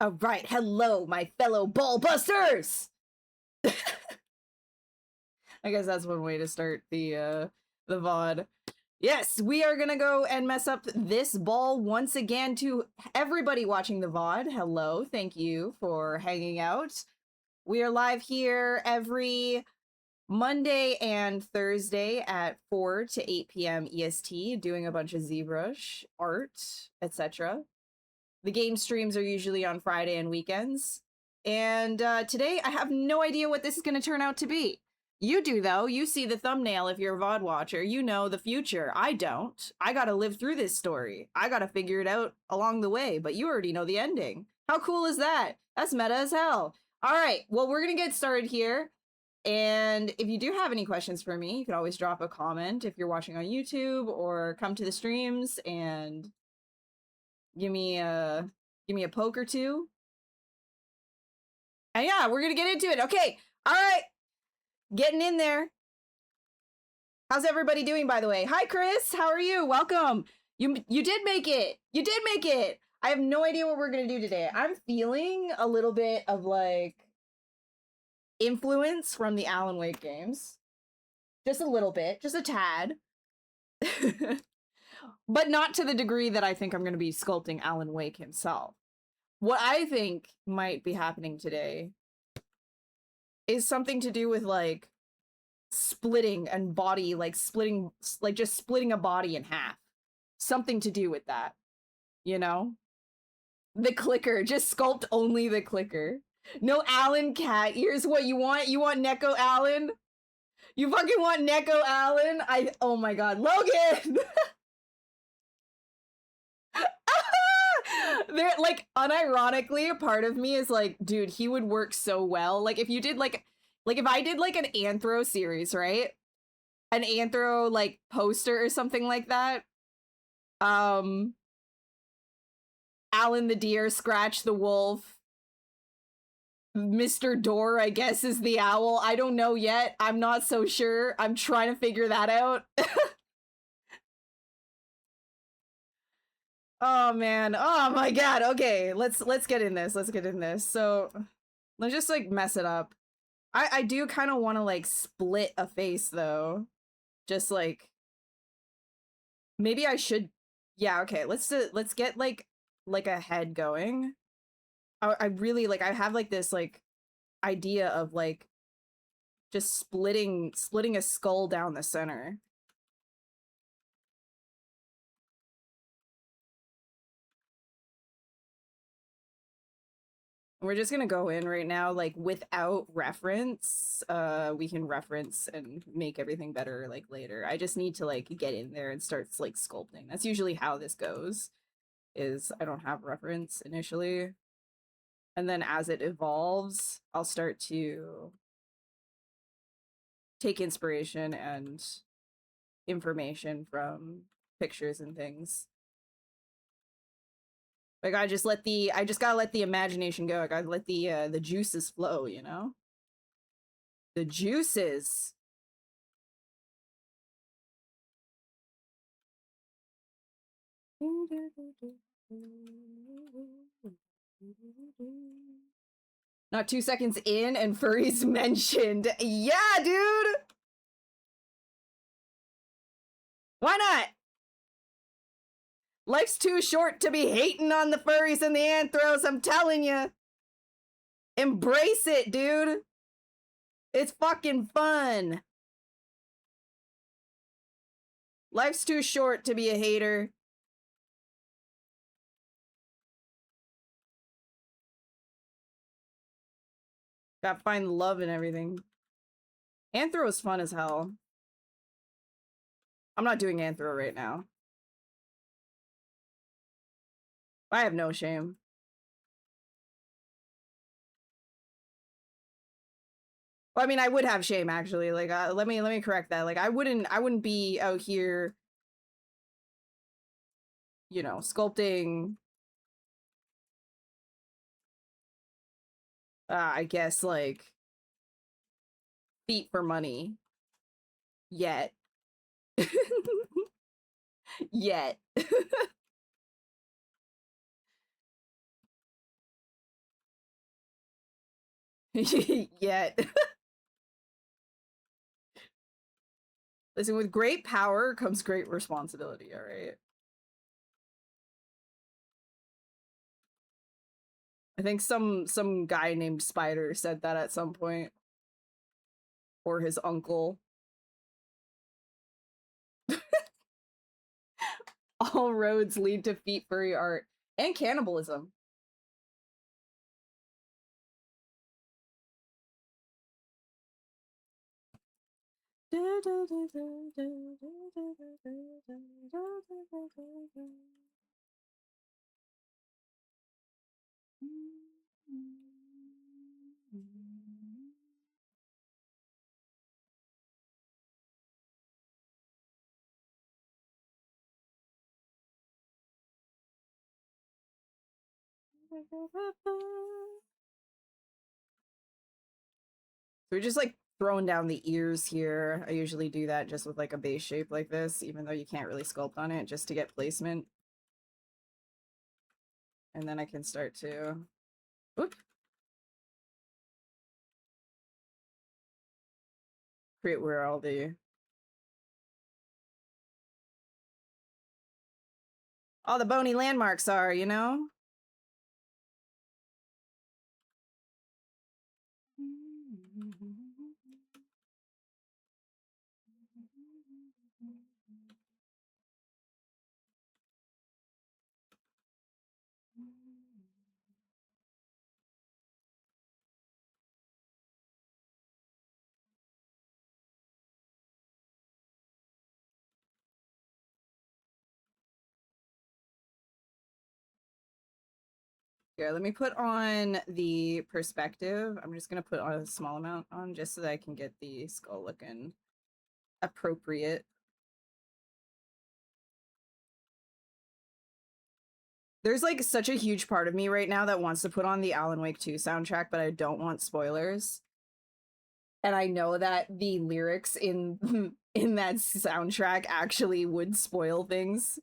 All right, hello, my fellow ball busters. I guess that's one way to start the VOD. Yes, we are gonna go and mess up this ball once again. To everybody watching the VOD, hello, thank you for hanging out. We are live here every Monday and Thursday at 4 to 8 p.m. EST, doing a bunch of ZBrush art, etc. The game streams are usually on Friday and weekends. And today, I have no idea what this is going to turn out to be. You do, though. You see the thumbnail if you're a VOD watcher. You know the future. I don't. I gotta live through this story. I gotta figure it out along the way, but you already know the ending. How cool is that? That's meta as hell. All right, well, we're gonna get started here. And if you do have any questions for me, you can always drop a comment if you're watching on YouTube, or come to the streams and give me a poke or two. And yeah, we're gonna get into it. Okay, all right, getting in there. How's everybody doing, by the way? Hi, Chris. How are you? Welcome. You did make it. You did make it. I have no idea what we're gonna do today. I'm feeling a little bit of like influence from the Alan Wake games. Just a little bit, just a tad. But not to the degree that I think I'm going to be sculpting Alan Wake himself. What I think might be happening today is something to do with like splitting and body, like splitting, like just splitting a body in half. Something to do with that, you know? The clicker, just sculpt only the clicker. No Alan cat ears. What you want? You want Neko Alan? You fucking want Neko Alan? Oh my god, Logan! They're like, unironically, a part of me is like, dude, he would work so well. Like if you did like if I did like an anthro series, right? An anthro like poster or something like that. Alan the deer, Scratch the wolf, Mr. Door, I guess, is the owl. I don't know yet. I'm not so sure. I'm trying to figure that out. Oh man. Oh my god. Okay, let's get in this. Let's get in this. So let's just like mess it up. I do kind of want to like split a face though. Just like maybe I should. Yeah, okay. Let's get like a head going. I really like, I have like this like idea of like just splitting a skull down the center. We're just gonna go in right now, like without reference. We can reference and make everything better like later. I just need to like get in there and start like sculpting. That's usually how this goes, is I don't have reference initially. And then as it evolves, I'll start to take inspiration and information from pictures and things. Like I just gotta let the imagination go. I gotta let the juices flow, you know? The juices. Not 2 seconds in and furries mentioned. Yeah, dude! Why not? Life's too short to be hating on the furries and the anthros, I'm telling you. Embrace it, dude. It's fucking fun. Life's too short to be a hater. Gotta find love in everything. Anthro is fun as hell. I'm not doing anthro right now. I have no shame. Well, I mean, I would have shame actually. Like, let me correct that. Like, I wouldn't be out here, you know, sculpting. I guess like feet for money. Yet. Yet. Yet. Listen, with great power comes great responsibility, all right? I think some guy named Spider said that at some point. Or his uncle. All roads lead to feet furry art and cannibalism. So we're just like throwing down the ears here. I usually do that just with like a base shape like this, even though you can't really sculpt on it, just to get placement. And then I can start to, whoop, create where all the bony landmarks are, you know? Here, let me put on the perspective. I'm just gonna put on a small amount on just so that I can get the skull looking appropriate. There's like such a huge part of me right now that wants to put on the Alan Wake 2 soundtrack, but I don't want spoilers. And I know that the lyrics in in that soundtrack actually would spoil things.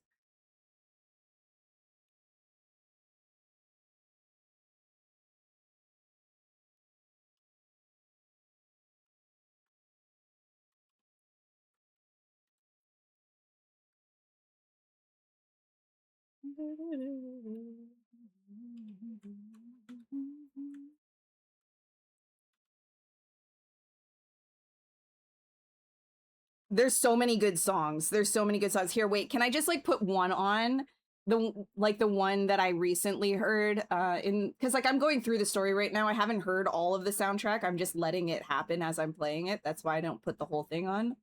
There's so many good songs. There's so many good songs. Here, wait, can I just like put one on? The one that I recently heard in because like I'm going through the story right now. I haven't heard all of the soundtrack. I'm just letting it happen as I'm playing it. That's why I don't put the whole thing on.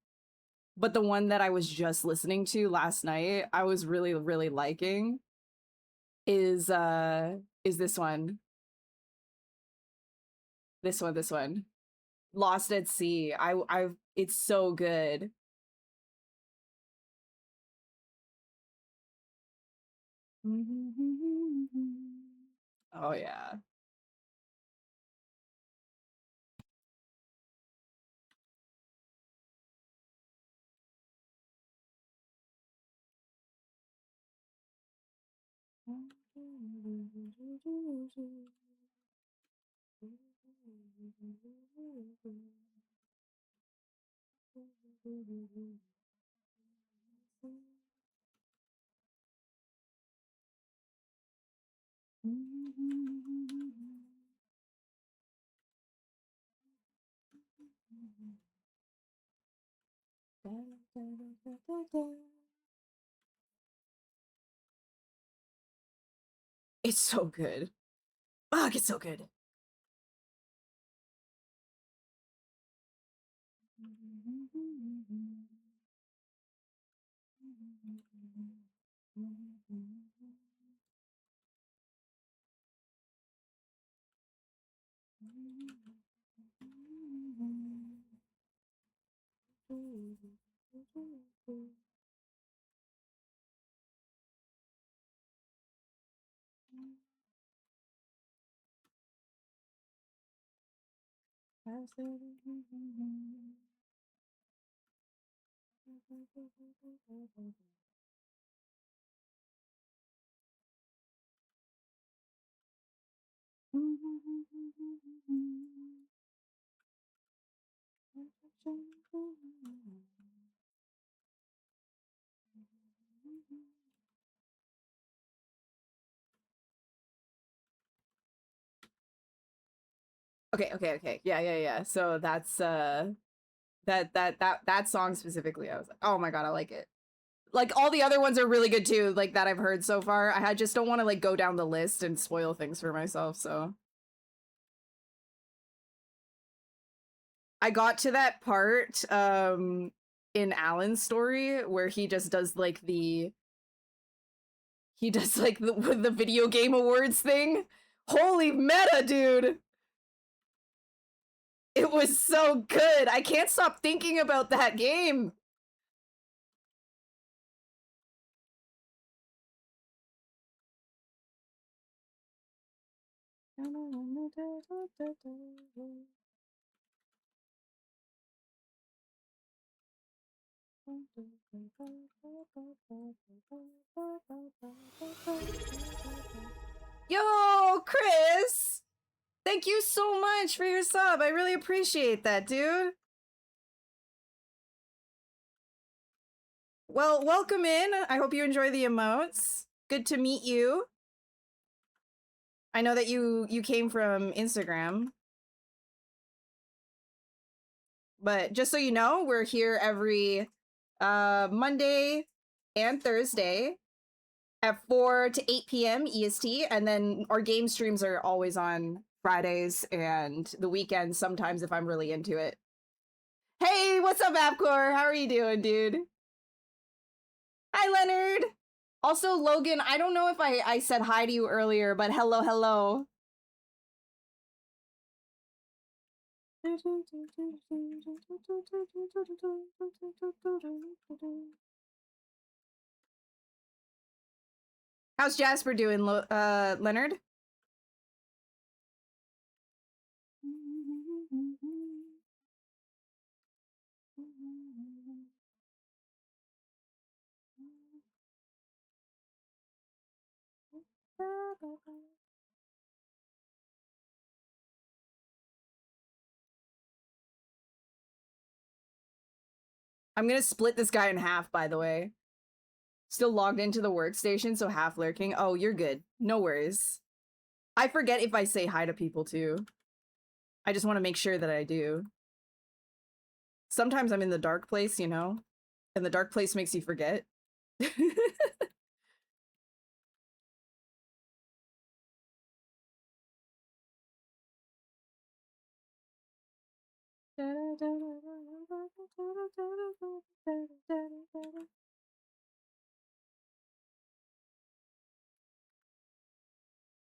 But the one that I was just listening to last night, I was really, really liking is this one. This one. Lost at Sea. I've it's so good. Oh yeah. It's so good. Fuck, it's so good. Okay. Yeah. So that's that song specifically, I was like, oh my god, I like it. Like all the other ones are really good too, like that I've heard so far. I just don't want to like go down the list and spoil things for myself, so. I got to that part in Alan's story where he just does like the the video game awards thing. Holy meta, dude. It was so good. I can't stop thinking about that game. Yo, Chris! Thank you so much for your sub. I really appreciate that, dude. Well, welcome in. I hope you enjoy the emotes. Good to meet you. I know that you came from Instagram. But just so you know, we're here every Monday and Thursday at 4 to 8 p.m. EST, and then our game streams are always on Fridays and the weekends sometimes if I'm really into it. Hey, what's up, Appcore? How are you doing, dude? Hi, Leonard. Also, Logan, I don't know if I said hi to you earlier, but hello. How's Jasper doing, Leonard? I'm gonna split this guy in half, by the way. Still logged into the workstation, so half lurking. Oh, you're good. No worries. I forget if I say hi to people, too. I just want to make sure that I do. Sometimes I'm in the dark place, you know? And the dark place makes you forget.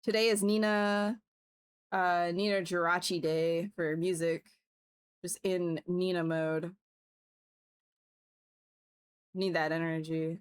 Today is Nina Girachi Day for music. Just in Nina mode. Need that energy.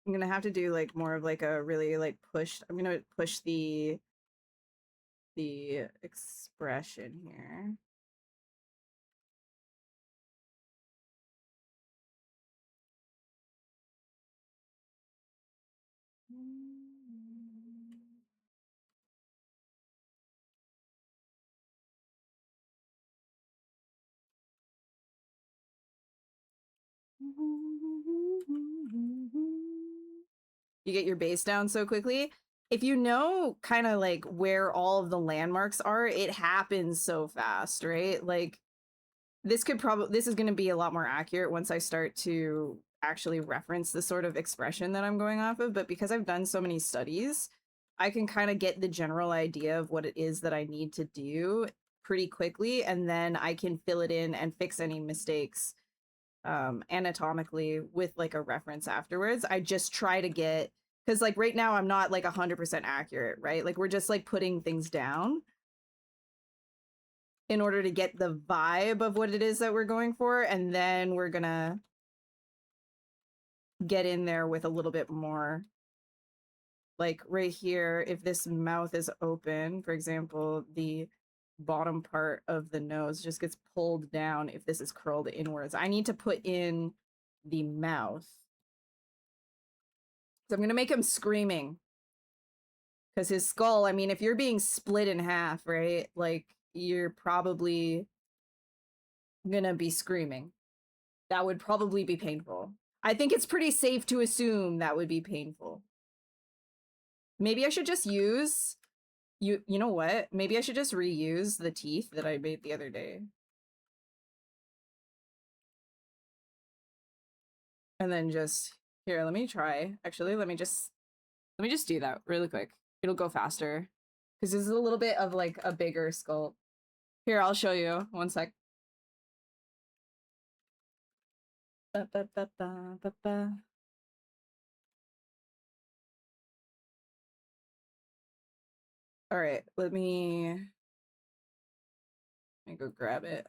I'm gonna have to do like more of like a really like push. I'm gonna push the expression here. You get your base down so quickly. If you know kind of like where all of the landmarks are, it happens so fast, right? Like this is going to be a lot more accurate once I start to actually reference the sort of expression that I'm going off of, but because I've done so many studies, I can kind of get the general idea of what it is that I need to do pretty quickly, and then I can fill it in and fix any mistakes anatomically with like a reference afterwards. I just try to get, because like right now I'm not like 100% accurate, right? Like we're just like putting things down in order to get the vibe of what it is that we're going for, and then we're gonna get in there with a little bit more. Like right here, if this mouth is open, for example, the bottom part of the nose just gets pulled down if this is curled inwards. I need to put in the mouth. So I'm gonna make him screaming. Because his skull, I mean, if you're being split in half, right? Like, you're probably gonna be screaming. That would probably be painful. I think it's pretty safe to assume that would be painful. Maybe I should just use... You know what? Maybe I should just reuse the teeth that I made the other day. And then just... Here, let me try. Actually, let me just do that really quick. It'll go faster. Because this is a little bit of, like, a bigger sculpt. Here, I'll show you. One sec. Ba, ba, ba, ba, ba, ba. All right, let me go grab it.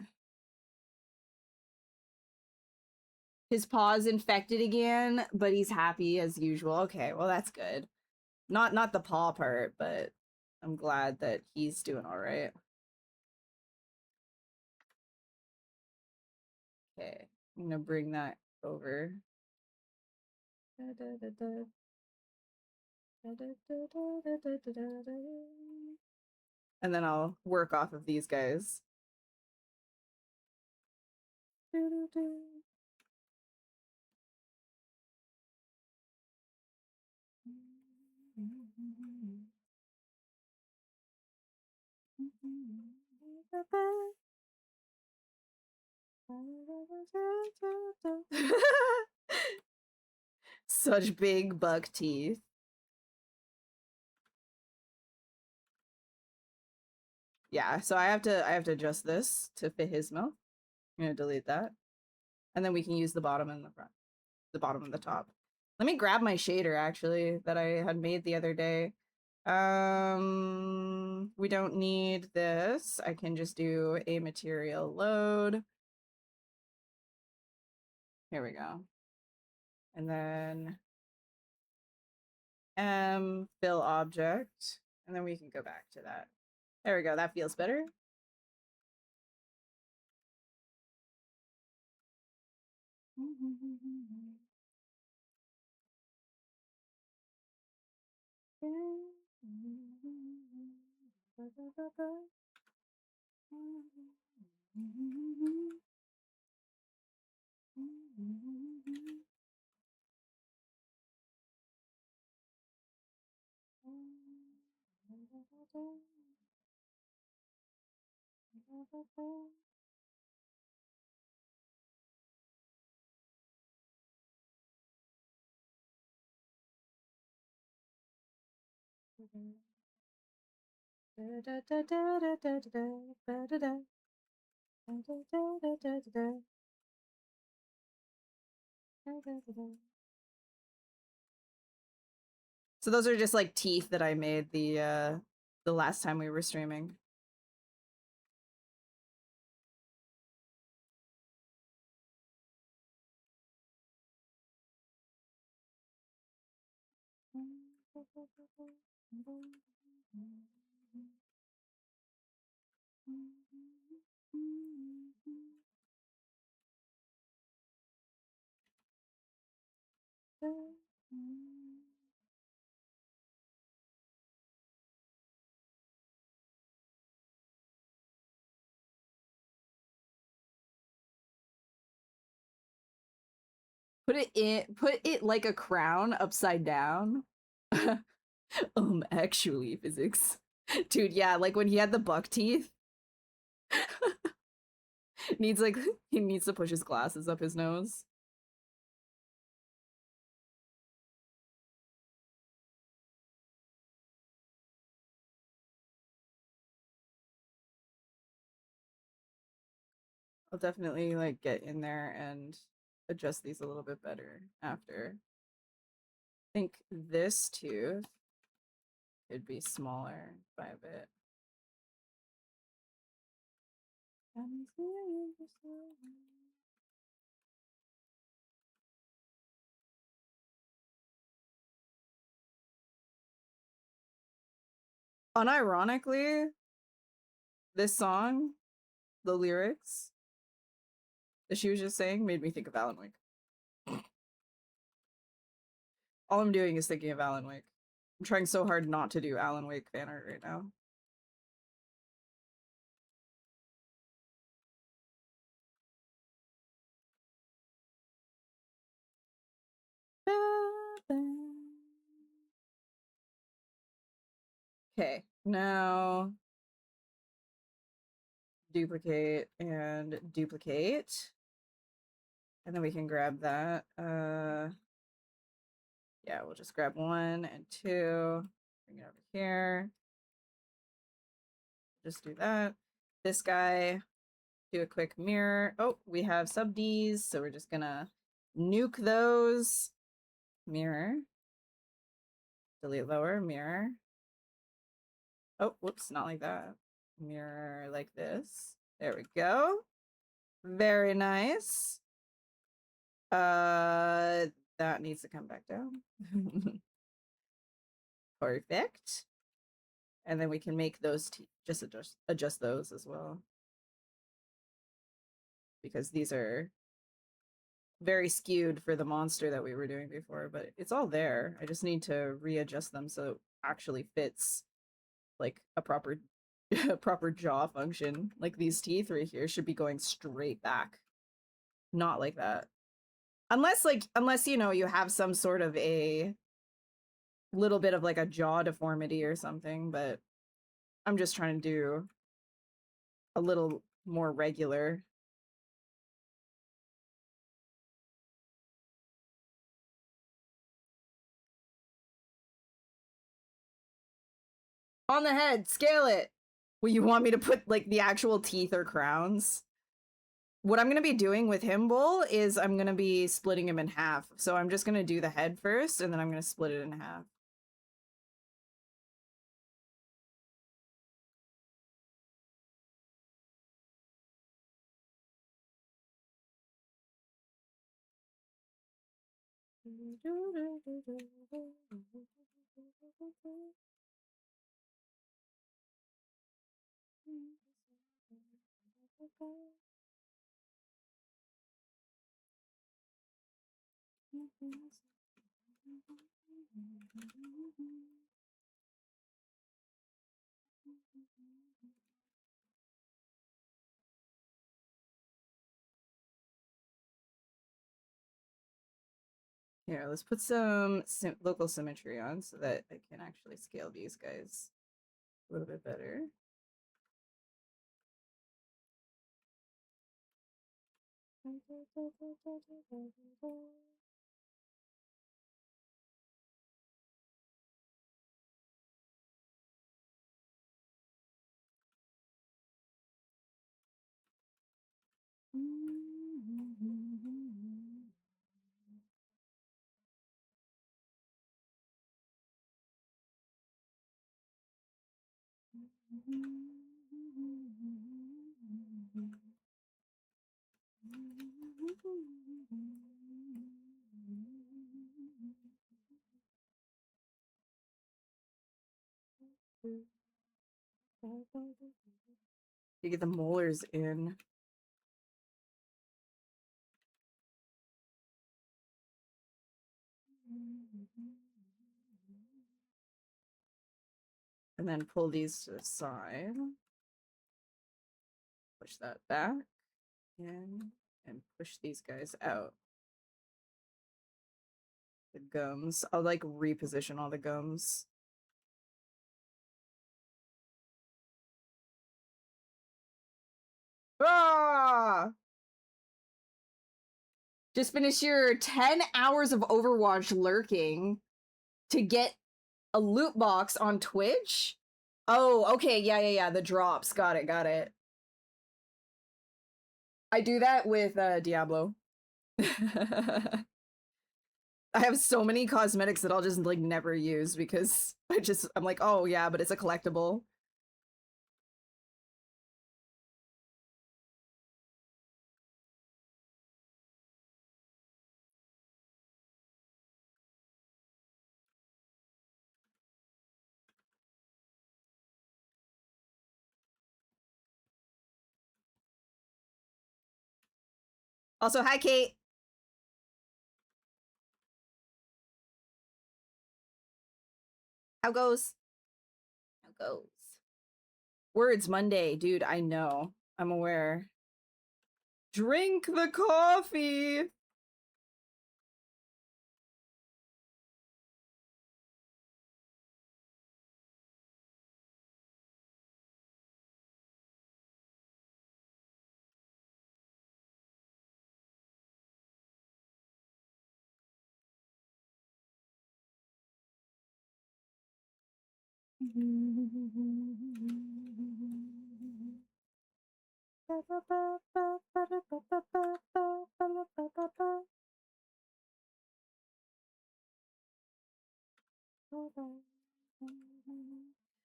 His paw's infected again, but he's happy as usual. Okay, well that's good. Not the paw part, but I'm glad that he's doing all right. Okay, I'm gonna bring that over. And then I'll work off of these guys. Such big buck teeth. Yeah, so I have to adjust this to fit his mouth. I'm gonna delete that. And then we can use the bottom and the front. The bottom and the top. Let me grab my shader actually that I had made the other day. We don't need this. I can just do a material load. Here we go. And then fill object. And then we can go back to that. There we go. That feels better. So those are just like teeth that I made the last time we were streaming. Put it like a crown upside down. Actually, physics. Dude, yeah, like when he had the buck teeth. Needs like he needs to push his glasses up his nose. I'll definitely like get in there and adjust these a little bit better after. I think this tooth could be smaller by a bit. Unironically, this song, the lyrics that she was just saying made me think of Alan Wake. All I'm doing is thinking of Alan Wake. I'm trying so hard not to do Alan Wake fan art right now. Okay, now duplicate and duplicate. And then we can grab that. Yeah, we'll just grab 1 and 2. Bring it over here. Just do that. This guy, do a quick mirror. Oh, we have sub Ds, so we're just gonna nuke those. Mirror. Delete lower, mirror. Oh, whoops, not like that. Mirror like this. There we go. Very nice. That needs to come back down. Perfect. And then we can make those just adjust those as well. Because these are very skewed for the monster that we were doing before, but it's all there. I just need to readjust them so it actually fits like a proper proper jaw function. Like these teeth right here should be going straight back. Not like that. Unless you know you have some sort of a little bit of like a jaw deformity or something, but I'm just trying to do a little more regular. On the head, scale it. Well, you want me to put like the actual teeth or crowns? What I'm going to be doing with him, Bull, is I'm going to be splitting him in half. So I'm just going to do the head first, and then I'm going to split it in half. Here, let's put some local symmetry on so that I can actually scale these guys a little bit better. You get the molars in. And then pull these to the side. Push that back in and push these guys out. The gums. I'll like reposition all the gums. Ah! Just finish your 10 hours of Overwatch lurking to get a loot box on Twitch? Oh, okay. Yeah. The drops. Got it. I do that with Diablo. I have so many cosmetics that I'll just like never use because I'm like, oh yeah, but it's a collectible. Also, hi Kate. How goes? How goes? Words Monday, dude. I know. I'm aware. Drink the coffee.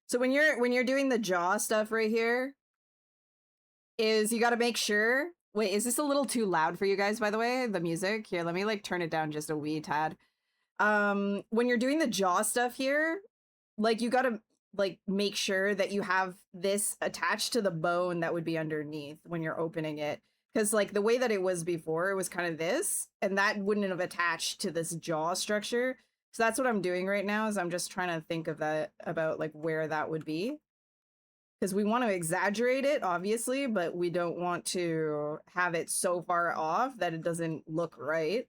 So when you're doing the jaw stuff right here, is you got to make sure. Wait, is this a little too loud for you guys, by the way? The music here. Let me like turn it down just a wee tad. When you're doing the jaw stuff here, like you got to like make sure that you have this attached to the bone that would be underneath when you're opening it, because like the way that it was before, it was kind of this, and that wouldn't have attached to this jaw structure. So that's what I'm doing right now, is I'm just trying to think of that, about like where that would be, because we want to exaggerate it obviously, but we don't want to have it so far off that it doesn't look right.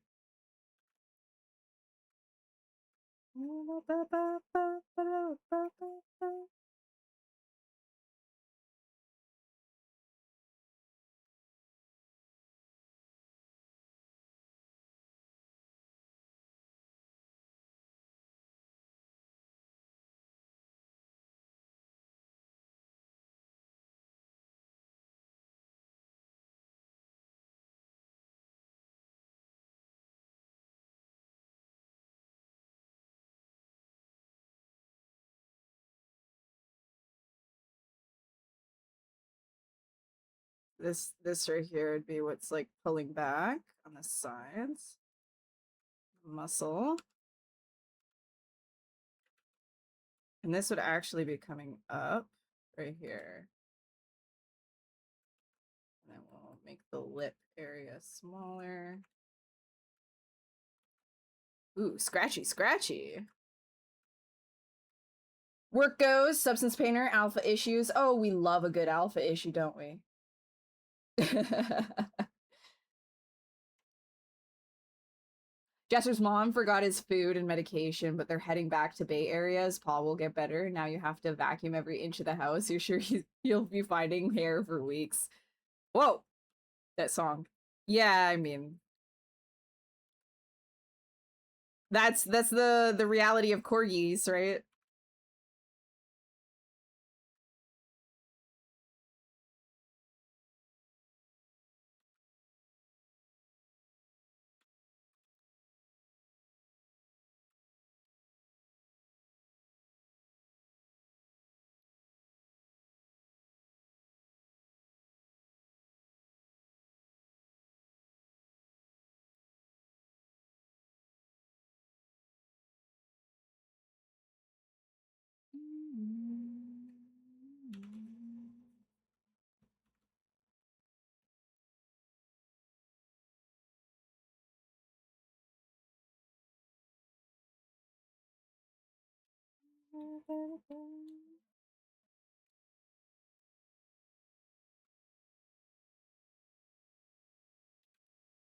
This right here would be what's like pulling back on the sides. Muscle. And this would actually be coming up right here. And then we'll make the lip area smaller. Ooh, scratchy. Work goes, Substance Painter, alpha issues. Oh, we love a good alpha issue, don't we? Jesser's mom forgot his food and medication, but they're heading back to Bay Areas. Paul will get better. Now you have to vacuum every inch of the house. You're sure you'll be finding hair for weeks. Whoa, that song. Yeah, I mean, that's the reality of corgis, right?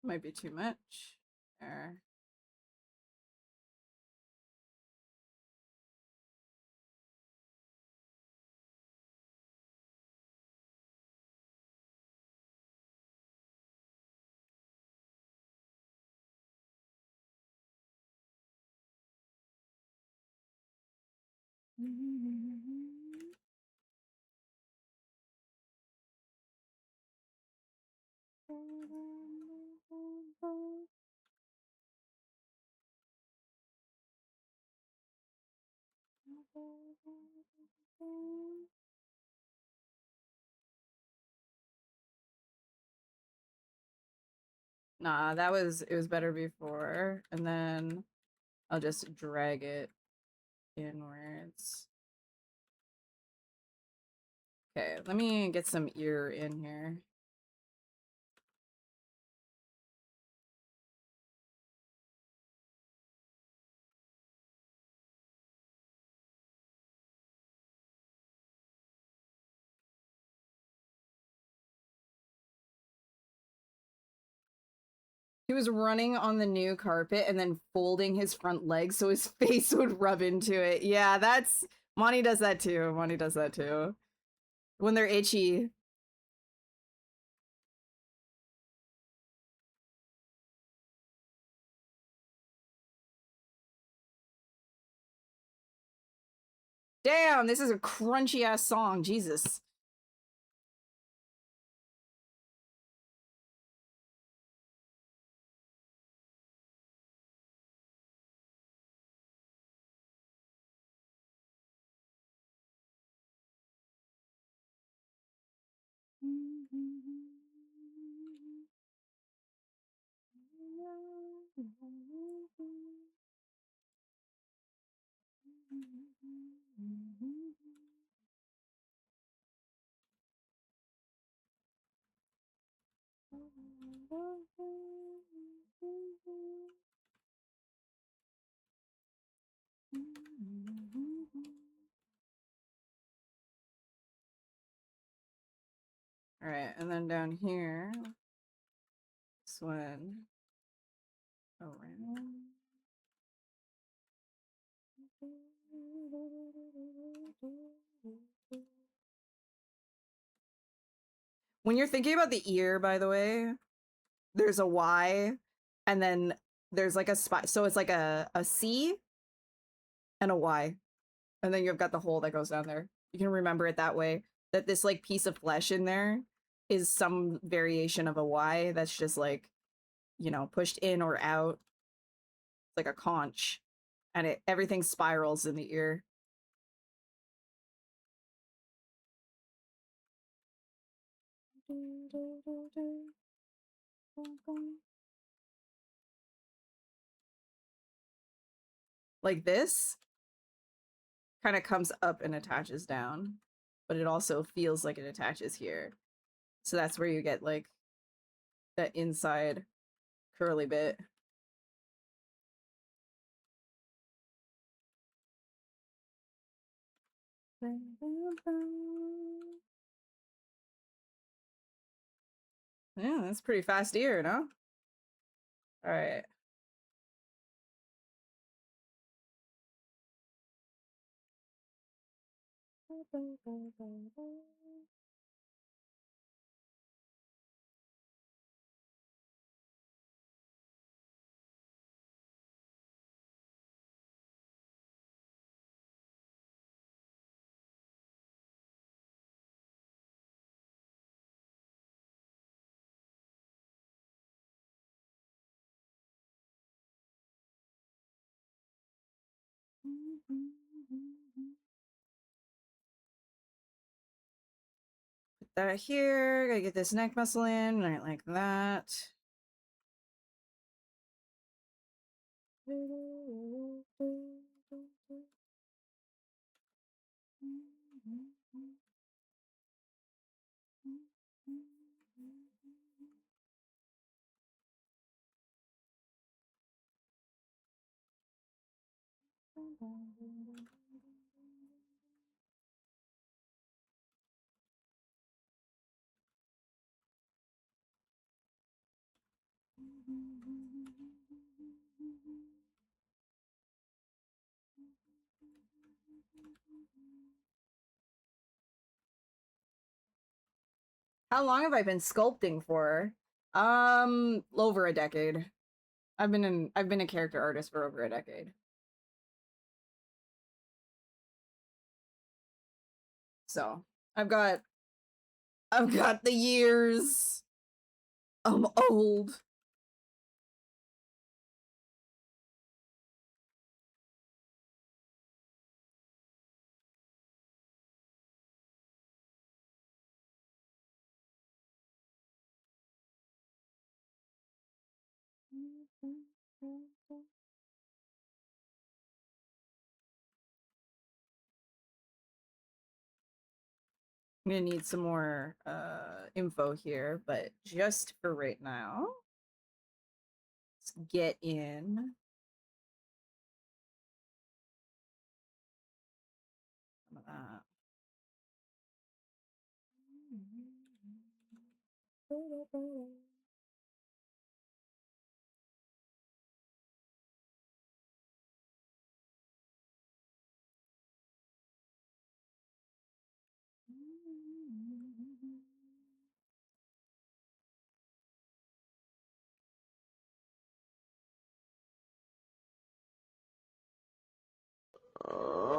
Might be too much. There. Nah, it was better before. And then I'll just drag it inwards. Okay, let me get some ear in here. He was running on the new carpet and then folding his front legs so his face would rub into it. Yeah, that's... Monty does that too. Monty does that too. When they're itchy. Damn, this is a crunchy ass song. Jesus. All right, and then down here, this one around. When you're thinking about the ear, by the way, there's a Y, and then there's like a spot. So it's like a C and a Y, and then you've got the hole that goes down there. You can remember it that way. That this like piece of flesh in there is some variation of a Y that's just like, you know, pushed in or out, like a conch, and everything spirals in the ear. Like this kind of comes up and attaches down, but it also feels like it attaches here. So that's where you get like that inside curly bit. Yeah, that's pretty fast ear, no? All right. Put that here. Gotta get this neck muscle in, right like that. How long have I been sculpting for? Over a decade. I've been a character artist for over a decade. So, I've got the years. I'm old. I'm gonna need some more info here, but just for right now, let's get in some of that. Oh.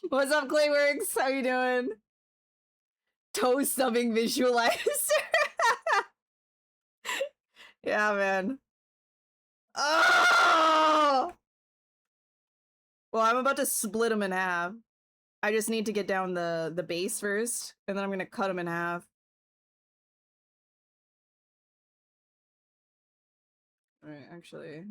What's up, Clayworks? How you doing? Toe stubbing visualizer. Yeah, man. Oh! Well, I'm about to split them in half. I just need to get down the base first, and then I'm gonna cut them in half. All right, actually.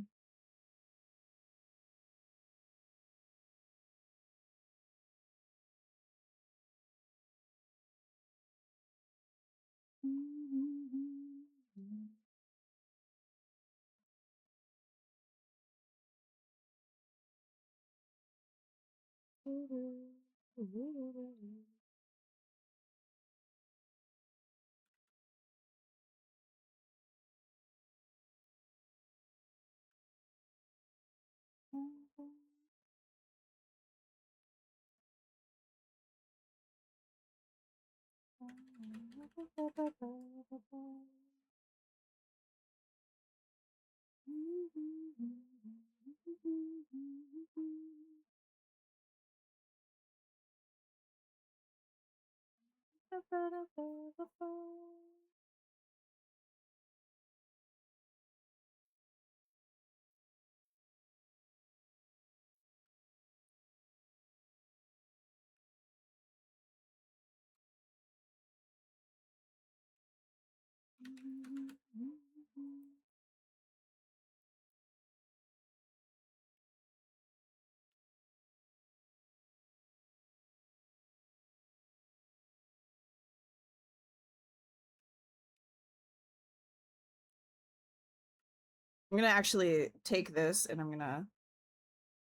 I'm gonna actually take this and I'm gonna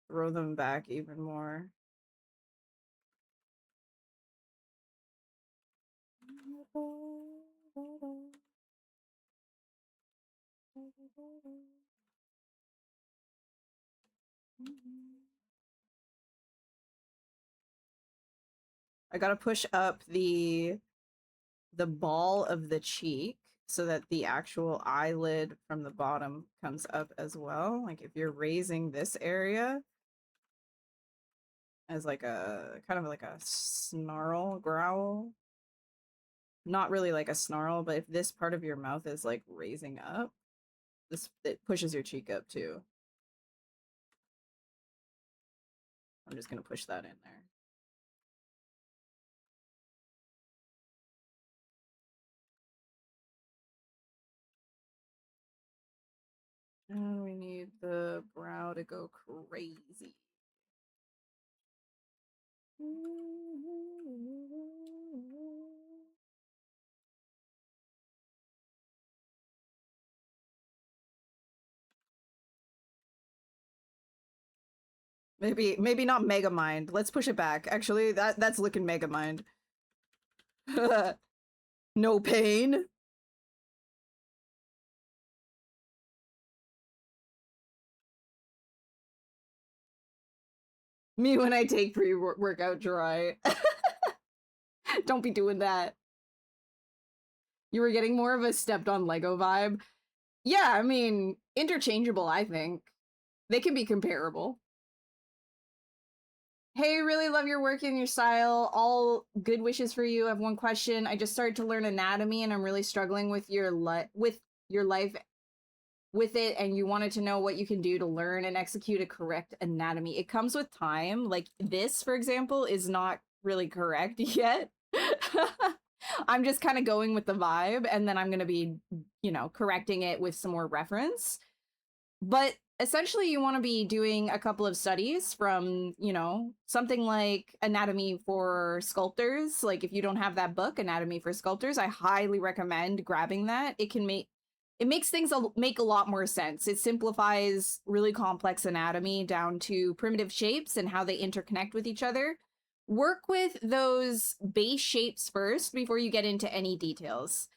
throw them back even more. I gotta push up the ball of the cheek so that the actual eyelid from the bottom comes up as well. Like if you're raising this area as like a kind of like a snarl growl, not really like a snarl, but if this part of your mouth is like raising up, this it pushes your cheek up too. I'm just gonna push that in there. And we need the brow to go crazy. Maybe not Mega Mind. Let's push it back. Actually, that's looking Mega Mind. No pain. Me when I take pre-workout dry. Don't be doing that. You were getting more of a stepped on Lego vibe. Yeah, I mean, interchangeable, I think. They can be comparable. Hey, really love your work and your style. All good wishes for you. I have one question. I just started to learn anatomy and I'm really struggling with your life with it, and you wanted to know what you can do to learn and execute a correct anatomy. It comes with time. Like this, for example, is not really correct yet. I'm just kind of going with the vibe, and then I'm going to be, you know, correcting it with some more reference. But essentially, you want to be doing a couple of studies from, you know, something like Anatomy for Sculptors. Like if you don't have that book, Anatomy for Sculptors, I highly recommend grabbing that. It makes things make a lot more sense. It simplifies really complex anatomy down to primitive shapes and how they interconnect with each other. Work with those base shapes first before you get into any details.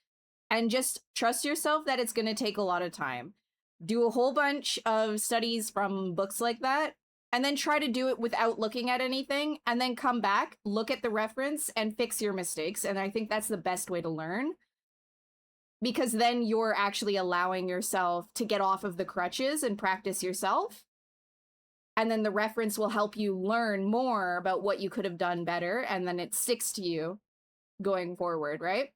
And just trust yourself that it's going to take a lot of time. Do a whole bunch of studies from books like that, and then try to do it without looking at anything, and then come back, look at the reference, and fix your mistakes. And I think that's the best way to learn, because then you're actually allowing yourself to get off of the crutches and practice yourself. And then the reference will help you learn more about what you could have done better, and then it sticks to you going forward, right?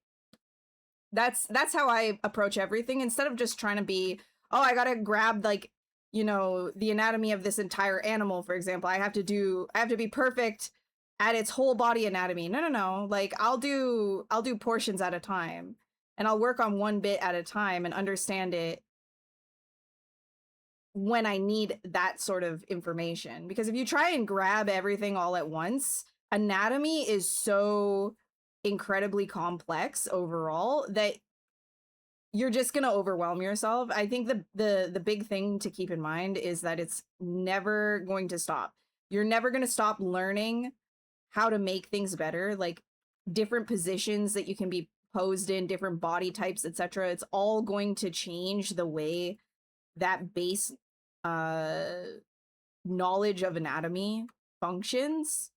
That's how I approach everything, instead of just trying to be, oh, I gotta grab, like, you know, the anatomy of this entire animal, for example. I have to be perfect at its whole body anatomy. No. Like I'll do portions at a time, and I'll work on one bit at a time and understand it when I need that sort of information. Because if you try and grab everything all at once, anatomy is so incredibly complex overall that you're just going to overwhelm yourself. I think the big thing to keep in mind is that it's never going to stop. You're never going to stop learning how to make things better, like different positions that you can be posed in, different body types, etc. It's all going to change the way that base uh knowledge of anatomy functions.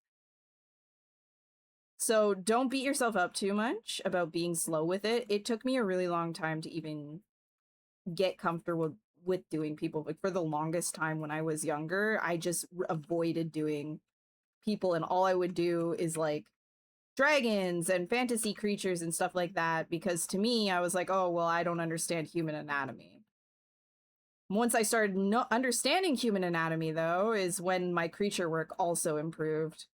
So don't beat yourself up too much about being slow with it. It took me a really long time to even get comfortable with doing people. Like for the longest time when I was younger, I just avoided doing people, and all I would do is like dragons and fantasy creatures and stuff like that, because to me I was like, oh well, I don't understand human anatomy. Once I started understanding human anatomy, though, is when my creature work also improved.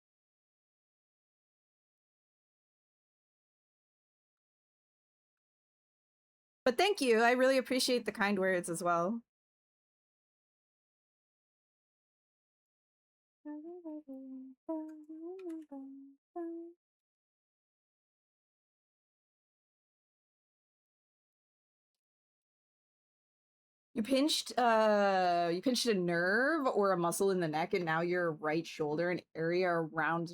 But thank you. I really appreciate the kind words as well. You pinched a nerve or a muscle in the neck, and now your right shoulder, an area around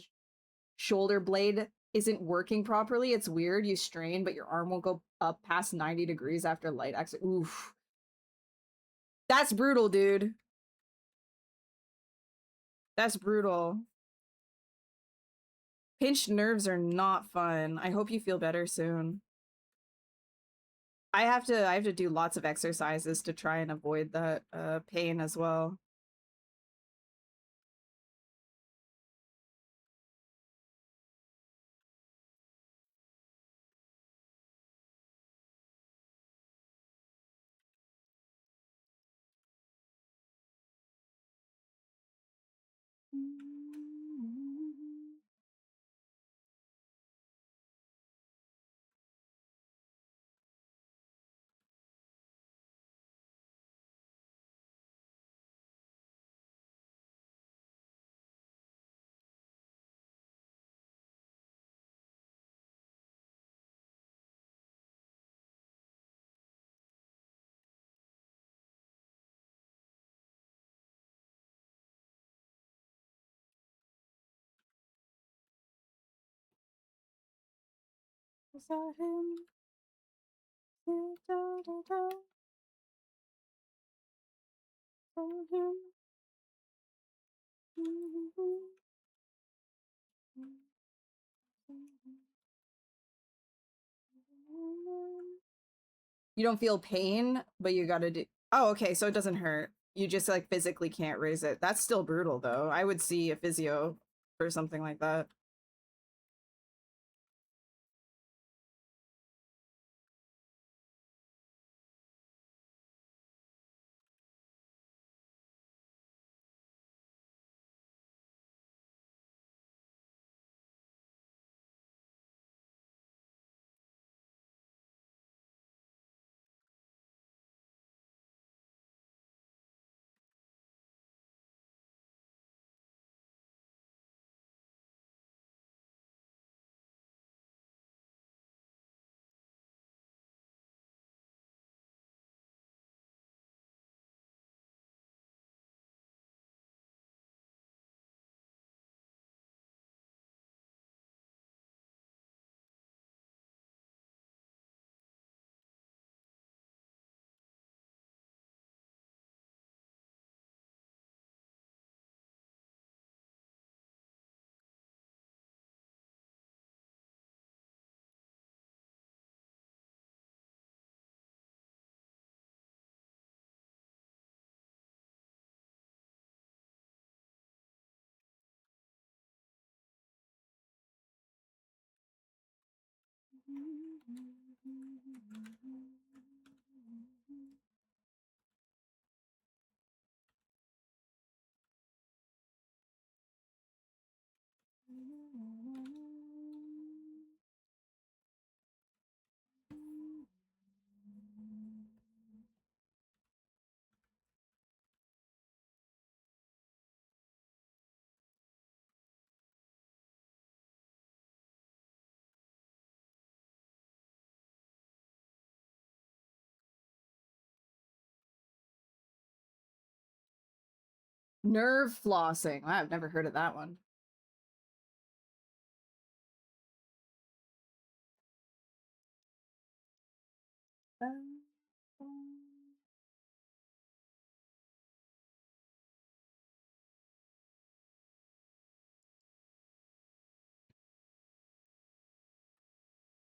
shoulder blade, isn't working properly. It's weird. You strain, but your arm won't go up past 90 degrees after light exit. Oof. That's brutal, dude. That's brutal. Pinched nerves are not fun. I hope you feel better soon. I have to do lots of exercises to try and avoid that pain as well. Is that him? Da, da, da. Him. You don't feel pain, but you gotta do. Oh, okay, so it doesn't hurt. You just like physically can't raise it. That's still brutal though. I would see a physio for something like that. Nerve flossing. Wow, I've never heard of that one.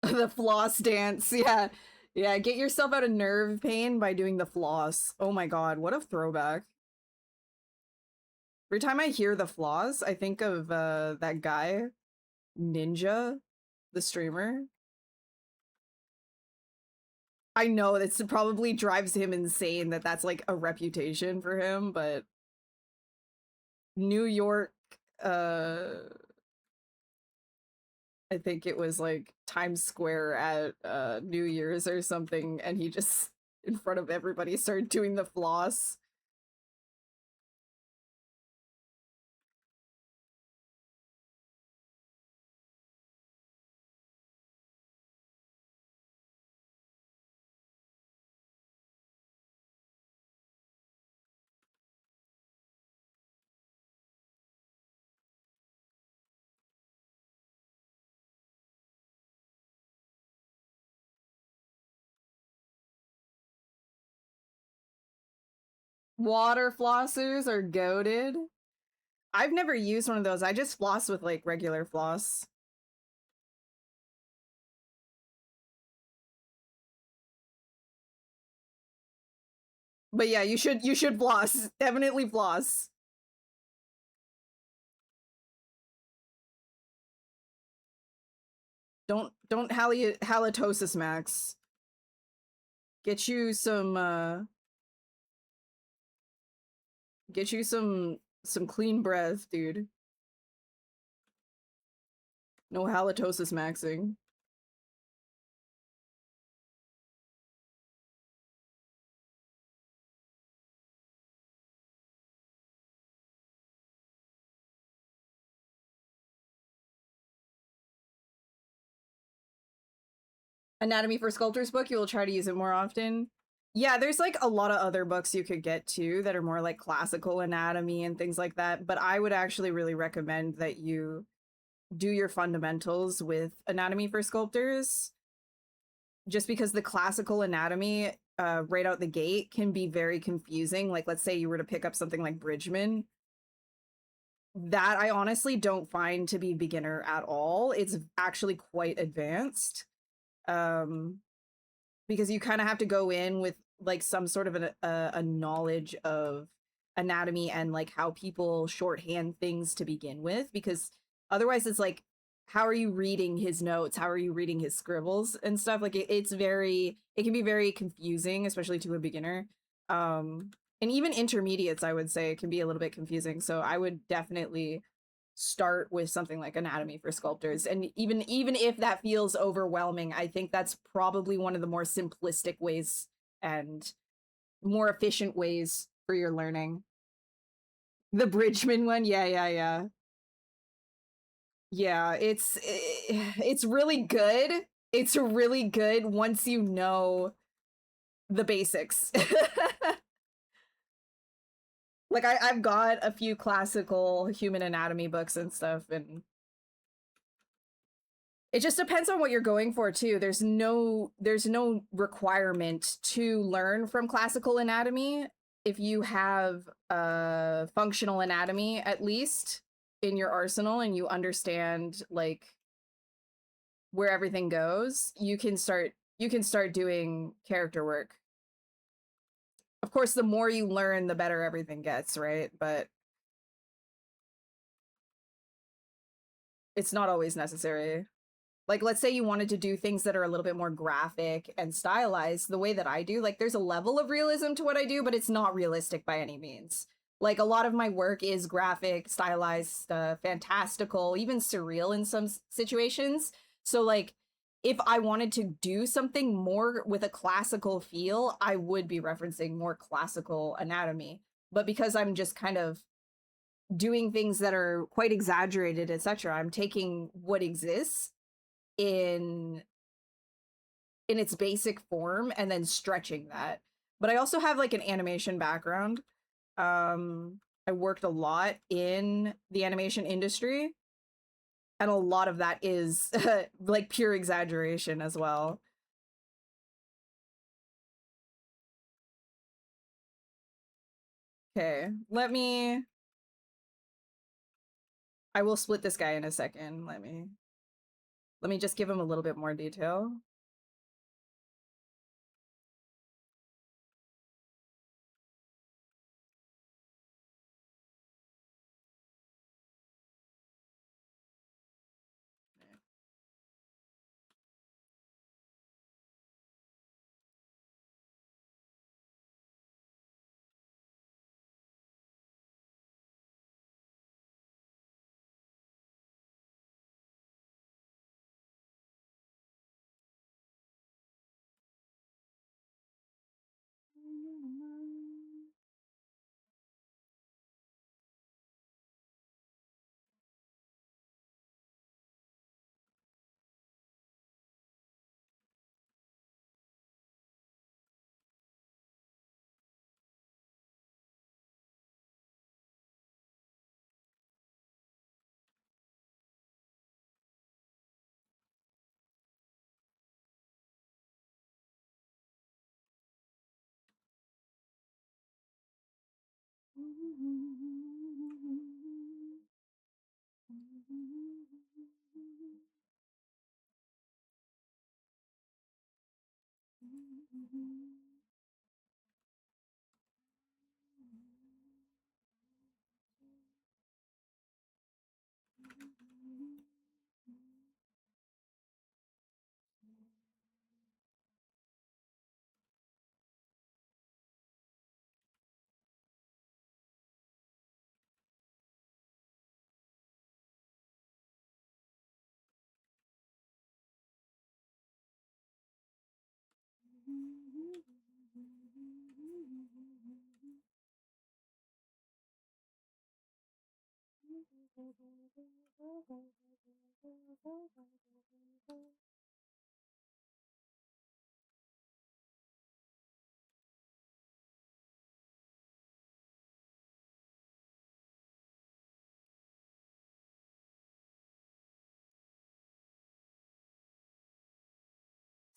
The floss dance. Yeah. Yeah, get yourself out of nerve pain by doing the floss. Oh my god, what a throwback. Every time I hear the floss, I think of that guy, Ninja, the streamer. I know this probably drives him insane that that's like a reputation for him, but New York, I think it was like Times Square at New Year's or something, and he just in front of everybody started doing the floss. Water flossers are goated. I've never used one of those. I just floss with like regular floss. But yeah, you should floss. Definitely floss. Don't halitosis max. Get you some clean breath, dude. No halitosis maxing. Anatomy for Sculptors book, you will try to use it more often. Yeah, there's like a lot of other books you could get too that are more like classical anatomy and things like that, but I would actually really recommend that you do your fundamentals with anatomy for sculptors, just because the classical anatomy right out the gate can be very confusing. Like, let's say you were to pick up something like Bridgman, that I honestly don't find to be beginner at all. It's actually quite advanced. Because you kind of have to go in with like some sort of a knowledge of anatomy and like how people shorthand things to begin with, because otherwise it's like, how are you reading his notes, how are you reading his scribbles and stuff? Like it can be very confusing, especially to a beginner. And even intermediates, I would say, can be a little bit confusing, so I would definitely start with something like anatomy for sculptors. And even if that feels overwhelming, I think that's probably one of the more simplistic ways and more efficient ways for your learning. The Bridgman one, yeah. Yeah, it's really good. It's really good once you know the basics. Like I've got a few classical human anatomy books and stuff, and it just depends on what you're going for too. There's no requirement to learn from classical anatomy if you have functional anatomy at least in your arsenal and you understand like where everything goes. You can start doing character work. Of course, the more you learn, the better everything gets, right? But it's not always necessary. Like, let's say you wanted to do things that are a little bit more graphic and stylized the way that I do. Like, there's a level of realism to what I do, but it's not realistic by any means. Like, a lot of my work is graphic, stylized, fantastical, even surreal in some situations. So like, if I wanted to do something more with a classical feel, I would be referencing more classical anatomy. But because I'm just kind of doing things that are quite exaggerated, etc., I'm taking what exists in its basic form and then stretching that. But I also have like an animation background. I worked a lot in the animation industry, and a lot of that is like pure exaggeration as well. Okay, I will split this guy in a second. Let me just give him a little bit more detail.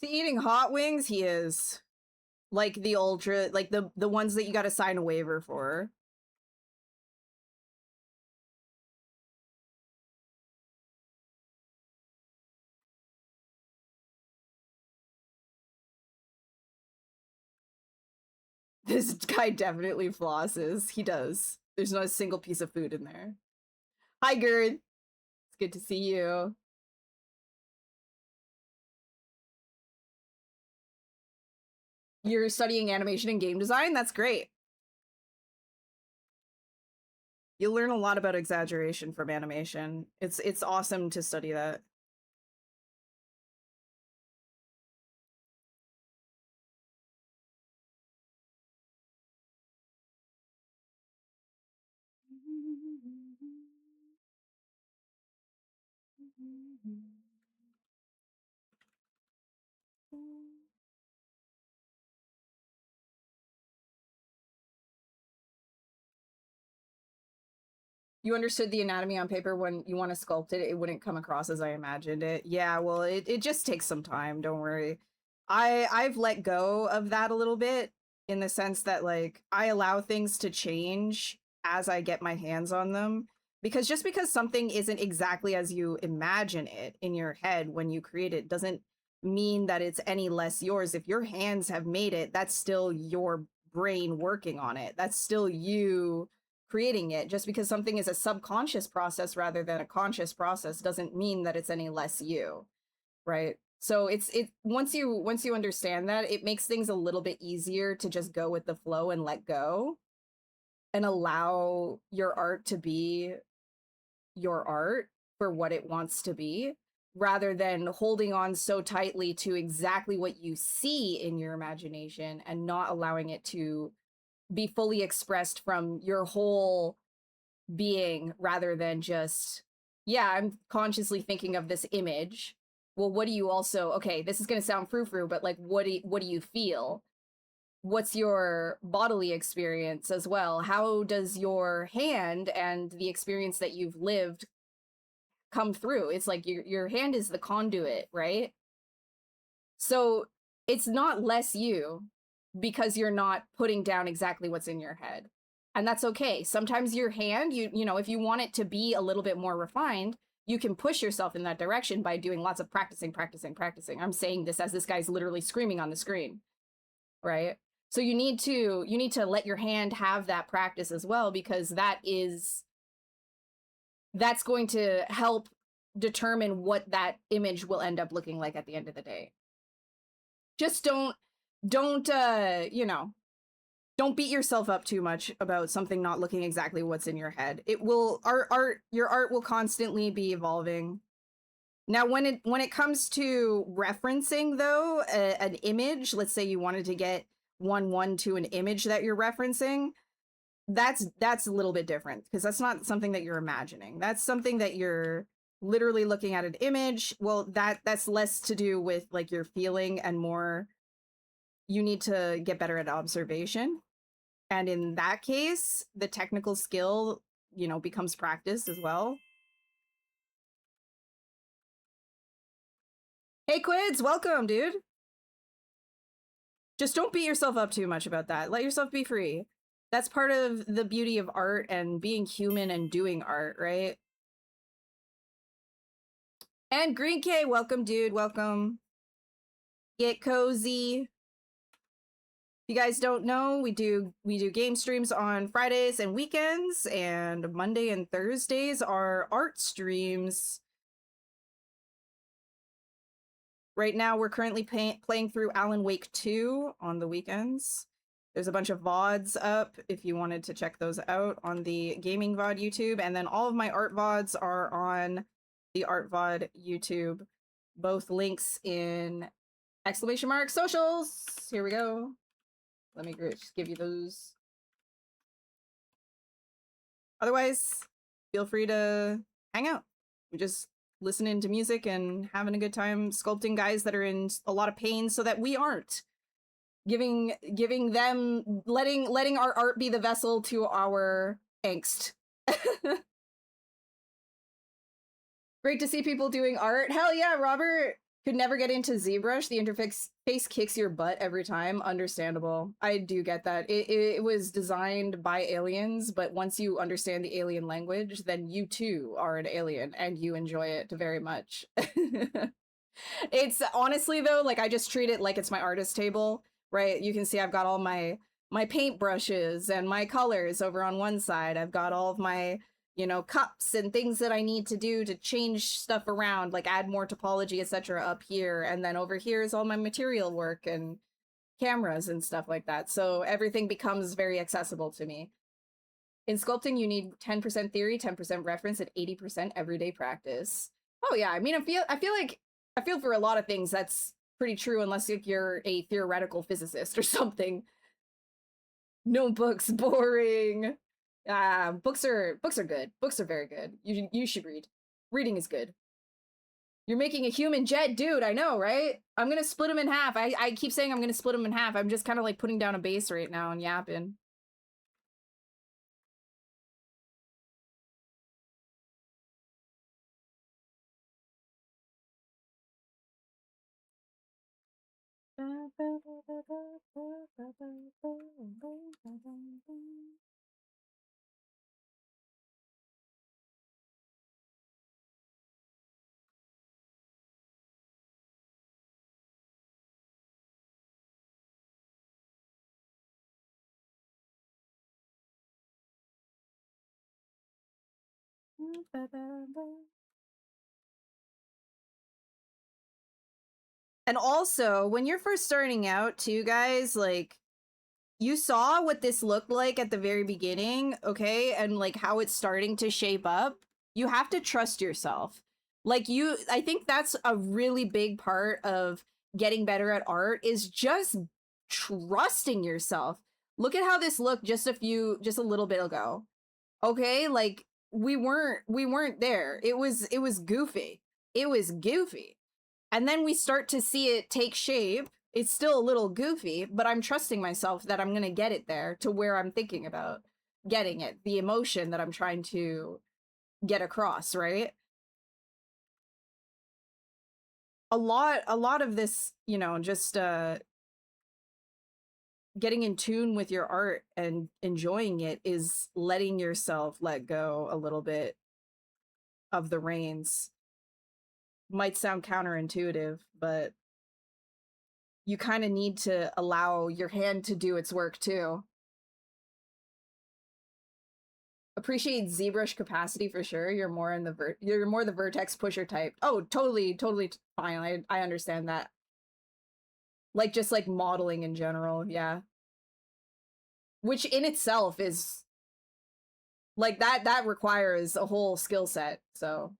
Is he eating hot wings? He is. Like the ultra, like the ones that you gotta sign a waiver for. This guy definitely flosses. He does. There's not a single piece of food in there. Hi, Gerd. It's good to see you. You're studying animation and game design? That's great. You'll learn a lot about exaggeration from animation. It's awesome to study that. You understood the anatomy on paper. When you want to sculpt it, it wouldn't come across as I imagined it. Yeah, well, it just takes some time, don't worry. I've let go of that a little bit, in the sense that, like, I allow things to change as I get my hands on them. Because just because something isn't exactly as you imagine it in your head when you create it doesn't mean that it's any less yours. If your hands have made it, that's still your brain working on it. That's still you creating it. Just because something is a subconscious process rather than a conscious process doesn't mean that it's any less you, right? So it once you understand that, it makes things a little bit easier to just go with the flow and let go and allow your art to be your art for what it wants to be, rather than holding on so tightly to exactly what you see in your imagination and not allowing it to be fully expressed from your whole being, rather than just, yeah, I'm consciously thinking of this image. Well, what do you also, okay, this is going to sound frou-frou, but like, what do you feel? What's your bodily experience as well? How does your hand and the experience that you've lived come through? It's like your hand is the conduit, right? So it's not less you because you're not putting down exactly what's in your head. And that's okay. Sometimes your hand, you know, if you want it to be a little bit more refined, you can push yourself in that direction by doing lots of practicing. I'm saying this as this guy's literally screaming on the screen, right? So you need to let your hand have that practice as well, because that's going to help determine what that image will end up looking like at the end of the day. Just don't you know, don't beat yourself up too much about something not looking exactly what's in your head. It will, your art will constantly be evolving. Now, when it comes to referencing, though, an image, let's say you wanted to get one to an image that you're referencing, that's a little bit different, because that's not something that you're imagining. That's something that you're literally looking at an image. Well, that's less to do with like your feeling and more, you need to get better at observation. And in that case, the technical skill, you know, becomes practice as well. Hey, Quids, welcome, dude. Just don't beat yourself up too much about that. Let yourself be free. That's part of the beauty of art and being human and doing art, right? And Green K, welcome, dude. Welcome. Get cozy. If you guys don't know, we do game streams on Fridays and weekends, and Monday and Thursdays are art streams. Right now, we're currently playing through Alan Wake 2 on the weekends. There's a bunch of VODs up if you wanted to check those out on the Gaming VOD YouTube. And then all of my art VODs are on the Art VOD YouTube. Both links in ! socials. Here we go. Let me just give you those. Otherwise, feel free to hang out. We just listening to music and having a good time sculpting guys that are in a lot of pain so that we aren't. Giving them, letting our art be the vessel to our angst. Great to see people doing art. Hell yeah, Robert. Could never get into ZBrush. The interface kicks your butt every time. Understandable. I do get that. It was designed by aliens, but once you understand the alien language, then you too are an alien and you enjoy it very much. It's honestly though, like I just treat it like it's my artist table, right? You can see I've got all my paint brushes and my colors over on one side. I've got all of my, you know, cups and things that I need to do to change stuff around, like add more topology, etc. up here. And then over here is all my material work and cameras and stuff like that. So everything becomes very accessible to me. In sculpting, you need 10% theory, 10% reference, and 80% everyday practice. Oh yeah, I mean, I feel for a lot of things that's pretty true, unless like, you're a theoretical physicist or something. No books, boring. Books are good. Books are very good. You should read. Reading is good. You're making a human jet, dude. I know, right? I'm gonna split him in half. I keep saying I'm gonna split him in half. I'm just kind of like putting down a base right now and yapping. And also, when you're first starting out, too, guys, like, you saw what this looked like at the very beginning, okay? And, like, how it's starting to shape up. You have to trust yourself. Like, I think that's a really big part of getting better at art is just trusting yourself. Look at how this looked just a little bit ago. Okay? Like, we weren't there. It was goofy. It was goofy. And then we start to see it take shape. It's still a little goofy, but I'm trusting myself that I'm going to get it there to where I'm thinking about getting it, the emotion that I'm trying to get across, right? A lot of this, you know, just getting in tune with your art and enjoying it is letting yourself let go a little bit of the reins. Might sound counterintuitive, but you kind of need to allow your hand to do its work too. Appreciate ZBrush capacity for sure. You're more in the you're more the vertex pusher type. Oh, totally fine. I understand that. Like just like modeling in general, yeah. Which in itself is like that requires a whole skill set. So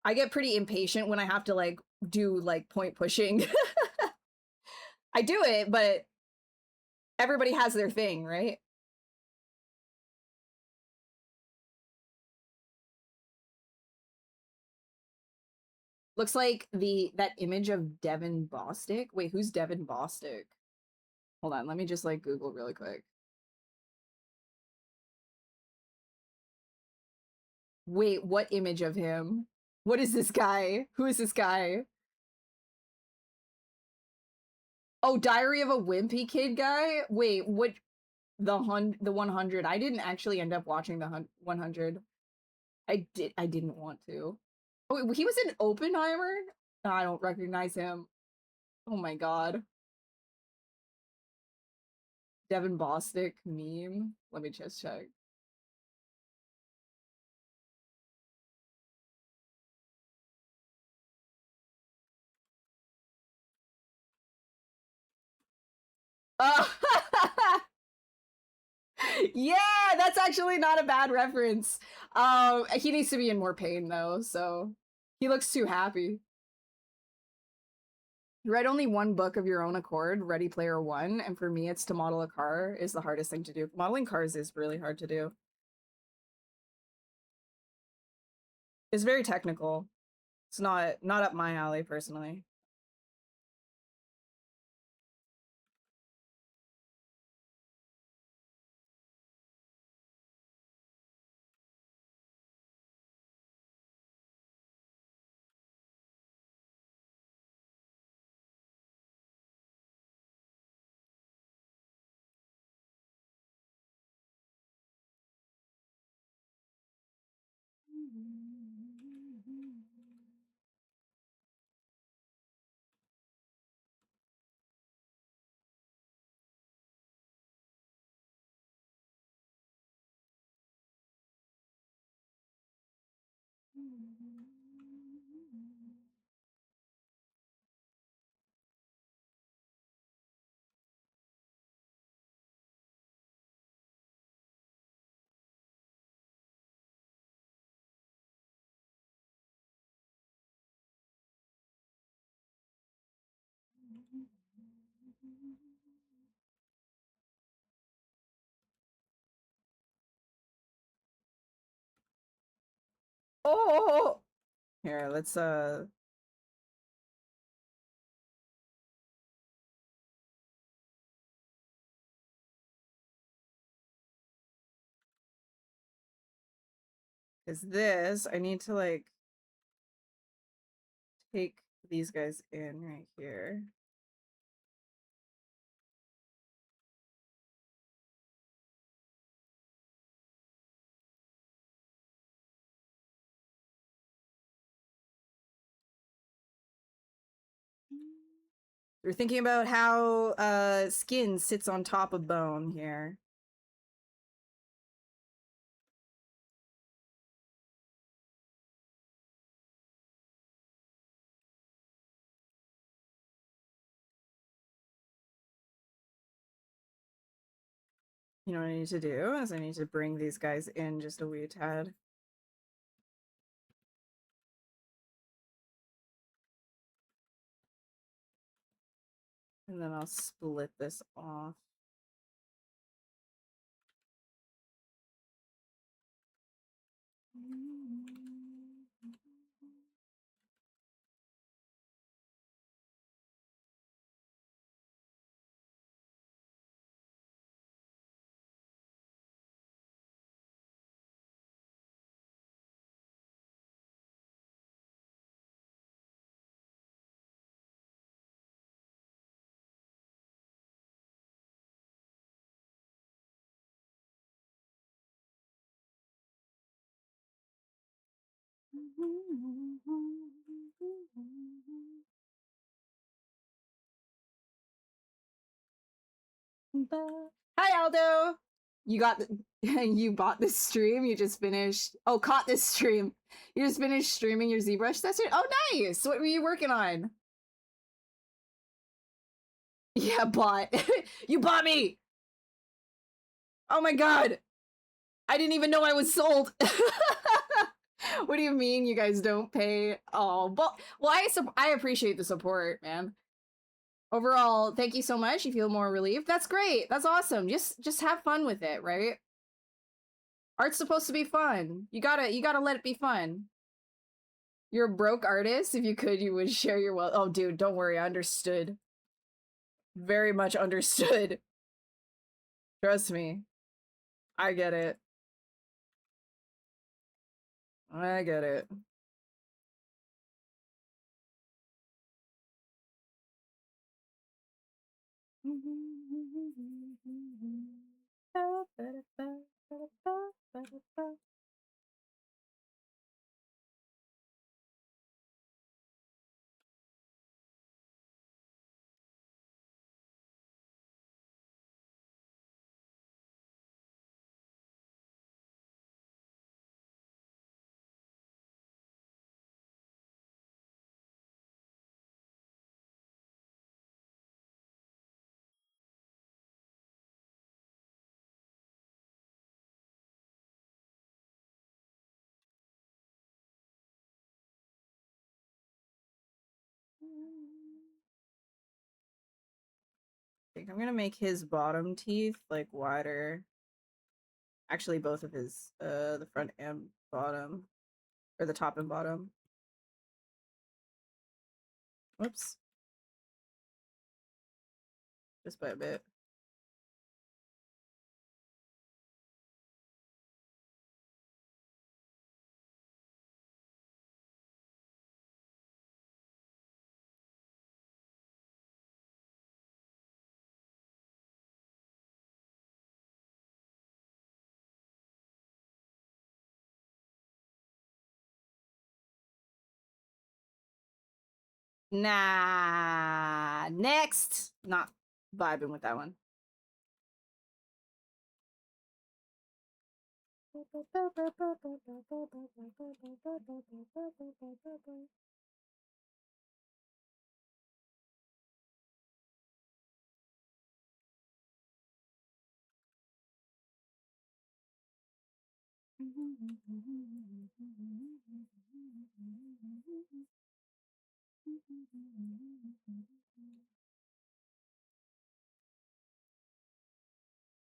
I get pretty impatient when I have to like do like point pushing. I do it, but everybody has their thing, right? Looks like that image of Devin Bostick. Wait, who's Devin Bostick? Hold on, let me just like Google really quick. Wait, what image of him? What is this guy? Who is this guy? Oh, Diary of a Wimpy Kid guy? Wait, what the 100? I didn't actually end up watching the 100. I didn't want to. Oh, he was in Oppenheimer? I don't recognize him. Oh my god. Devin Bostick meme. Let me just check. Oh. Yeah, that's actually not a bad reference. He needs to be in more pain though, so he looks too happy. You read only one book of your own accord, Ready Player One, and for me, it's to model a car is the hardest thing to do. Modeling cars is really hard to do. It's very technical. It's not up my alley personally. Oh, here, let's is this, I need to like take these guys in right here. We're thinking about how skin sits on top of bone here. You know what I need to do is I need to bring these guys in just a wee tad. And then I'll split this off. Hi Aldo! You got the you bought this stream, you just finished caught this stream. You just finished streaming your ZBrush session? Oh nice! What were you working on? Yeah, bought. You bought me! Oh my god! I didn't even know I was sold! What do you mean you guys don't pay? Oh, but well, I appreciate the support, man. Overall, thank you so much. You feel more relieved. That's great. That's awesome. Just have fun with it, right? Art's supposed to be fun. You gotta let it be fun. You're a broke artist. If you could, you would share your wealth. Oh, dude, don't worry. I understood. Very much understood. Trust me. I get it. I get it. I think I'm gonna make his bottom teeth like wider. Actually, both of his, the front and bottom, or the top and bottom. Whoops. Just by a bit. Nah. Next. Not vibing with that one.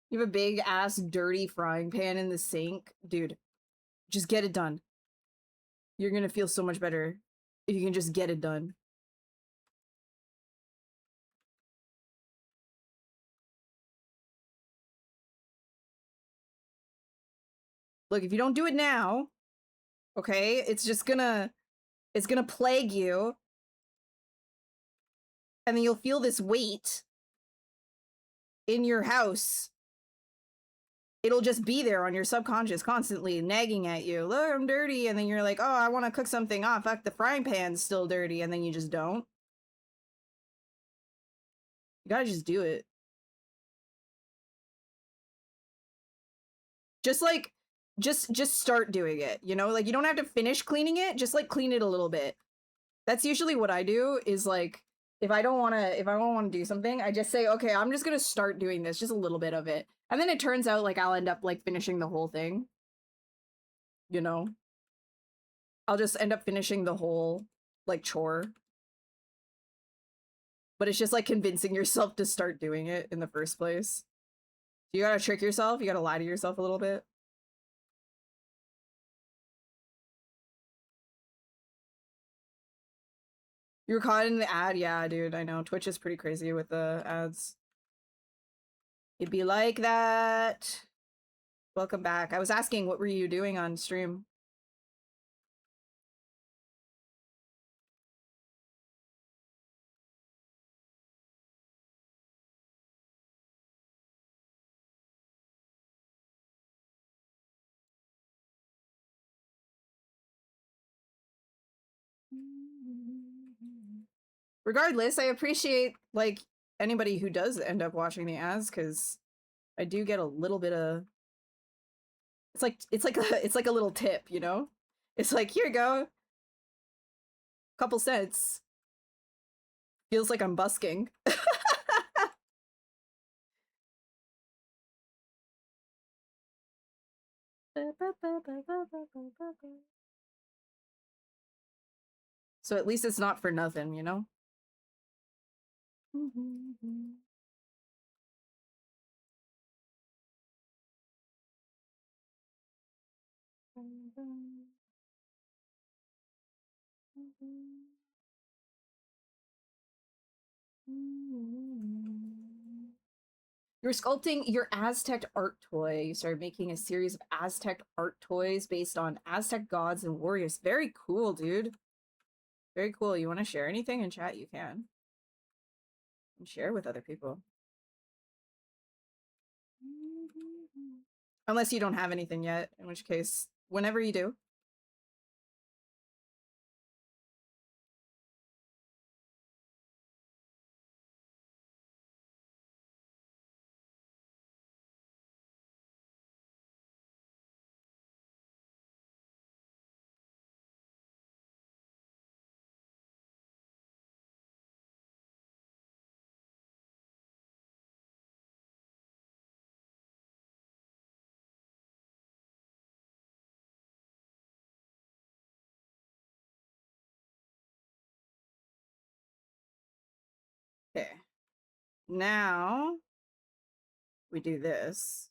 You have a big ass dirty frying pan in the sink. Dude, just get it done. You're gonna feel so much better if you can just get it done. Look, if you don't do it now, okay, it's gonna plague you. And then you'll feel this weight in your house. It'll just be there on your subconscious, constantly nagging at you. Look, I'm dirty. And then you're like, oh, I want to cook something. Oh, fuck, the frying pan's still dirty. And then you just don't. You gotta just do it. Just like, just start doing it, you know? Like, you don't have to finish cleaning it. Just like clean it a little bit. That's usually what I do, is like, if I don't want to do something, I just say, okay, I'm just gonna start doing this, just a little bit of it. And then it turns out like I'll end up like finishing the whole thing. You know? I'll just end up finishing the whole like chore. But it's just like convincing yourself to start doing it in the first place. So you gotta trick yourself, you gotta lie to yourself a little bit. You were caught in the ad? Yeah, dude, I know. Twitch is pretty crazy with the ads. It'd be like that. Welcome back. I was asking, what were you doing on stream? Regardless, I appreciate like anybody who does end up watching the ads, because I do get a little bit of, it's like a little tip, you know? It's like, here you go. Couple cents. Feels like I'm busking. So at least it's not for nothing, you know? You're sculpting your Aztec art toy. You started making a series of Aztec art toys based on Aztec gods and warriors. Very cool, dude. Very cool. You want to share anything in chat? You can. And share with other people. Unless you don't have anything yet, in which case, whenever you do. Okay. Now we do this.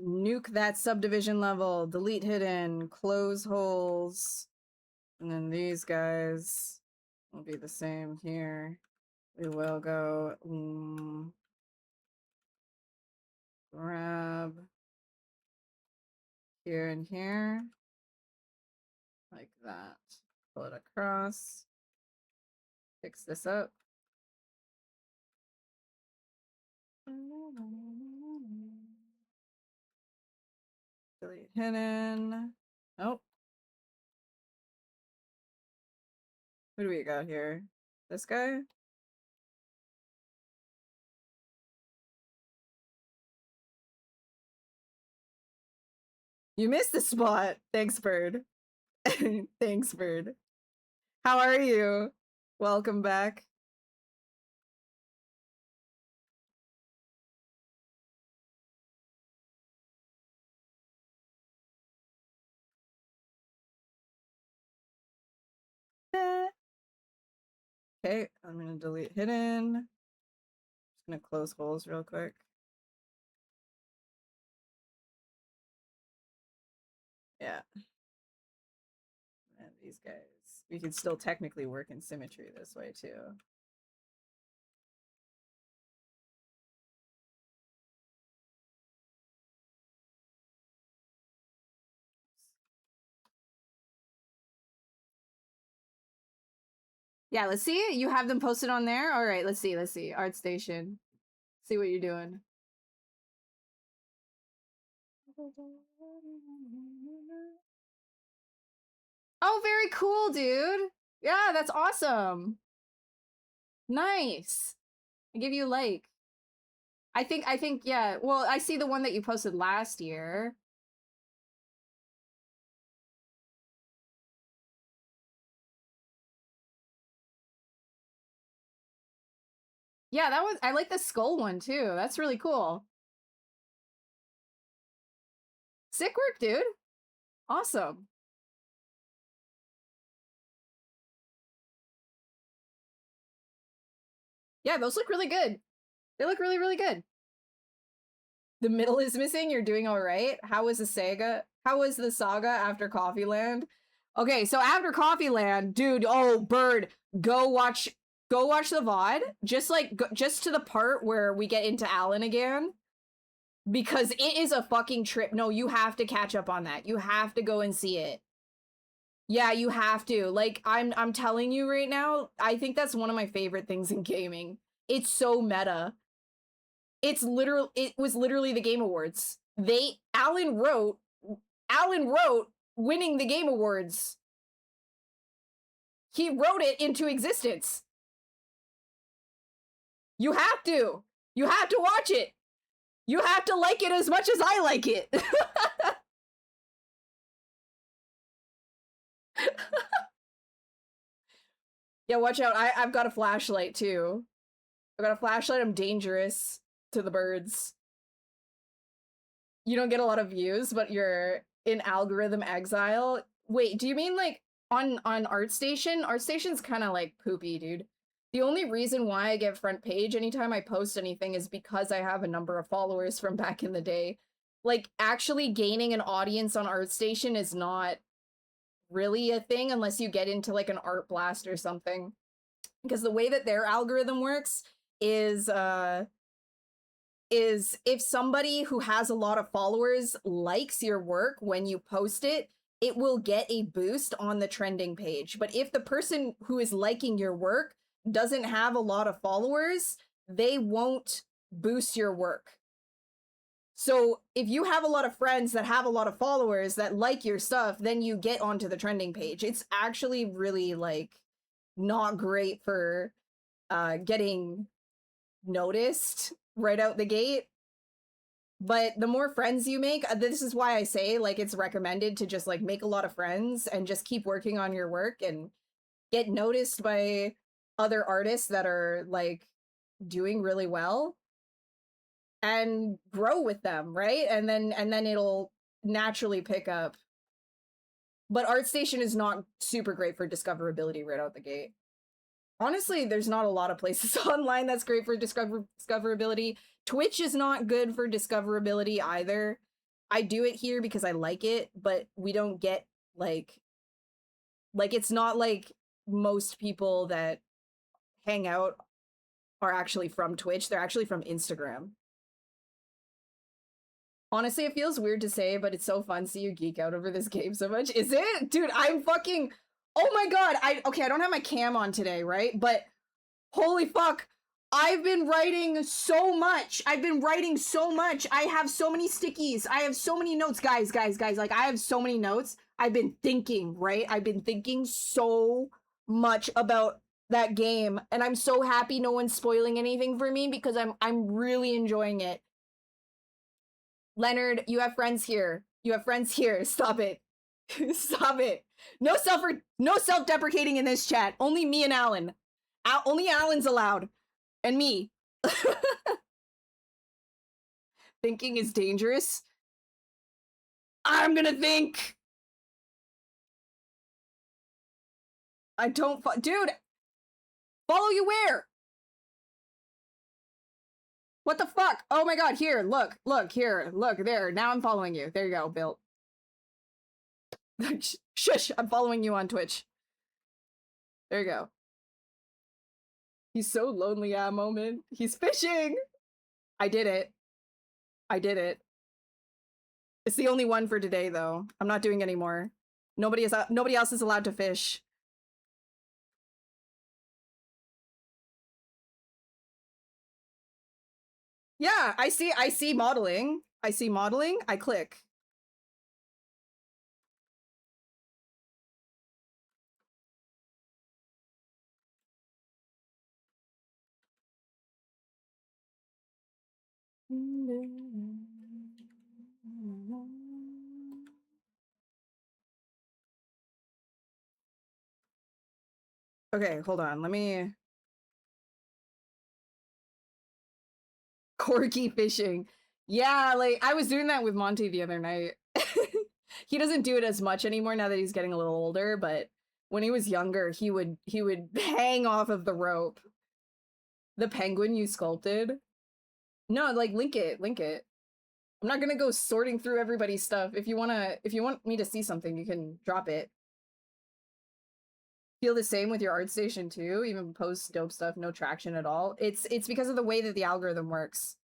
Nuke that subdivision level, delete hidden, close holes, and then these guys will be the same here. We will go grab here and here, like that. Pull it across, fix this up. Delete hidden. Oh. Who do we got here? This guy? You missed the spot. Thanks, Bird. Thanks, Bird. How are you? Welcome back. Okay, I'm gonna delete hidden. Just gonna close holes real quick. Yeah. And these guys. We can still technically work in symmetry this way too. Yeah, let's see. You have them posted on there? All right, let's see. Let's see. ArtStation. See what you're doing. Oh, very cool, dude. Yeah, that's awesome. Nice. I give you a like. I think, yeah. Well, I see the one that you posted last year. Yeah, that was, I like the skull one too. That's really cool. Sick work, dude. Awesome. Yeah, those look really good. They look really, really good. The middle is missing. You're doing all right. How was the saga? How was the saga after Coffee Land? Okay, so after Coffee Land, dude, oh, Bird, go watch the VOD. Just like, just to the part where we get into Alan again. Because it is a fucking trip. No, you have to catch up on that. You have to go and see it. Yeah, you have to. Like, I'm telling you right now, I think that's one of my favorite things in gaming. It's so meta. It was literally the Game Awards. Alan wrote winning the Game Awards. He wrote it into existence. You have to. You have to watch it. You have to like it as much as I like it. Yeah, watch out. I've got a flashlight too. I've got a flashlight. I'm dangerous to the birds. You don't get a lot of views, but you're in algorithm exile. Wait, do you mean like on ArtStation? ArtStation's kind of like poopy, dude. The only reason why I get front page anytime I post anything is because I have a number of followers from back in the day. Like, actually gaining an audience on ArtStation is not really a thing unless you get into like an Art Blast or something. Because the way that their algorithm works is if somebody who has a lot of followers likes your work when you post it, it will get a boost on the trending page. But if the person who is liking your work doesn't have a lot of followers, they won't boost your work. So if you have a lot of friends that have a lot of followers that like your stuff, then you get onto the trending page. It's actually really like not great for getting noticed right out the gate. But the more friends you make, this is why I say like it's recommended to just like make a lot of friends and just keep working on your work and get noticed by other artists that are like doing really well and grow with them, right? And then it'll naturally pick up. But ArtStation is not super great for discoverability right out the gate. Honestly, there's not a lot of places online that's great for discoverability. Twitch is not good for discoverability either. I do it here because I like it, but we don't get like it's not like most people that hang out are actually from Twitch. They're actually from Instagram. Honestly, it feels weird to say, but it's so fun to see you geek out over this game so much. Is it? Dude, I'm fucking... Oh my god! Okay, I don't have my cam on today, right? But holy fuck! I've been writing so much! I've been writing so much! I have so many stickies! I have so many notes! Guys, like, I have so many notes. I've been thinking, right? I've been thinking so much about that game, and I'm so happy no one's spoiling anything for me because I'm really enjoying it. Leonard, you have friends here. You have friends here. Stop it. Stop it. No self-deprecating in this chat. Only me and Alan. Only Alan's allowed. And me. Thinking is dangerous. I'm gonna think. I don't dude. Follow you where? What the fuck? Oh my god, here, look, here, look, there. Now I'm following you. There you go, Bill. Shush, I'm following you on Twitch. There you go. He's so lonely at a moment. He's fishing! I did it. I did it. It's the only one for today, though. I'm not doing any more. Nobody else is allowed to fish. Yeah, I see modeling. I see modeling. I click. Okay, hold on. Let me... Corky fishing. Yeah, like, I was doing that with Monty the other night. He doesn't do it as much anymore now that he's getting a little older, but when he was younger, he would hang off of the rope. The penguin you sculpted? No, like, link it. I'm not gonna go sorting through everybody's stuff. If you want me to see something, you can drop it. Feel the same with your art station too? Even post dope stuff, no traction at all? It's because of the way that the algorithm works.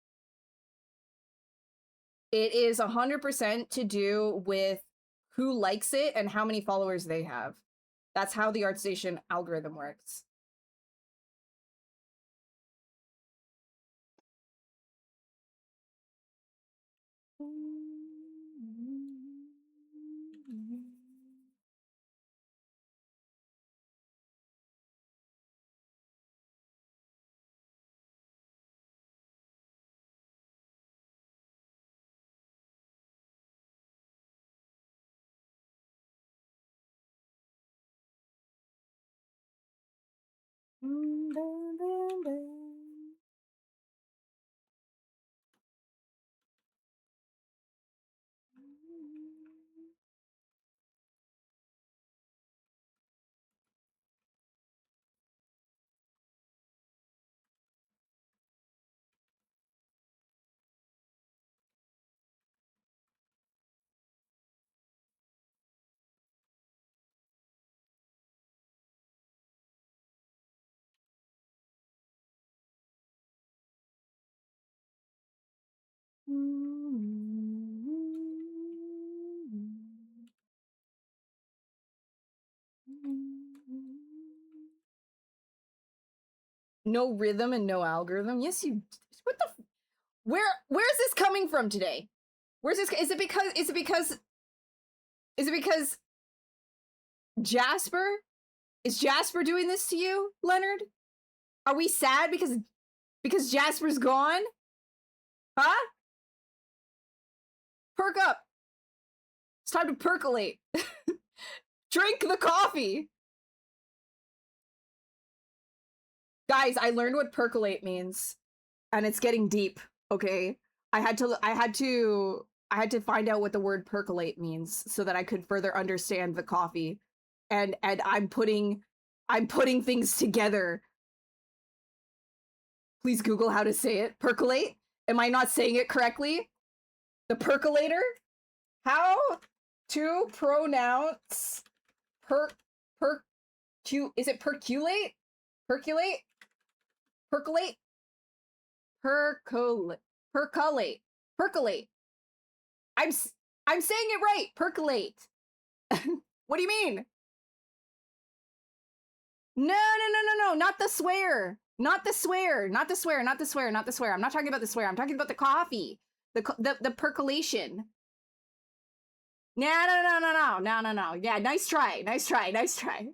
It is 100% to do with who likes it and how many followers they have. That's how the ArtStation algorithm works. No rhythm and no algorithm. Yes, you. What the? Where's this coming from today? Where's this? Is it because Jasper? Is Jasper doing this to you, Leonard? Are we sad because Jasper's gone? Huh? Perk up. It's time to percolate. Drink the coffee. Guys, I learned what percolate means, and it's getting deep, okay? I had to find out what the word percolate means so that I could further understand the coffee. And I'm putting things together. Please Google how to say it. Percolate? Am I not saying it correctly? The percolator? How to pronounce is it percolate? Percolate? Percolate? Percolate. Percolate. Percolate. I'm saying it right. Percolate. What do you mean? No, not the swear. Not the swear. Not the swear. Not the swear. Not the swear. I'm not talking about the swear. I'm talking about the coffee. The percolation. No. Yeah, nice try. Nice try. Nice try.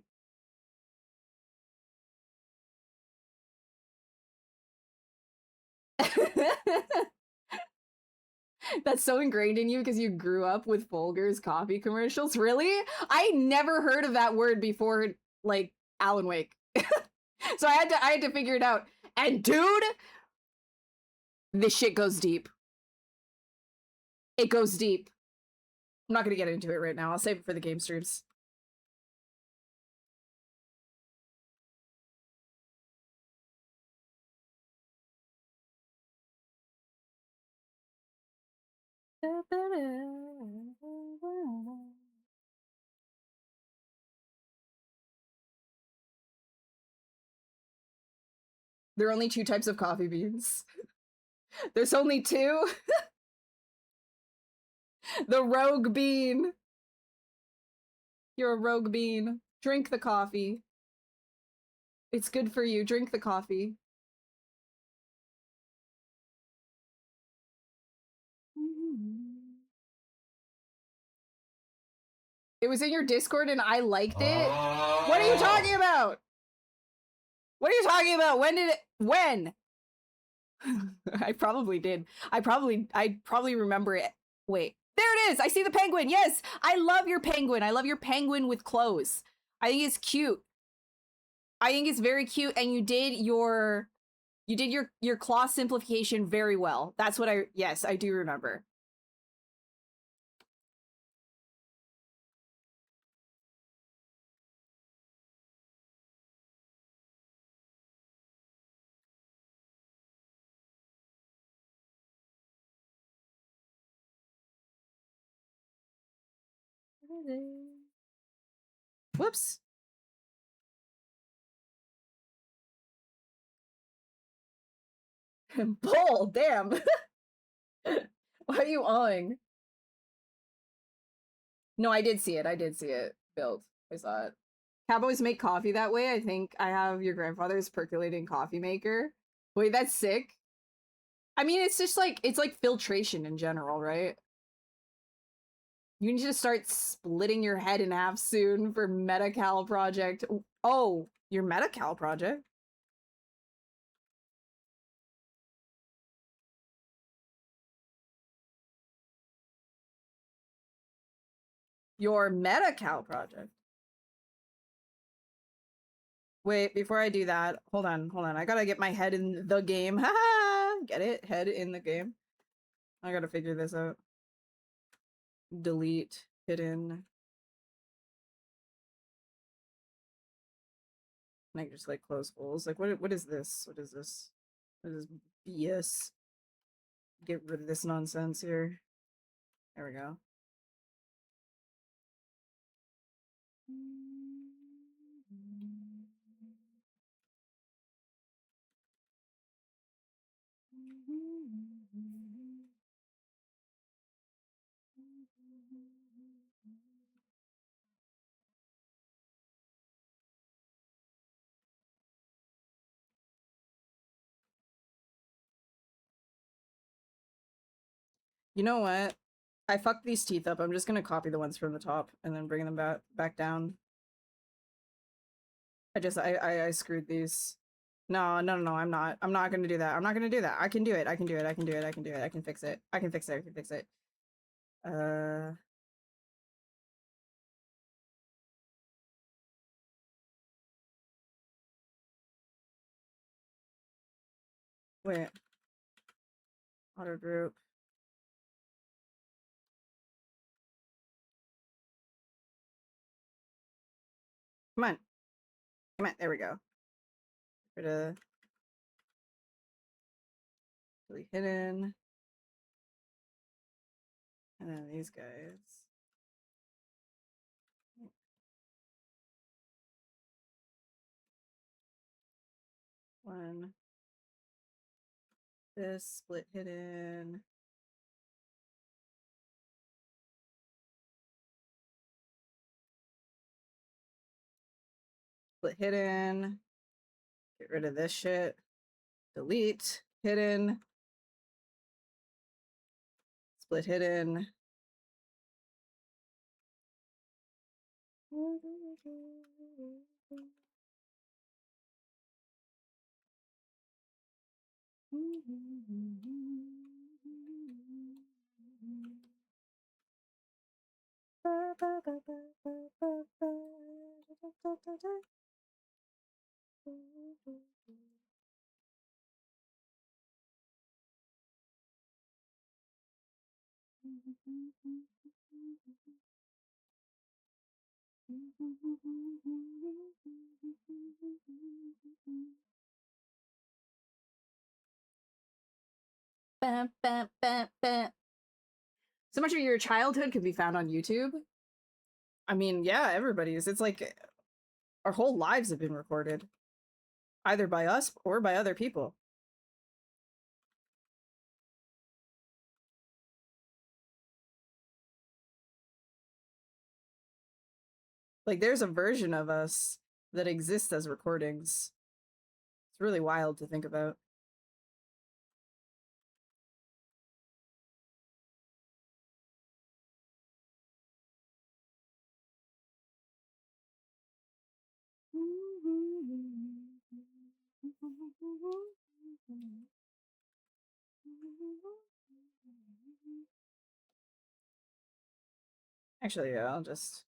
That's so ingrained in you because you grew up with Folger's coffee commercials. Really? I never heard of that word before, like Alan Wake. So I had to figure it out. And dude, this shit goes deep. It goes deep. I'm not gonna get into it right now. I'll save it for the game streams. There are only 2 types of coffee beans. There's only 2. The rogue bean. You're a rogue bean. Drink the coffee. It's good for you. Drink the coffee. It was in your Discord and I liked it. What are you talking about? What are you talking about? When did it? When? I probably did. I probably remember it. Wait, there it is. I see the penguin. Yes, I love your penguin. I love your penguin with clothes. I think it's cute. I think it's very cute, and you did your claw simplification very well. That's what yes, I do remember. Whoops. Bull, damn. Why are you awing? No, I did see it. I did see it built. I saw it. Cowboys make coffee that way. I think I have your grandfather's percolating coffee maker. Wait, that's sick. I mean, it's just like, it's like filtration in general, right? You need to start splitting your head in half soon for Medi-Cal project. Oh, your Medi-Cal project? Your Medi-Cal project? Wait, before I do that, hold on. I gotta get my head in the game. Get it? Head in the game. I gotta figure this out. Delete, hidden. And I can just like close holes. Like what is this? What is this? What is BS? Get rid of this nonsense here. There we go. You know what? I fucked these teeth up. I'm just gonna copy the ones from the top and then bring them back down. I screwed these. No, I'm not. I'm not gonna do that. I'm not gonna do that. I can do it. I can do it. I can do it. I can do it. I can fix it. I can fix it. I can fix it. Wait. Auto group. Come on. Come on. There we go. Really hidden. And then these guys. One. This split hidden. Split hidden. Get rid of this shit. Delete. Hidden. Split hidden. Bam, bam, bam, bam. So much of your childhood could be found on YouTube. I mean, yeah, everybody's. It's like our whole lives have been recorded, either by us or by other people. Like, there's a version of us that exists as recordings. It's really wild to think about. Actually, yeah, I'll just...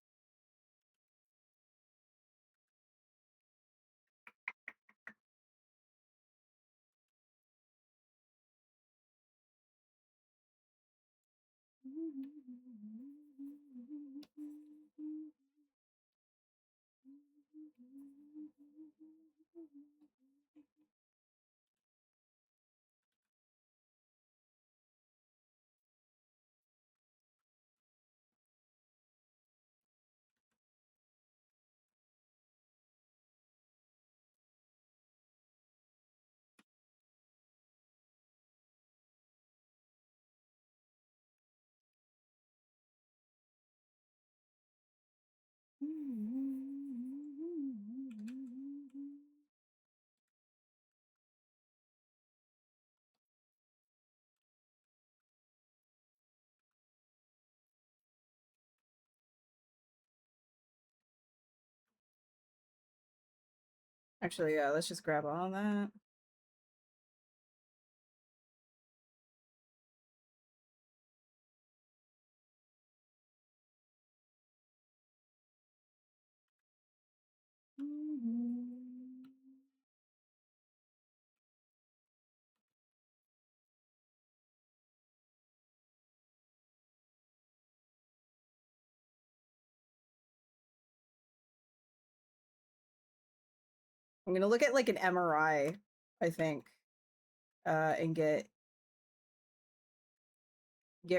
Actually, yeah, let's just grab all of that. I'm gonna look at like an MRI, I think, and get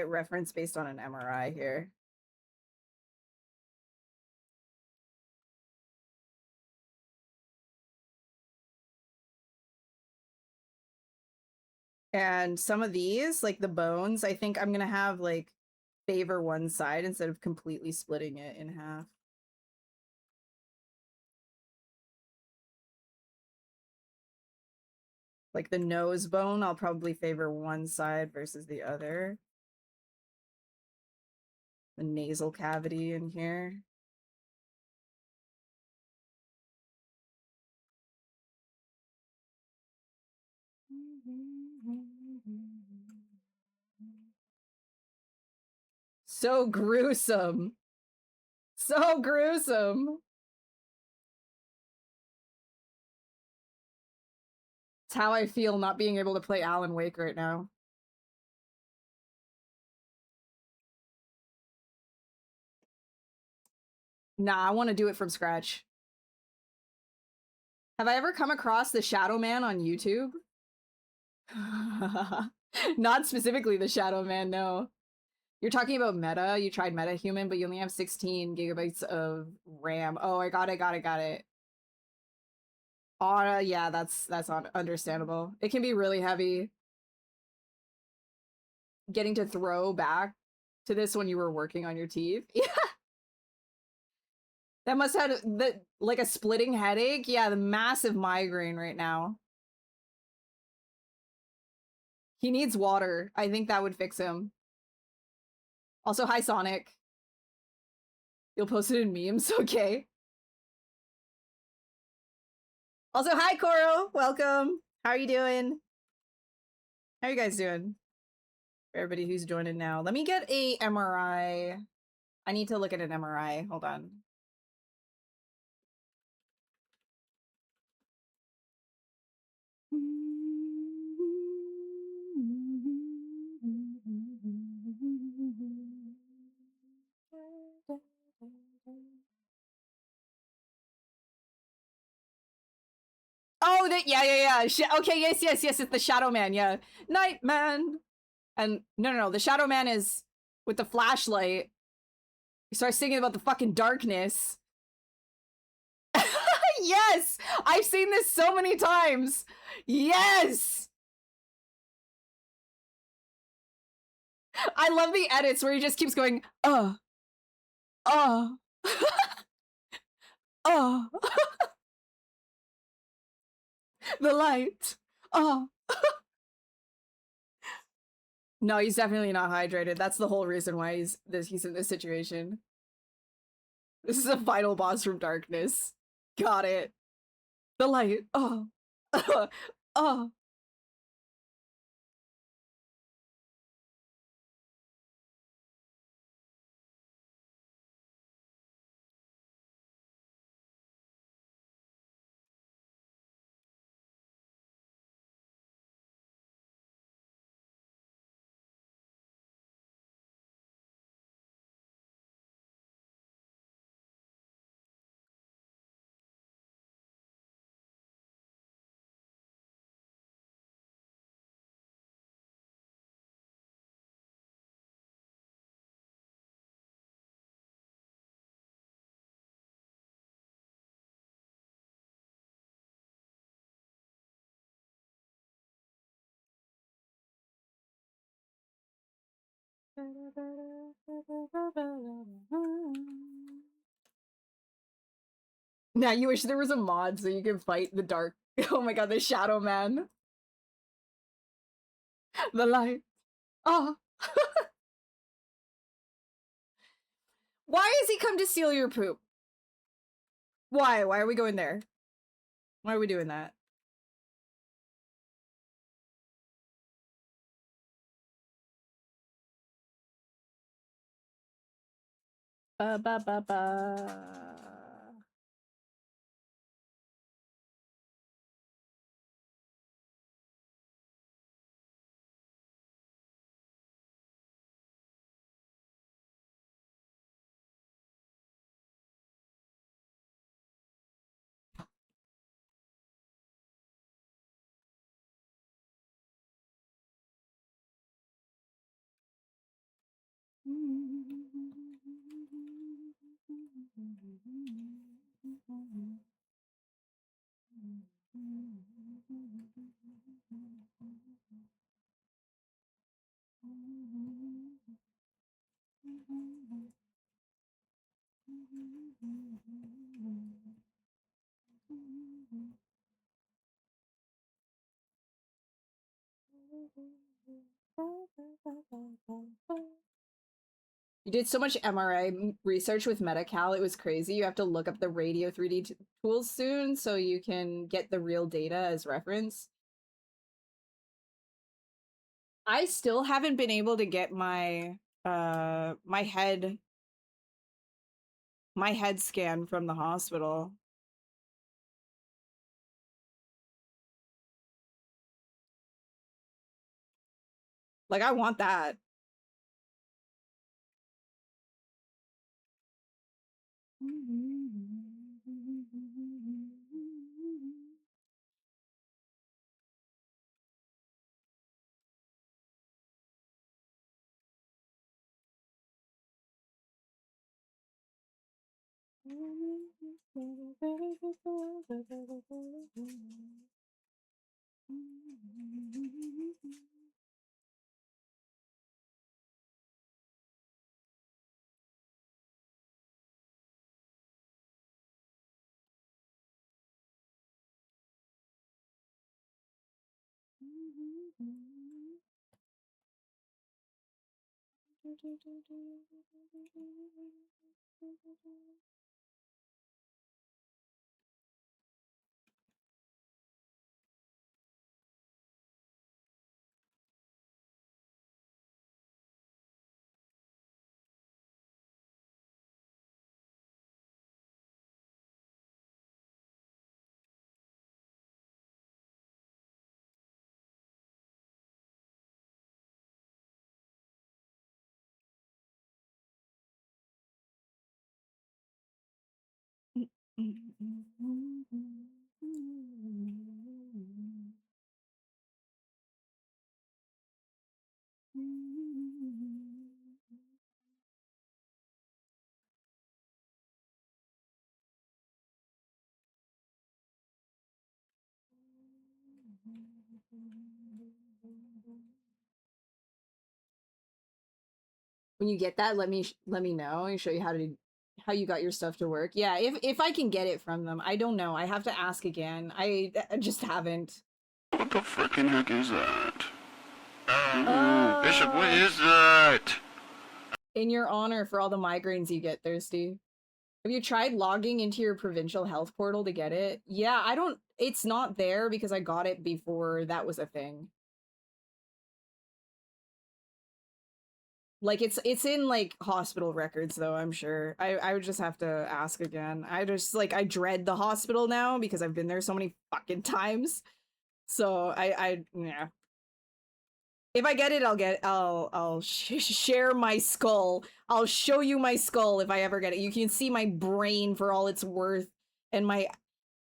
reference based on an MRI here. And some of these, like the bones, I think I'm gonna have like favor one side instead of completely splitting it in half. Like the nose bone, I'll probably favor one side versus the other. The nasal cavity in here. So gruesome. So gruesome. It's how I feel not being able to play Alan Wake right now. Nah, I want to do it from scratch. Have I ever come across the Shadow Man on YouTube? Not specifically the Shadow Man, no. You're talking about meta. You tried meta human, but you only have 16 gigabytes of RAM. Oh, I got it. Yeah, that's understandable. It can be really heavy getting to throw back to this when you were working on your teeth. Yeah. That must have the like a splitting headache. Yeah, the massive migraine right now. He needs water. I think that would fix him. Also, hi Sonic. You'll post it in memes, okay? Also, hi Coro. Welcome. How are you doing? How are you guys doing? For everybody who's joining now. Let me get a MRI. I need to look at an MRI. Hold on. Oh, yeah. Okay, yes. It's the Shadow Man. Yeah, Night Man. And no. The Shadow Man is with the flashlight. He starts thinking about the fucking darkness. Yes, I've seen this so many times. Yes. I love the edits where he just keeps going, oh. The light. Oh. No, he's definitely not hydrated. That's the whole reason why he's in this situation. This is a final boss from Darkness. Got it. The light. Oh. Oh. Now you wish there was a mod so you could fight the dark. Oh my god, the Shadow Man. The light. Oh. Why has he come to steal your poop? Why? Why are we going there? Why are we doing that? Ba. You did so much MRI research with Medi-Cal, it was crazy. You have to look up the radio 3D tools soon so you can get the real data as reference. I still haven't been able to get my my head scan from the hospital. Like, I want that. When you get that, let me know and show you how you got your stuff to work. Yeah, if I can get it from them. I don't know. I have to ask again. I just haven't. What the frickin' heck is that? Bishop, what is that? In your honor for all the migraines you get, Thirsty. Have you tried logging into your provincial health portal to get it? Yeah, I don't. It's not there because I got it before that was a thing. Like it's in like hospital records though, I'm sure. I would just have to ask again. I just like I dread the hospital now because I've been there so many fucking times. So I yeah. If I get it, I'll share my skull. I'll show you my skull if I ever get it. You can see my brain for all it's worth and my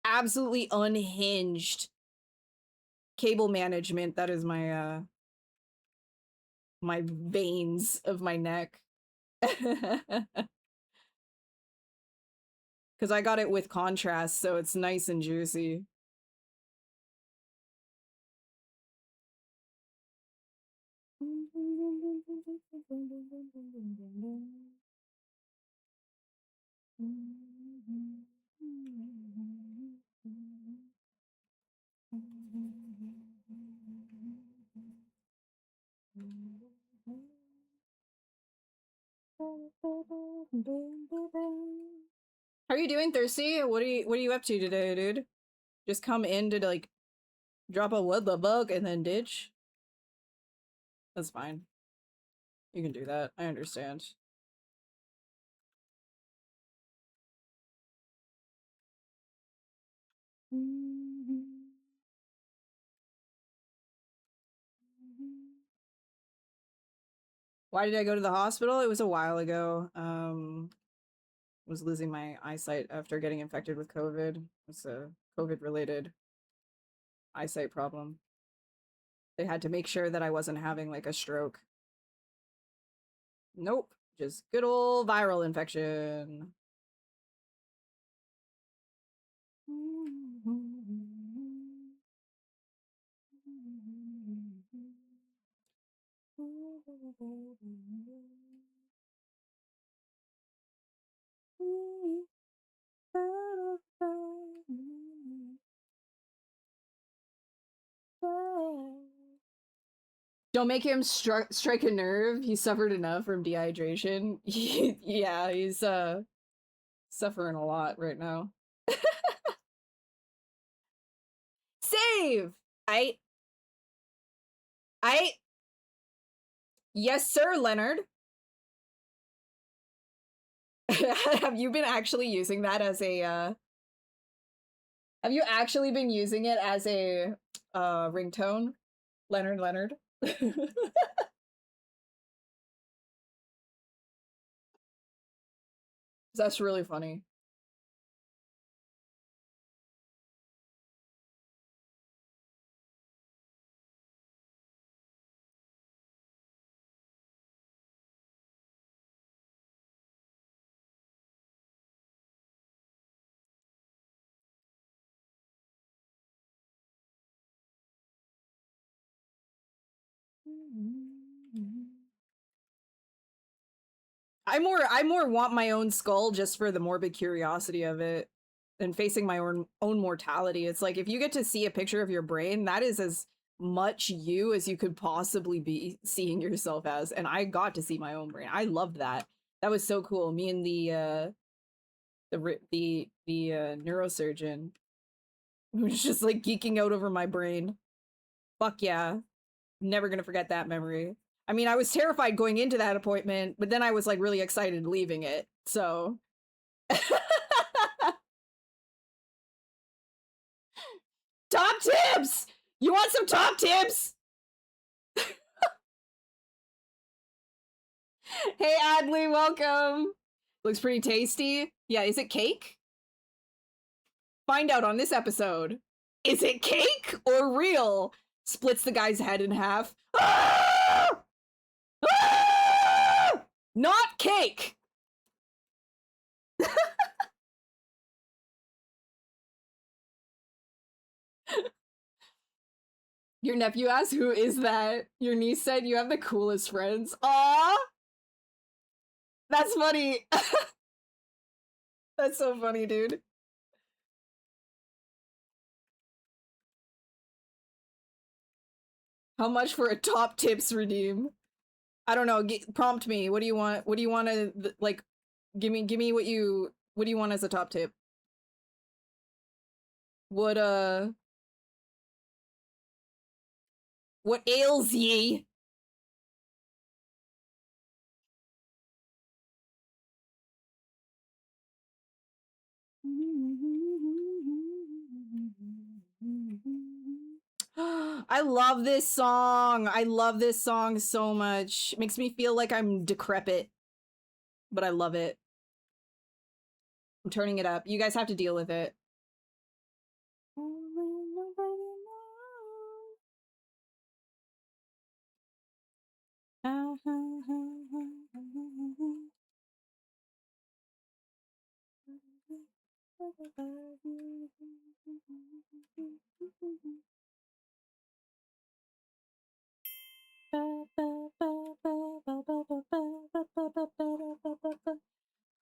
absolutely unhinged cable management. That is my veins of my neck. Because I got it with contrast, so it's nice and juicy. How are you doing, Thirsty? What are you up to today, dude? Just come in to like drop a what the bug and then ditch? That's fine. You can do that. I understand. Why did I go to the hospital? It was a while ago. Was losing my eyesight after getting infected with COVID. It's a COVID-related eyesight problem. They had to make sure that I wasn't having like a stroke. Nope, just good old viral infection. Don't make him strike a nerve. He suffered enough from dehydration. Yeah, he's suffering a lot right now. Save! I Yes, sir, Leonard. Have you been actually using that as a have you actually been using it as a ringtone? Leonard. That's really funny. I more want my own skull just for the morbid curiosity of it and facing my own mortality. It's like if you get to see a picture of your brain, that is as much you as you could possibly be seeing yourself as. And I got to see my own brain. I loved that. That was so cool. Me and the neurosurgeon was just like geeking out over my brain. Fuck yeah. Never gonna forget that memory. I mean, I was terrified going into that appointment, but then I was like really excited leaving it. So top tips! You want some top tips? Hey Adley, welcome. Looks pretty tasty. Yeah, is it cake? Find out on this episode. Is it cake or real? Splits the guy's head in half. Ah! Ah! Not cake. Your nephew asked, who is that? Your niece said, you have the coolest friends. Aw! That's funny. That's so funny, dude. How much for a top tips redeem? I don't know. Prompt me. What do you want? What do you want to, like, give me what do you want as a top tip? What ails ye? I love this song. I love this song so much. It makes me feel like I'm decrepit, but I love it. I'm turning it up. You guys have to deal with it.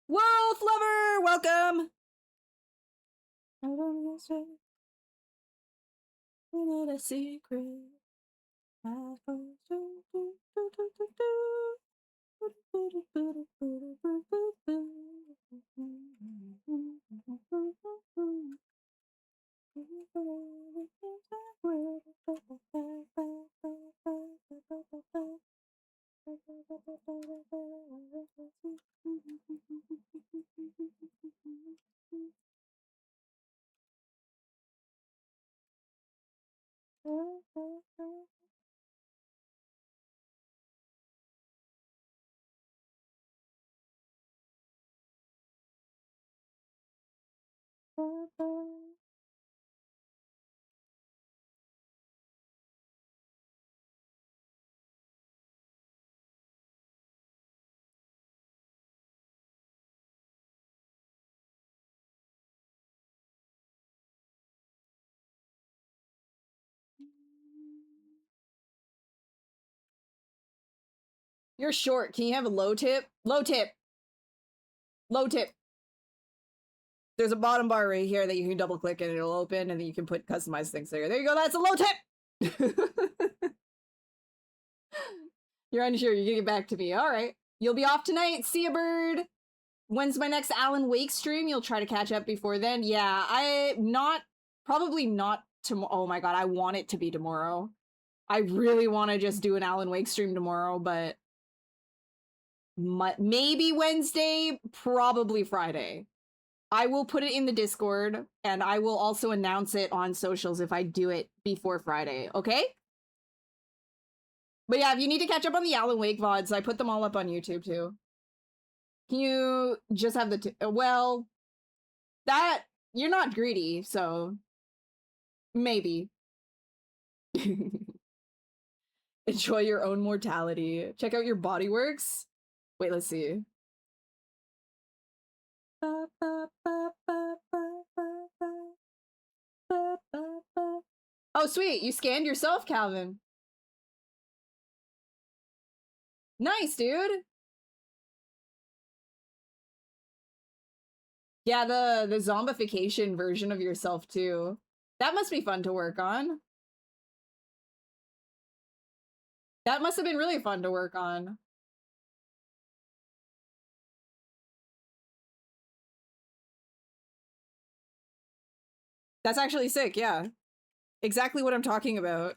Wolf Lover, welcome. We need a secret. You're short. Can you have a low tip? Low tip. Low tip. There's a bottom bar right here that you can double click and it'll open, and then you can put customized things there. There you go. That's a low tip. You're unsure. You can get back to me. All right. You'll be off tonight. See ya, bird. When's my next Alan Wake stream? You'll try to catch up before then. Yeah, probably not tomorrow. Oh my god, I want it to be tomorrow. I really want to just do an Alan Wake stream tomorrow, but maybe Wednesday, probably Friday. I will put it in the Discord, and I will also announce it on socials if I do it before Friday, okay? But yeah, if you need to catch up on the Alan Wake VODs, I put them all up on YouTube too. Can you just have the well, that you're not greedy, so maybe. Enjoy your own mortality. Check out your body works. Wait, let's see. Oh, sweet. You scanned yourself, Calvin. Nice, dude. Yeah, the zombification version of yourself too. That must be fun to work on. That must have been really fun to work on. That's actually sick, yeah. Exactly what I'm talking about.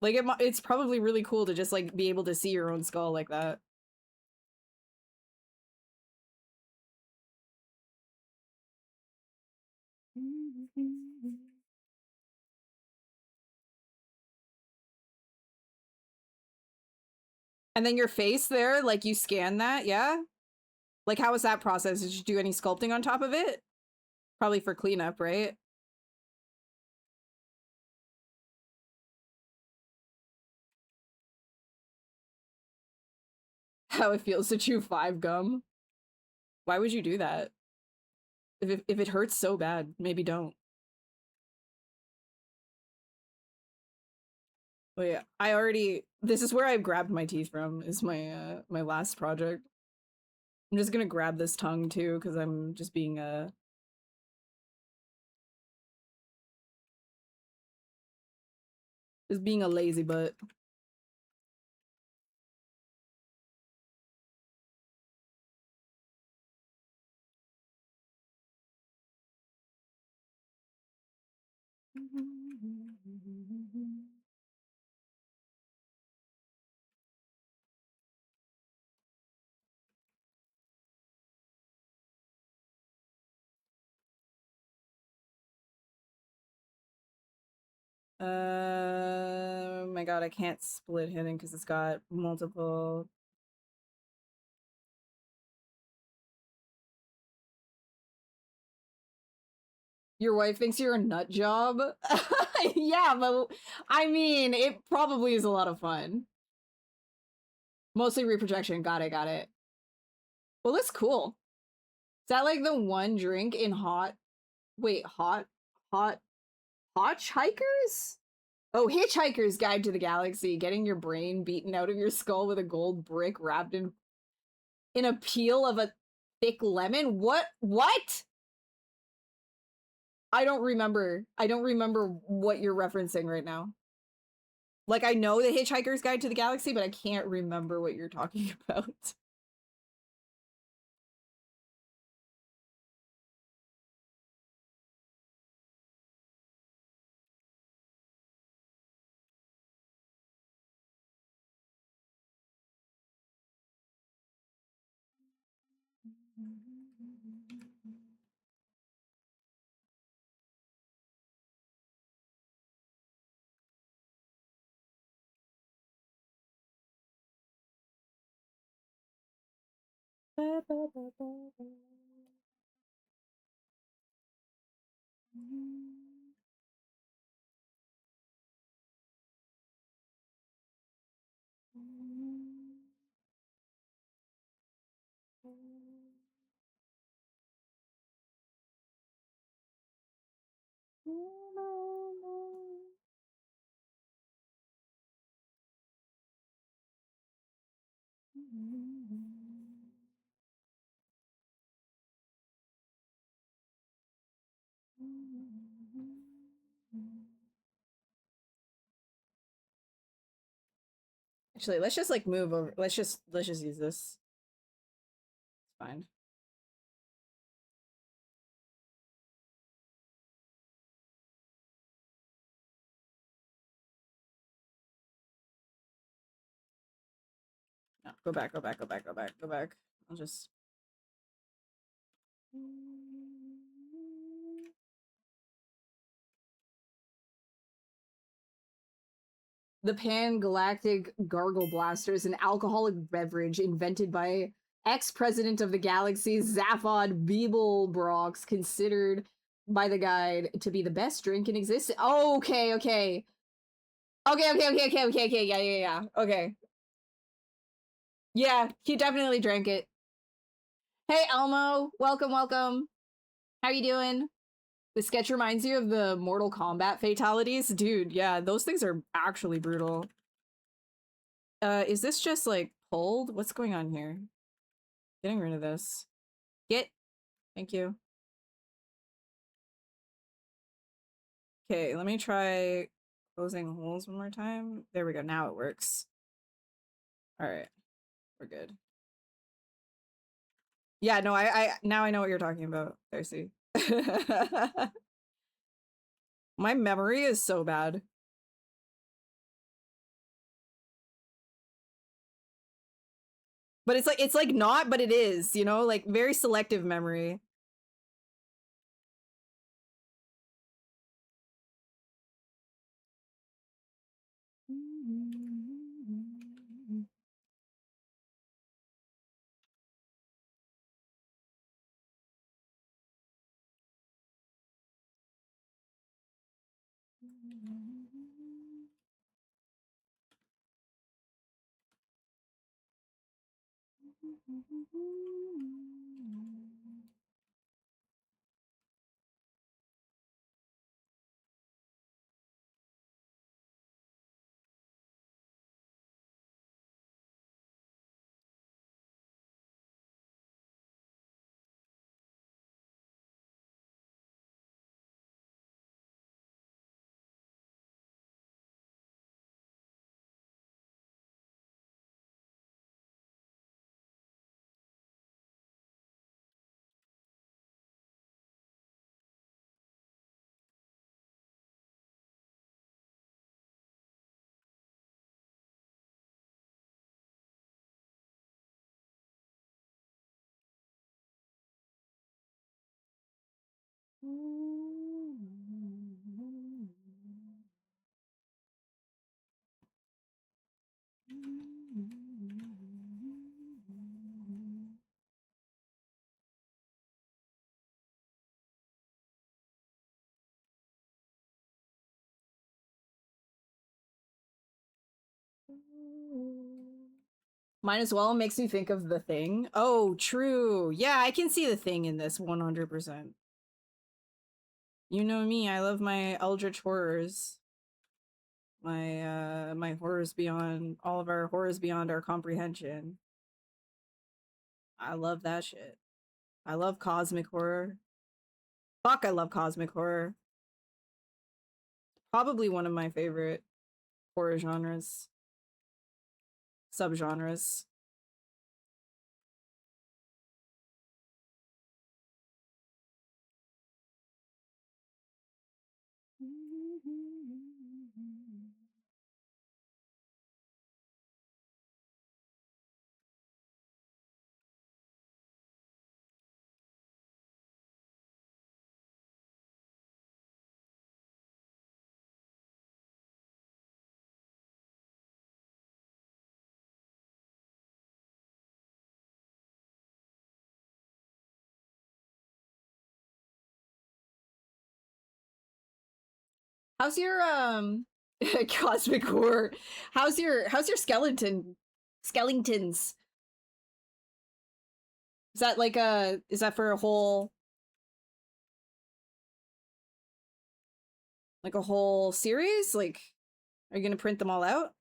Like, it's probably really cool to just, like, be able to see your own skull like that. And then your face there, like, you scan that, yeah? Like, how was that process? Did you do any sculpting on top of it? Probably for cleanup, right? How it feels to chew 5 gum. Why would you do that? If it hurts so bad, maybe don't. But yeah, I already, this is where I grabbed my teeth from, is my my last project. I'm just gonna grab this tongue too, because I'm just being a lazy butt. My god, I can't split hitting because it's got multiple. Your wife thinks you're a nut job? Yeah, but I mean, it probably is a lot of fun. Mostly reprojection. Got it, got it. Well, it's cool. Is that like the one drink in wait, hot hitchhikers? Oh, Hitchhiker's Guide to the Galaxy, getting your brain beaten out of your skull with a gold brick wrapped in a peel of a thick lemon? What? I don't remember. I don't remember what you're referencing right now. Like, I know the Hitchhiker's Guide to the Galaxy, but I can't remember what you're talking about. Actually, let's just like move over. Let's just use this. It's fine. No, go back, go back, go back, go back, go back. I'll just. The Pan-Galactic Gargle Blaster is an alcoholic beverage invented by ex-president of the galaxy Zaphod Beeblebrox, considered by the guide to be the best drink in existence. Oh, okay, okay. Okay. Yeah. Okay. Yeah, he definitely drank it. Hey, Elmo. Welcome, welcome. How you doing? The sketch reminds you of the Mortal Kombat fatalities? Dude, yeah, those things are actually brutal. Is this just, like, pulled? What's going on here? Getting rid of this. Get. Thank you. Okay, let me try closing holes one more time. There we go. Now it works. All right, we're good. Yeah, no, I now I know what you're talking about, Darcy. My memory is so bad. But it's like not, but it is, you know, like very selective memory. Might as well makes me think of The Thing. Oh, true. Yeah, I can see The Thing in this 100%. You know me, I love my eldritch horrors. My horrors beyond all of our horrors beyond our comprehension. I love that shit. I love cosmic horror. Fuck, I love cosmic horror. Probably one of my favorite horror genres. Subgenres. How's your cosmic horror? How's your skeletons? Is that like is that for a whole series? Like, are you gonna print them all out?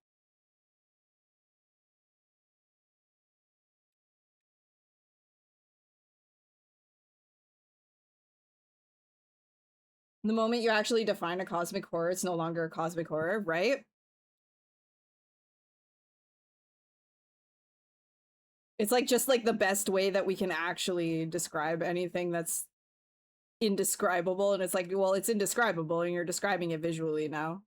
The moment you actually define a cosmic horror, it's no longer a cosmic horror, right? It's like just like the best way that we can actually describe anything that's indescribable, and it's like, well, it's indescribable and you're describing it visually now.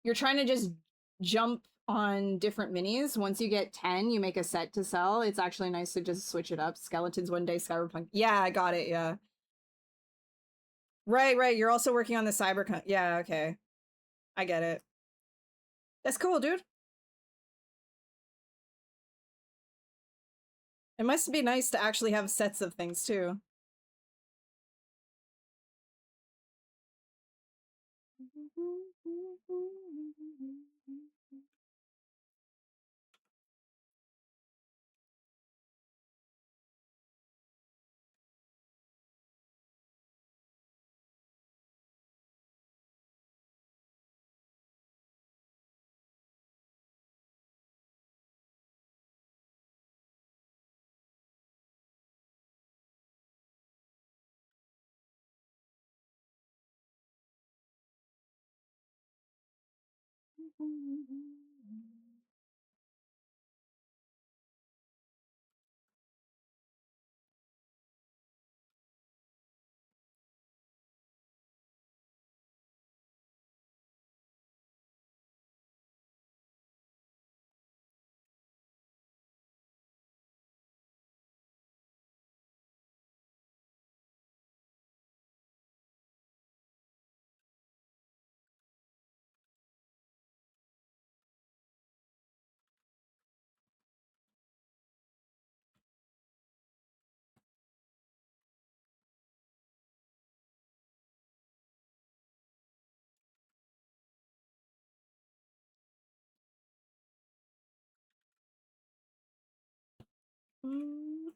You're trying to just jump on different minis. Once you get 10, you make a set to sell. It's actually nice to just switch it up. Skeletons one day, Cyberpunk. Yeah, I got it, yeah. Right, right. You're also working on the Cyberpunk. Yeah, okay. I get it. That's cool, dude. It must be nice to actually have sets of things too.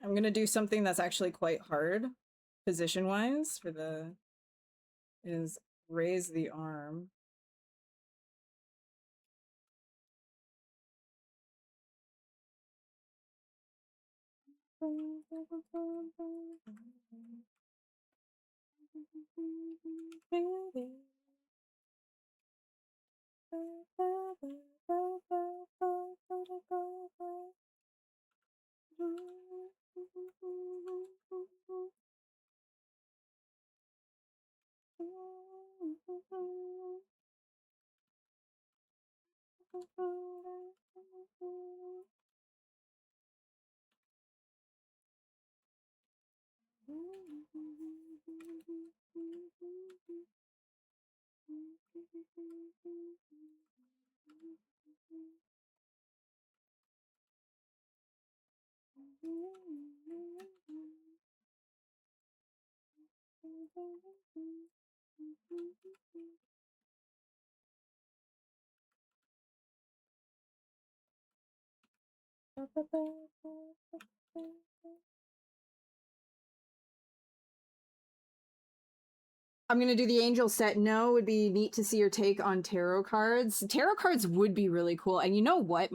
I'm gonna do something that's actually quite hard, position-wise, for the... is raise the arm. I'm gonna do the angel set. No, it would be neat to see your take on tarot cards. Tarot cards would be really cool. And you know what?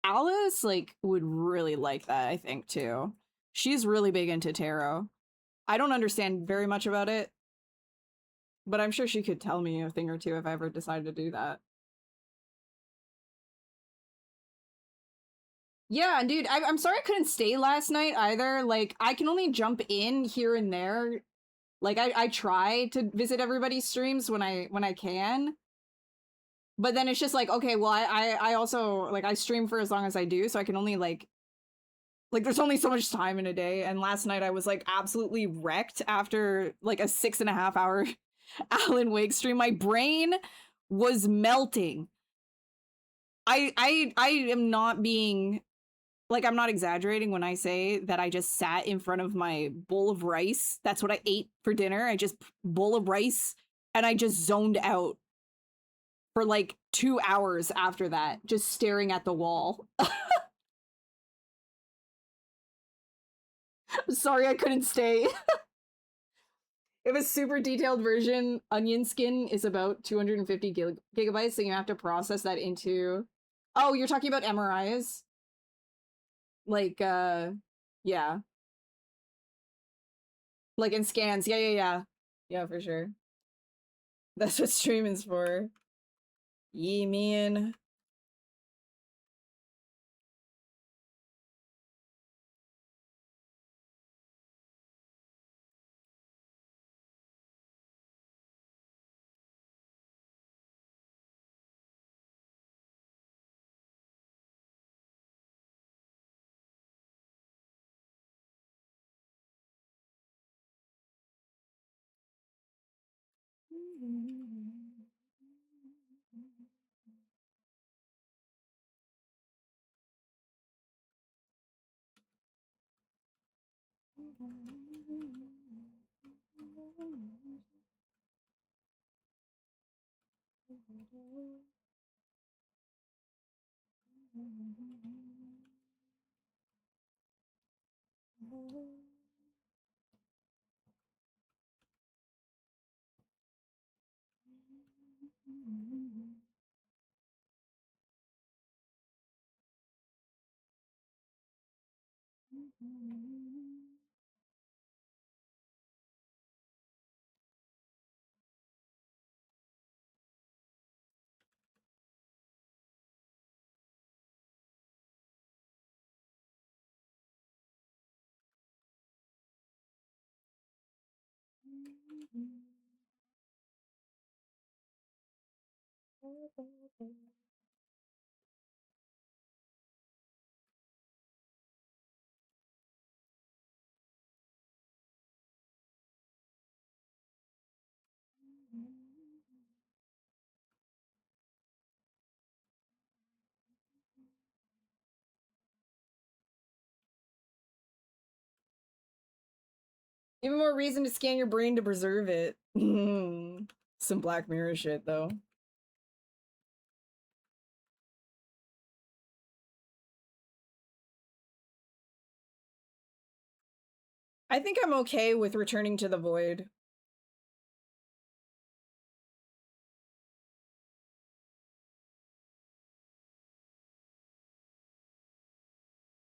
Alice, like, would really like that, I think, too. She's really big into tarot. I don't understand very much about it, but I'm sure she could tell me a thing or two if I ever decided to do that. Yeah, dude, I'm sorry I couldn't stay last night either. Like, I can only jump in here and there. Like, I try to visit everybody's streams when I can. But then it's just like, okay, well, I also, like, I stream for as long as I do, so I can only, like, there's only so much time in a day. And last night I was, like, absolutely wrecked after, like, a 6.5 hour Alan Wake stream. My brain was melting. I am not being... like, I'm not exaggerating when I say that I just sat in front of my bowl of rice. That's what I ate for dinner. I just bowl of rice, and I just zoned out for like 2 hours after that, just staring at the wall. Sorry I couldn't stay. If a super detailed version, Onion Skin is about 250 gigabytes, so you have to process that into... Oh, you're talking about MRIs? Like, yeah. Like in scans. Yeah, yeah, yeah. Yeah, for sure. That's what streaming's for. Yee man. Even more reason to scan your brain to preserve it. Some Black Mirror shit, though. I think I'm okay with returning to the void.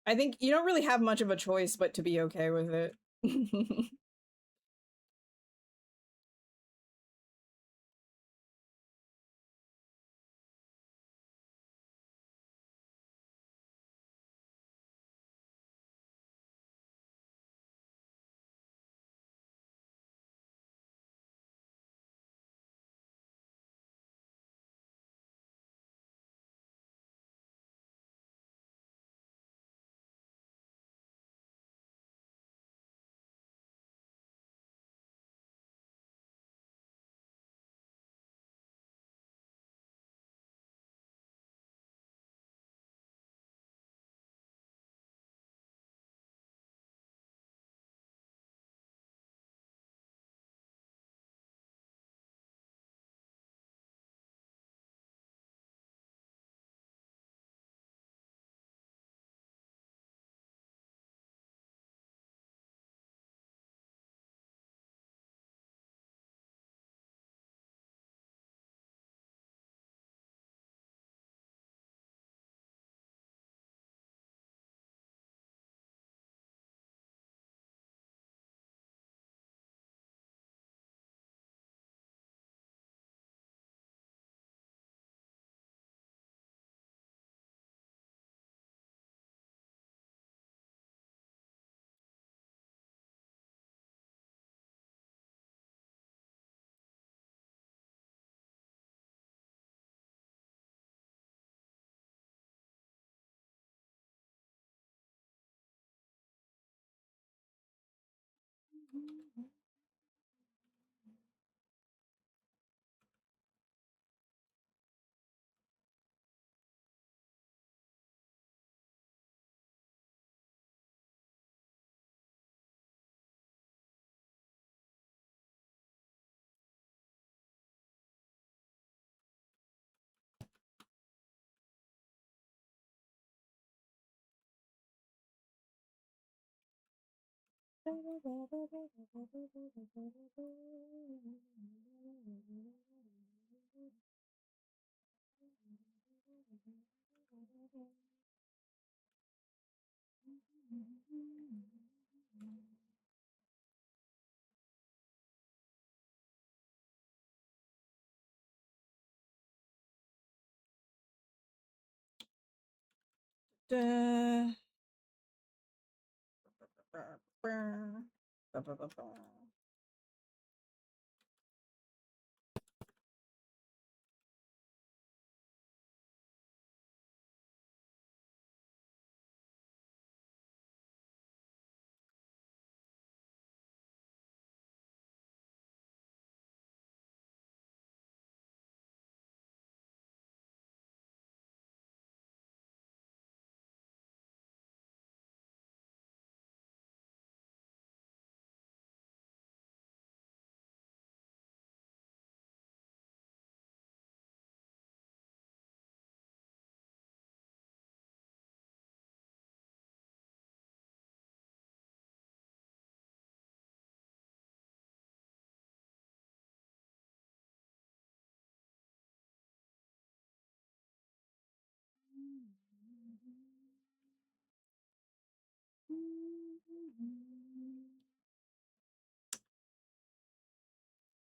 I think you don't really have much of a choice but to be okay with it.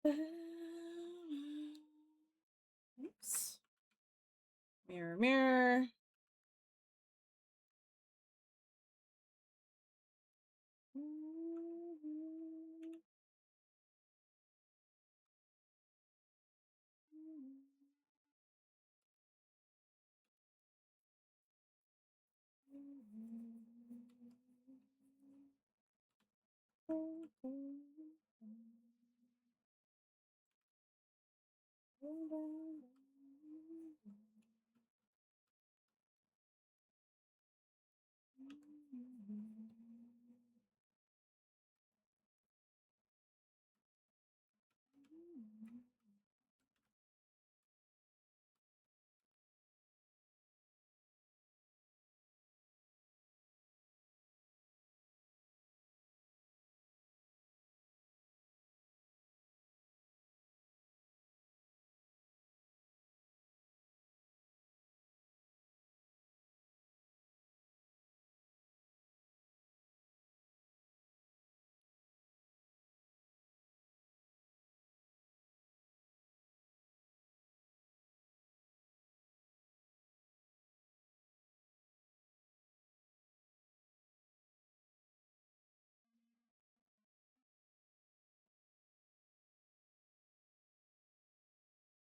Oops. Mirror, mirror.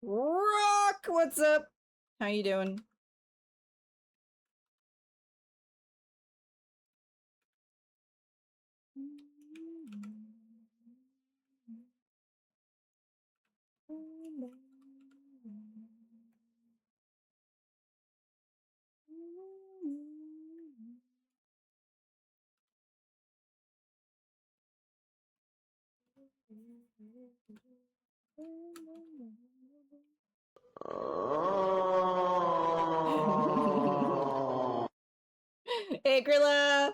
Rock, what's up? How you doing? Hey, Grilla!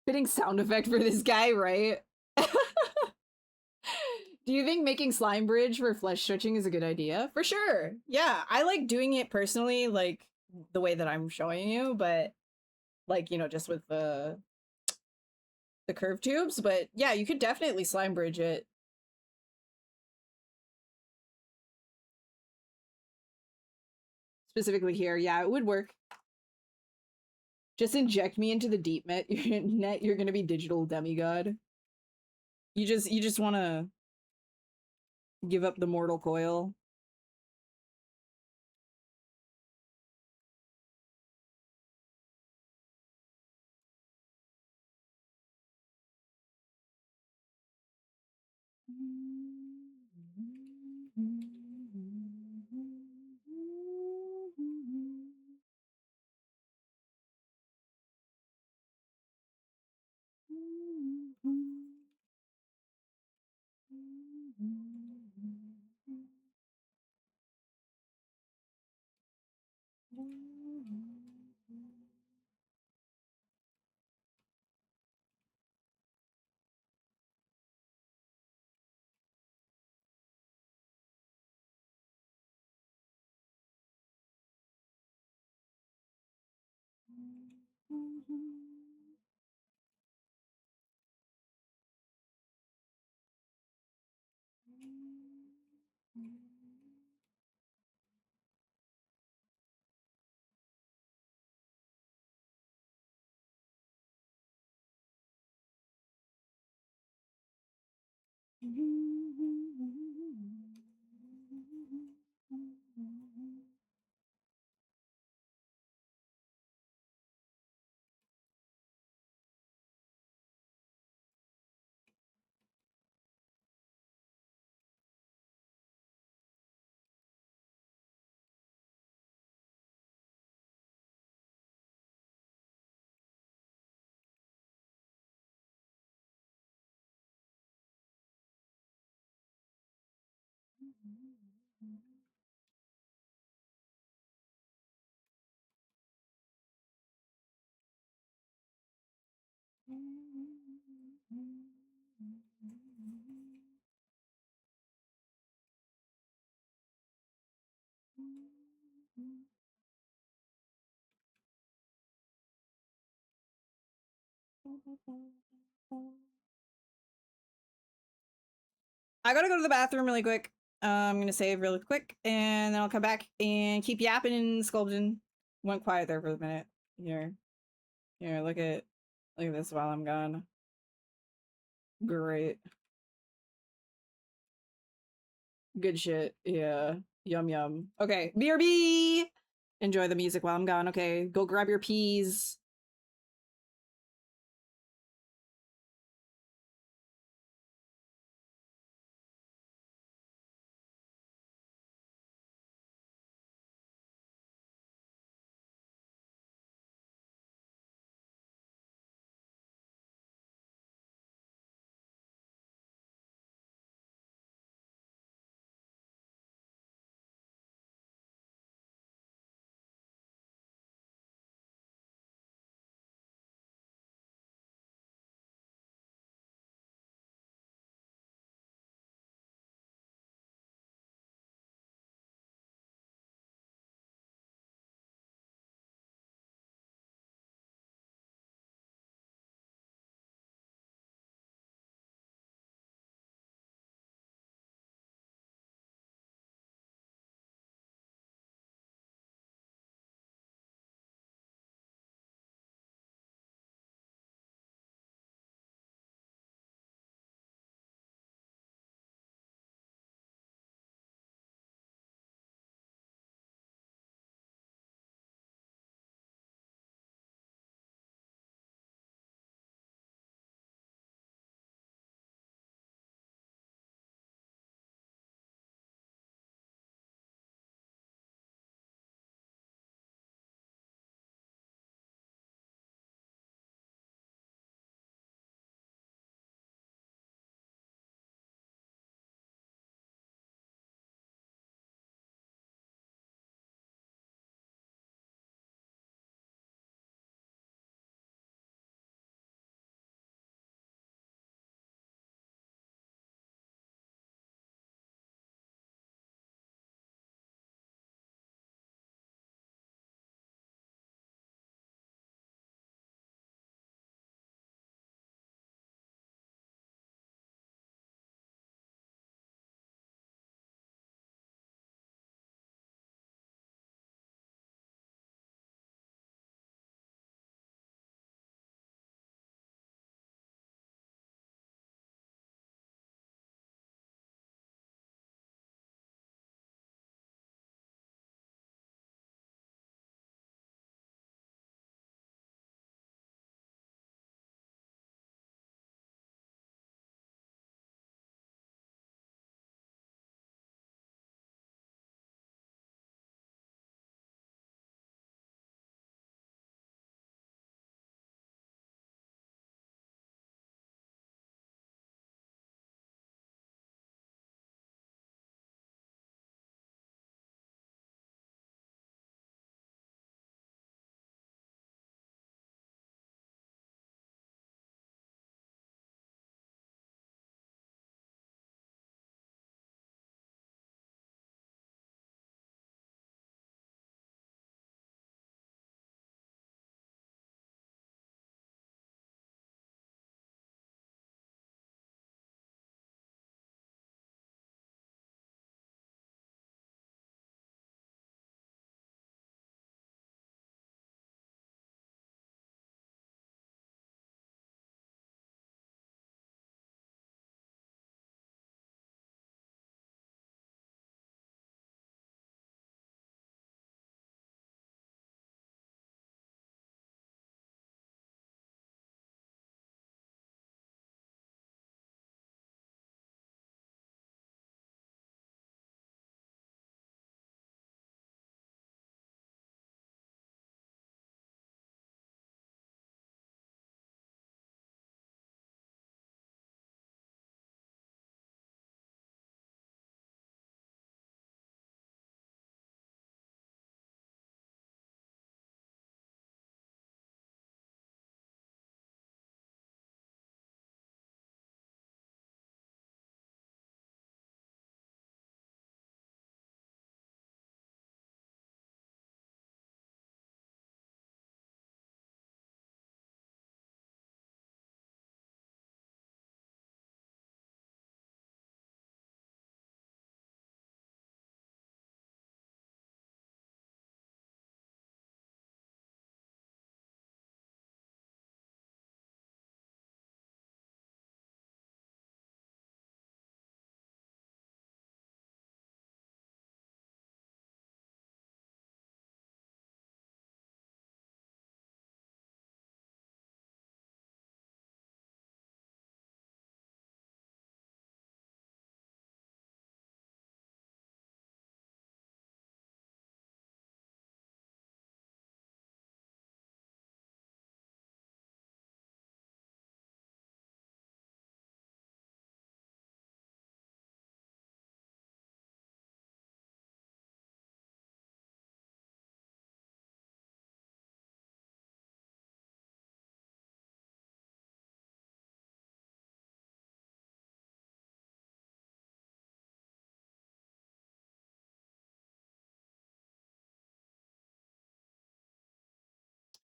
Fitting sound effect for this guy, right? Do you think making slime bridge for flesh stretching is a good idea? For sure. Yeah, I like doing it personally, like the way that I'm showing you, but like, you know, just with the curved tubes, but yeah, you could definitely slime bridge it. Specifically here, yeah, it would work. Just inject me into the deep net, you're gonna be digital demigod. You just wanna give up the mortal coil. I gotta go to the bathroom really quick. I'm gonna save really quick, and then I'll come back and keep yapping and sculpting. Went quiet there for a minute. Here, look at this while I'm gone. Great. Good shit. Yeah. Yum yum. Okay. BRB! Enjoy the music while I'm gone. Okay. Go grab your peas.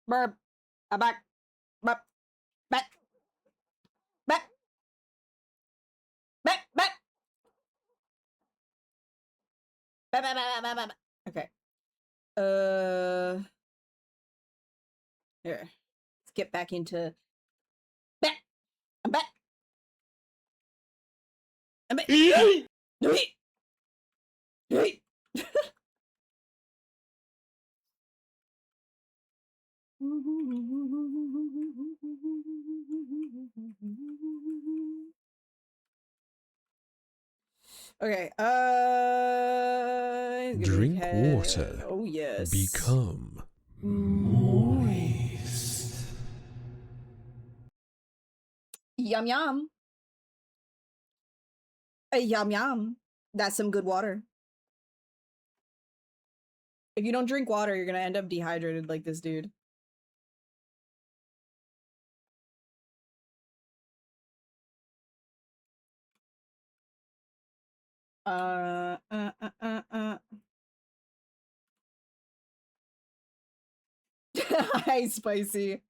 Burp. A back. Burp. Back. Back. Back. Back. Back. Back. Back. Back. Back. Okay. Here. Let's get back into back. I'm back. I'm back. Hey. Hey. Okay. Drink water. Oh yes. Become moist. Yum yum. Yum yum. That's some good water. If you don't drink water, you're gonna end up dehydrated like this dude. Hi, spicy.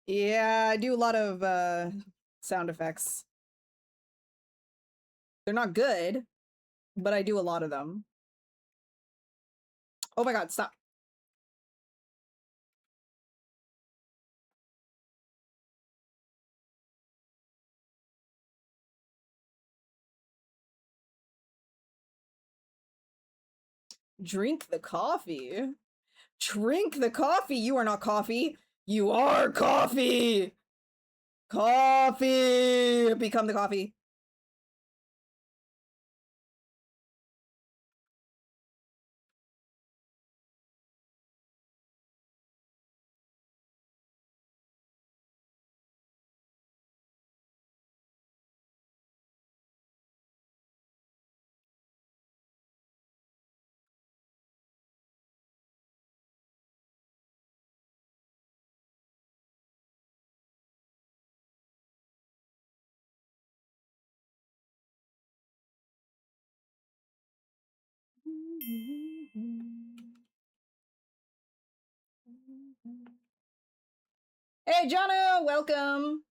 Yeah, I do a lot of sound effects. They're not good, but I do a lot of them. Oh my god, stop. Drink the coffee. Drink the coffee. You are not coffee. You are coffee. Coffee. Become the coffee. Hey, Jono, welcome.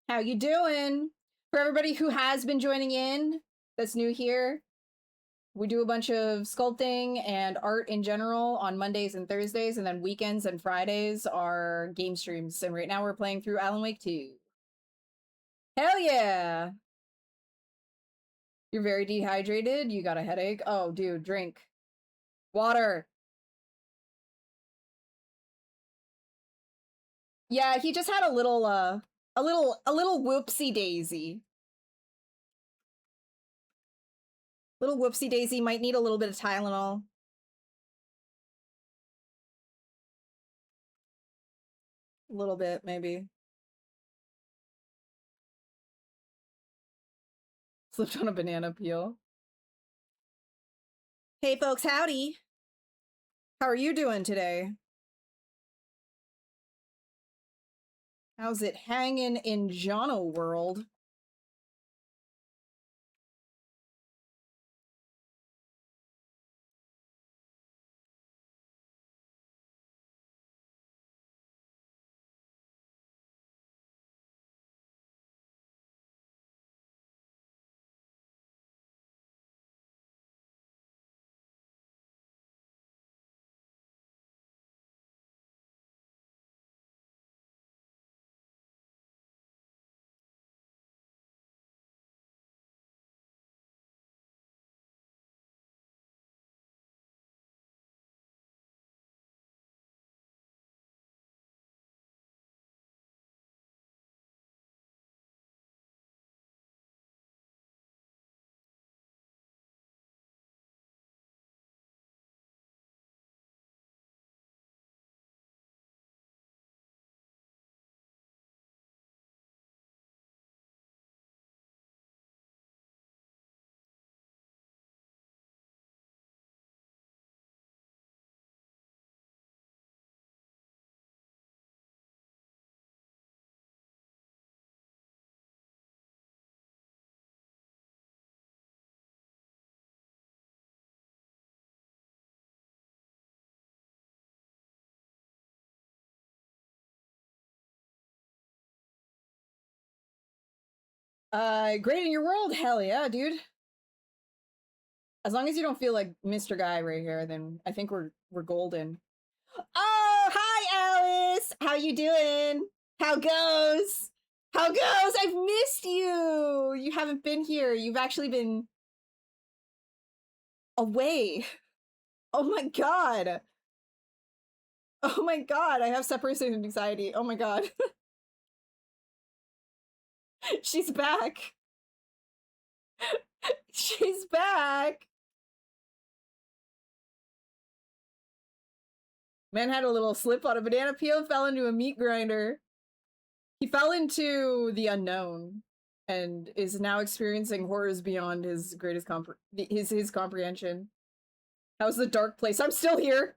How you doing? For everybody who has been joining in, that's new here, we do a bunch of sculpting and art in general on Mondays and Thursdays, and then weekends and Fridays are game streams. And right now we're playing through Alan Wake 2. Hell yeah! You're very dehydrated? You got a headache? Oh, dude, drink. Water. Yeah, he just had a little whoopsie daisy. Little whoopsie daisy, might need a little bit of Tylenol. A little bit, maybe. Slipped on a banana peel. Hey folks, howdy. How are you doing today? How's it hanging in Jono world? Great in your world? Hell yeah, dude. As long as you don't feel like Mr. Guy right here, then I think we're golden. Oh, hi, Alice. How you doing? How goes? How goes? I've missed you. You haven't been here. You've actually been away. Oh my god. Oh my god. I have separation anxiety. Oh my god. She's back. She's back. Man had a little slip on a banana peel, fell into a meat grinder. He fell into the unknown and is now experiencing horrors beyond his greatest his comprehension. How's the dark place? I'm still here.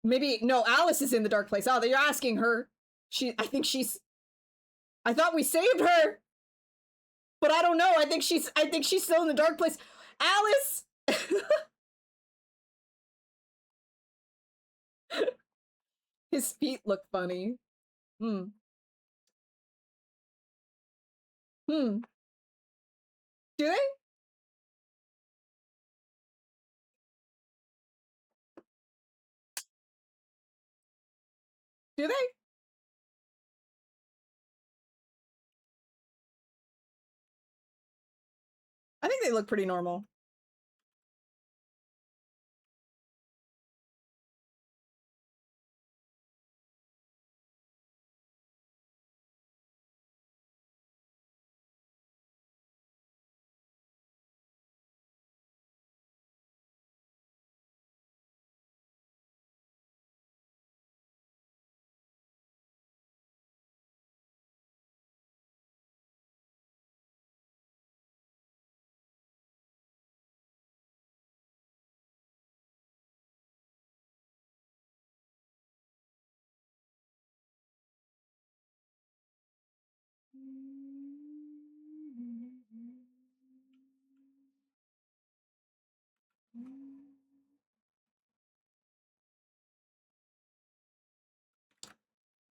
Maybe no, Alice is in the dark place. Oh, you're asking her. I thought we saved her. But I don't know. I think she's still in the dark place. Alice! His feet look funny. Hmm. Do they? Do they? I think they look pretty normal.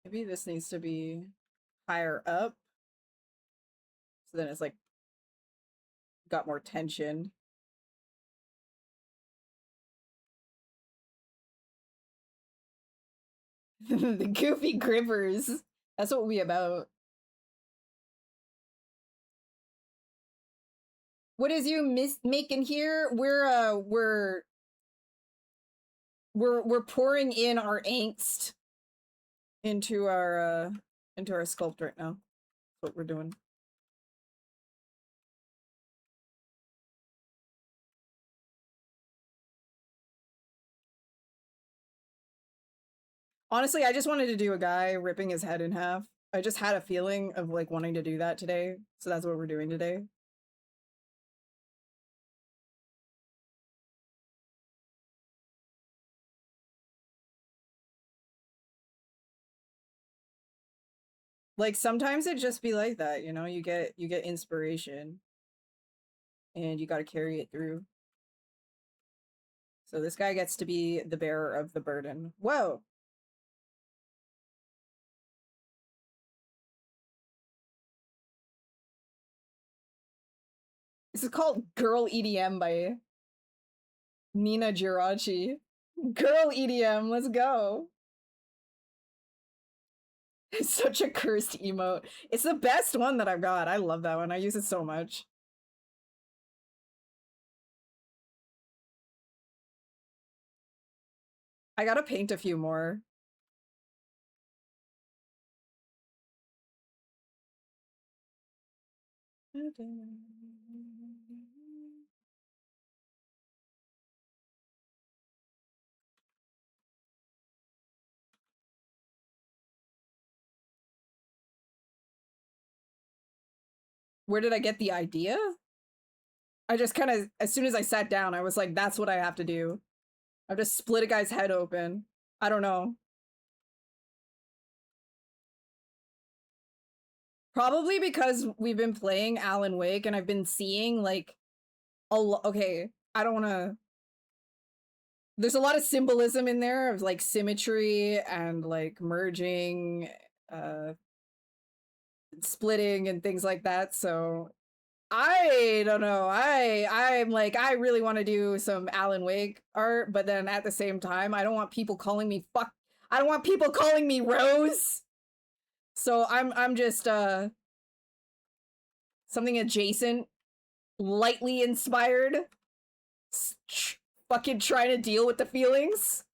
Maybe this needs to be higher up. So then it's like got more tension. The goofy grippers. That's what we about. What is you making here? We're pouring in our angst into our sculpt right now. That's what we're doing. Honestly, I just wanted to do a guy ripping his head in half. I just had a feeling of like wanting to do that today, so that's what we're doing today. Like sometimes it just be like that, you know, you get inspiration and you got to carry it through. So this guy gets to be the bearer of the burden. Whoa. This is called Girl EDM by Nina Giraci. Girl EDM, let's go. It's such a cursed emote. It's the best one that I've got. I love that one. I use it so much. I gotta paint a few more. Where did I get the idea? I just kind of, as soon as I sat down, I was like, that's what I have to do. I've just split a guy's head open. I don't know. Probably because we've been playing Alan Wake and I've been seeing like okay, I don't want to. There's a lot of symbolism in there of like symmetry and like merging splitting and things like that. So I don't know. I'm like, I really want to do some Alan Wake art, but then at the same time, I don't want people calling me fuck. I don't want people calling me Rose. So I'm just something adjacent, lightly inspired, fucking trying to deal with the feelings.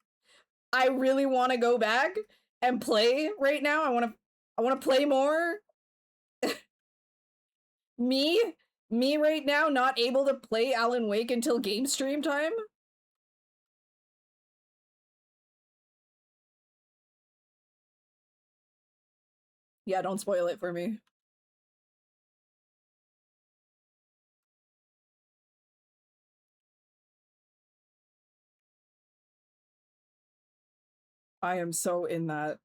I really want to go back and play right now. I want to play more. Me right now, not able to play Alan Wake until game stream time. Yeah, don't spoil it for me. I am so in that.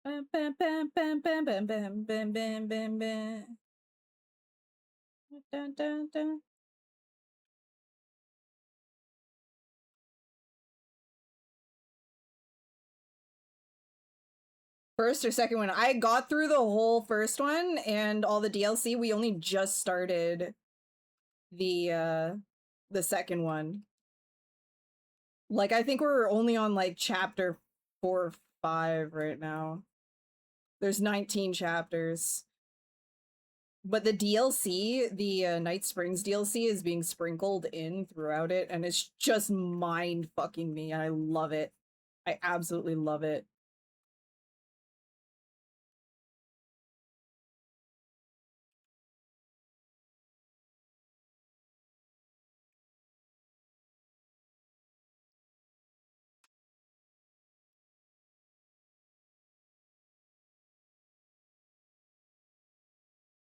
Bam, bam, bam, bam, bam, bam, bam, bam, bam, bam, bam. Dun, dun, dun. First or second one? I got through the whole first one and all the DLC. We only just started the second one. Like, I think we're only on like chapter 4 or 5 right now. There's 19 chapters. But the DLC, the Night Springs DLC, is being sprinkled in throughout it, and it's just mind fucking me, and I love it. I absolutely love it.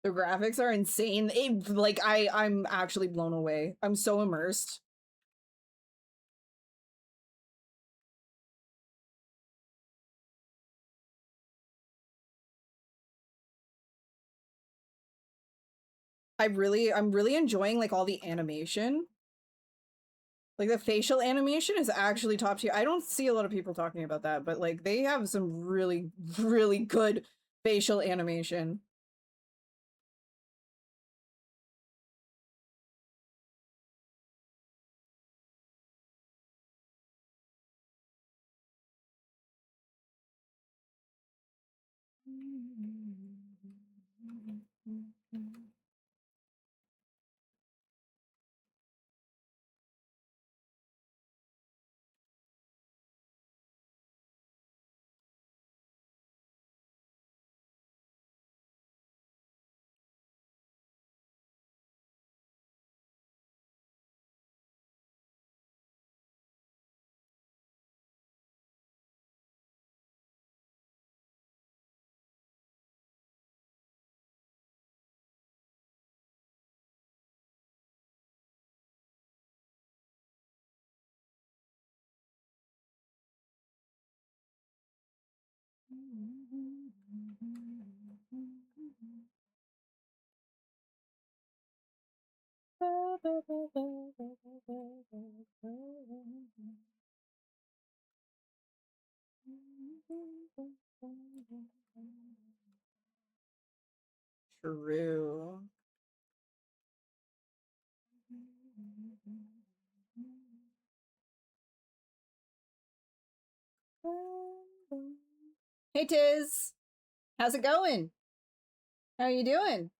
The graphics are insane. Like I'm actually blown away. I'm so immersed. I'm really enjoying like all the animation. Like the facial animation is actually top tier. I don't see a lot of people talking about that, but like they have some really, really good facial animation. True. Hey Tiz, how's it going? How are you doing?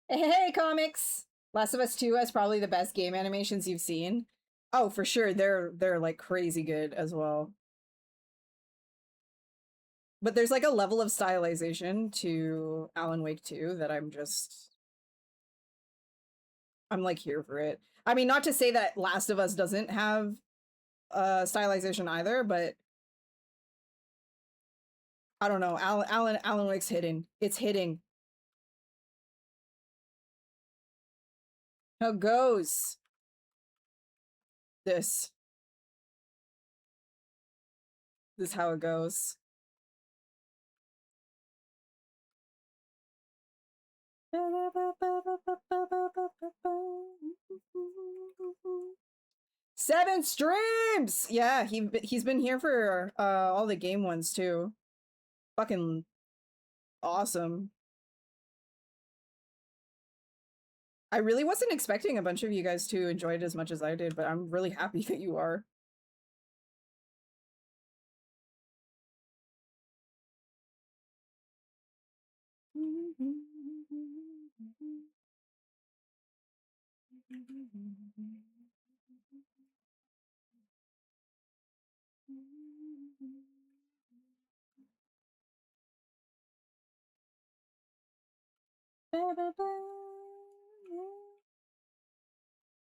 Hey, comics! Last of Us 2 has probably the best game animations you've seen. Oh, for sure. They're like crazy good as well. But there's like a level of stylization to Alan Wake 2 that I'm like here for it. I mean, not to say that Last of Us doesn't have stylization either, but I don't know. Alan Wake's hitting. It's hitting. How goes this? This is how it goes. Seven streams! Yeah, he's been here for all the game ones too. Fucking awesome. I really wasn't expecting a bunch of you guys to enjoy it as much as I did, but I'm really happy that you are.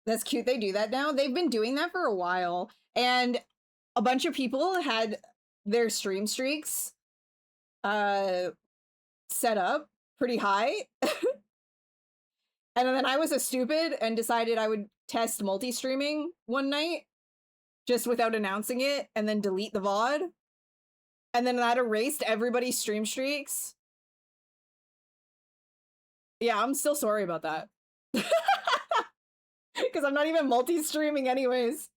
That's cute. They do that now. They've been doing that for a while, and a bunch of people had their stream streaks set up pretty high. And then I was a stupid and decided I would test multi-streaming one night just without announcing it and then delete the VOD. And then that erased everybody's stream streaks. Yeah, I'm still sorry about that. Because I'm not even multi-streaming anyways.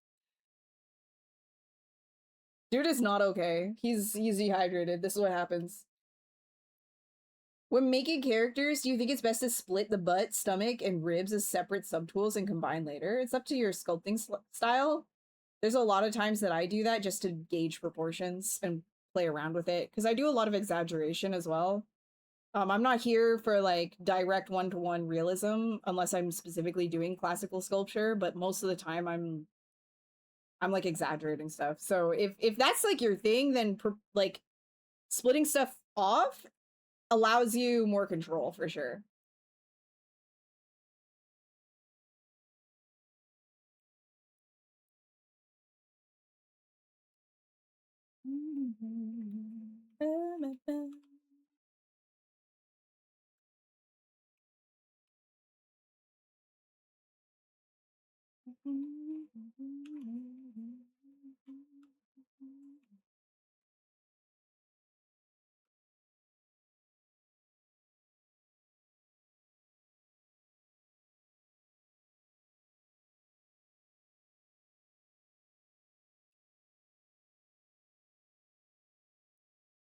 Dude is not okay. He's dehydrated. This is what happens. When making characters, do you think it's best to split the butt, stomach, and ribs as separate subtools and combine later? It's up to your sculpting style. There's a lot of times that I do that just to gauge proportions and play around with it, because I do a lot of exaggeration as well. I'm not here for like direct one-to-one realism unless I'm specifically doing classical sculpture, but most of the time I'm like exaggerating stuff. So if that's like your thing, then like splitting stuff off allows you more control for sure.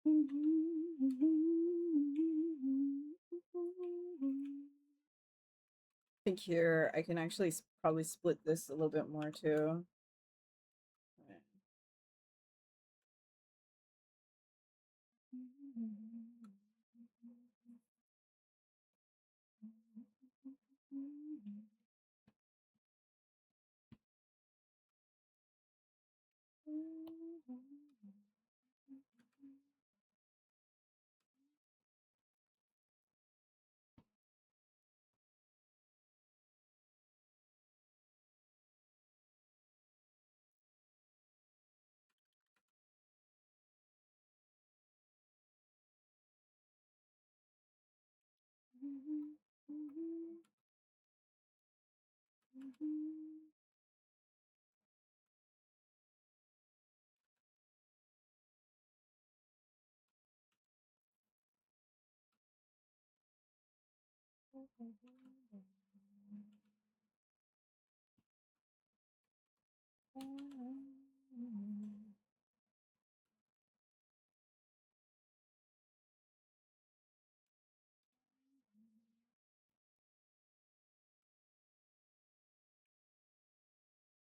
I think here I can actually probably split this a little bit more too.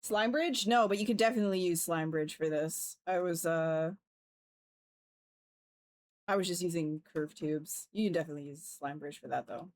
Slime Bridge? No, but you could definitely use Slime Bridge for this. I was just using curve tubes. You can definitely use Slime Bridge for that though.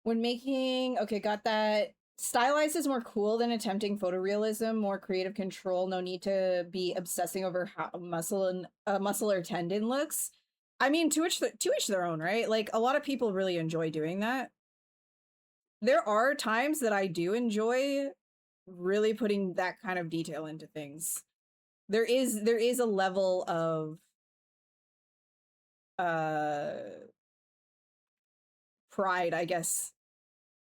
When making, okay, got that. Stylized is more cool than attempting photorealism, more creative control, no need to be obsessing over how muscle or tendon looks. I mean, to each their own, right? Like, a lot of people really enjoy doing that. There are times that I do enjoy really putting that kind of detail into things. There is a level of pride, I guess.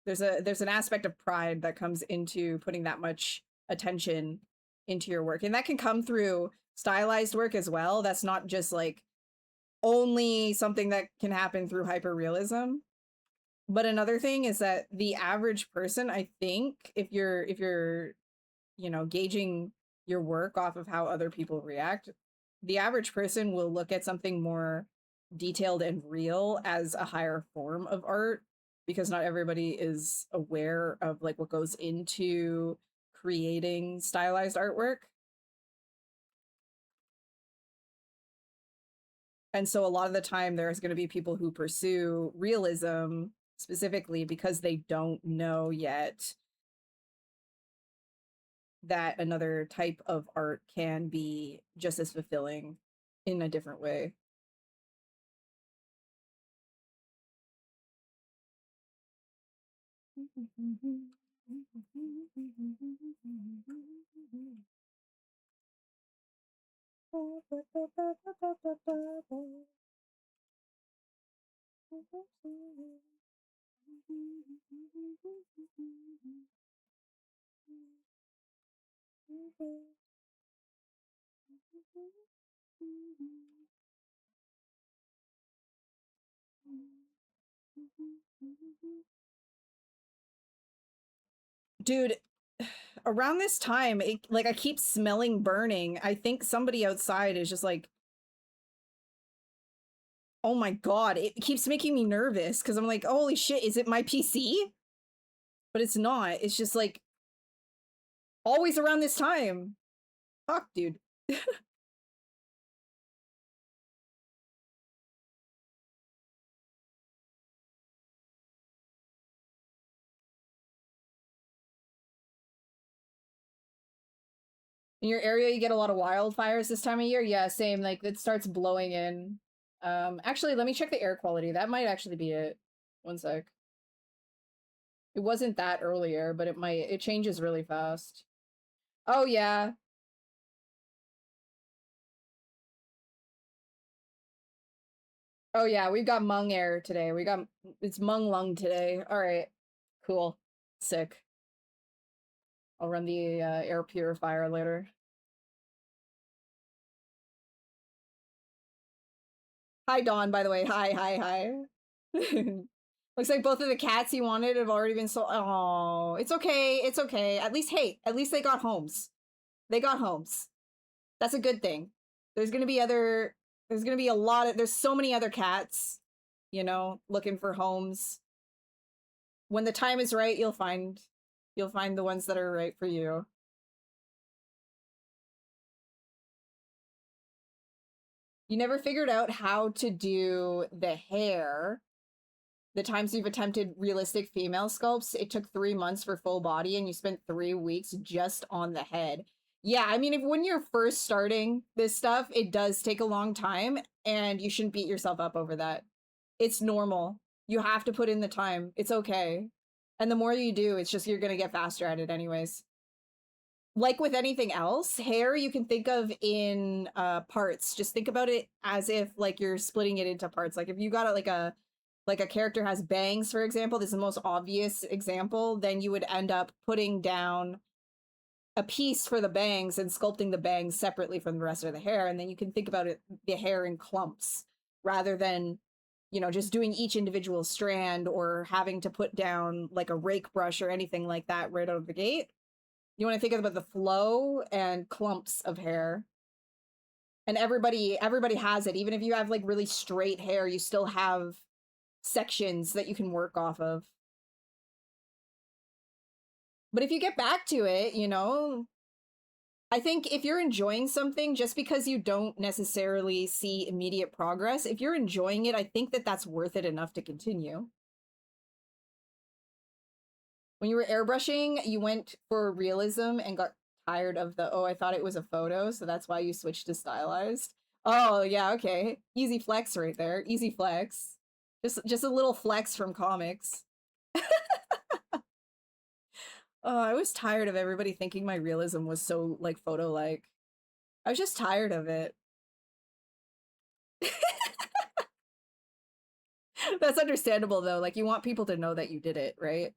There's an aspect of pride that comes into putting that much attention into your work, and that can come through stylized work as well. That's not just like only something that can happen through hyperrealism. But another thing is that the average person, I think, if you're you know, gauging your work off of how other people react, the average person will look at something more detailed and real as a higher form of art, because not everybody is aware of like what goes into creating stylized artwork. And so a lot of the time there's going to be people who pursue realism specifically because they don't know yet that another type of art can be just as fulfilling in a different way. Dude, around this time, like I keep smelling burning. I think somebody outside is just like, oh my god, it keeps making me nervous because I'm like, holy shit, is it my PC? But it's not. It's just like always around this time. Fuck, dude. In your area, you get a lot of wildfires this time of year? Yeah, same. Like, it starts blowing in. Actually, let me check the air quality. That might actually be it. One sec. It wasn't that earlier, but it changes really fast. Oh, yeah. Oh, yeah, we've got Hmong air today. It's Hmong lung today. All right, cool. Sick. I'll run the air purifier later. Hi, Dawn, by the way. Hi. Looks like both of the cats he wanted have already been sold. Oh, it's okay. It's okay. At least they got homes. They got homes. That's a good thing. There's gonna be there's so many other cats, you know, looking for homes. When the time is right, you'll find the ones that are right for you. You never figured out how to do the hair. The times you've attempted realistic female sculpts, it took 3 months for full body and you spent 3 weeks just on the head. Yeah, I mean, when you're first starting this stuff, it does take a long time and you shouldn't beat yourself up over that. It's normal. You have to put in the time. It's okay. And the more you do, it's just you're going to get faster at it anyways. Like with anything else, hair you can think of in parts. Just think about it as if like you're splitting it into parts. Like if you got it like a character has bangs, for example, this is the most obvious example, then you would end up putting down a piece for the bangs and sculpting the bangs separately from the rest of the hair. And then you can think about it, the hair in clumps, rather than, you know, just doing each individual strand or having to put down like a rake brush or anything like that right out of the gate. You want to think about the flow and clumps of hair. And everybody has it. Even if you have like really straight hair, you still have sections that you can work off of. But if you get back to it, you know, I think if you're enjoying something, just because you don't necessarily see immediate progress, if you're enjoying it, I think that that's worth it enough to continue. When you were airbrushing, you went for realism and got tired of the, oh, I thought it was a photo, so that's why you switched to stylized. Oh, yeah, okay. Easy flex right there. Easy flex. Just a little flex from comics. Oh, I was tired of everybody thinking my realism was so, like, photo-like. I was just tired of it. That's understandable though. Like you want people to know that you did it, right?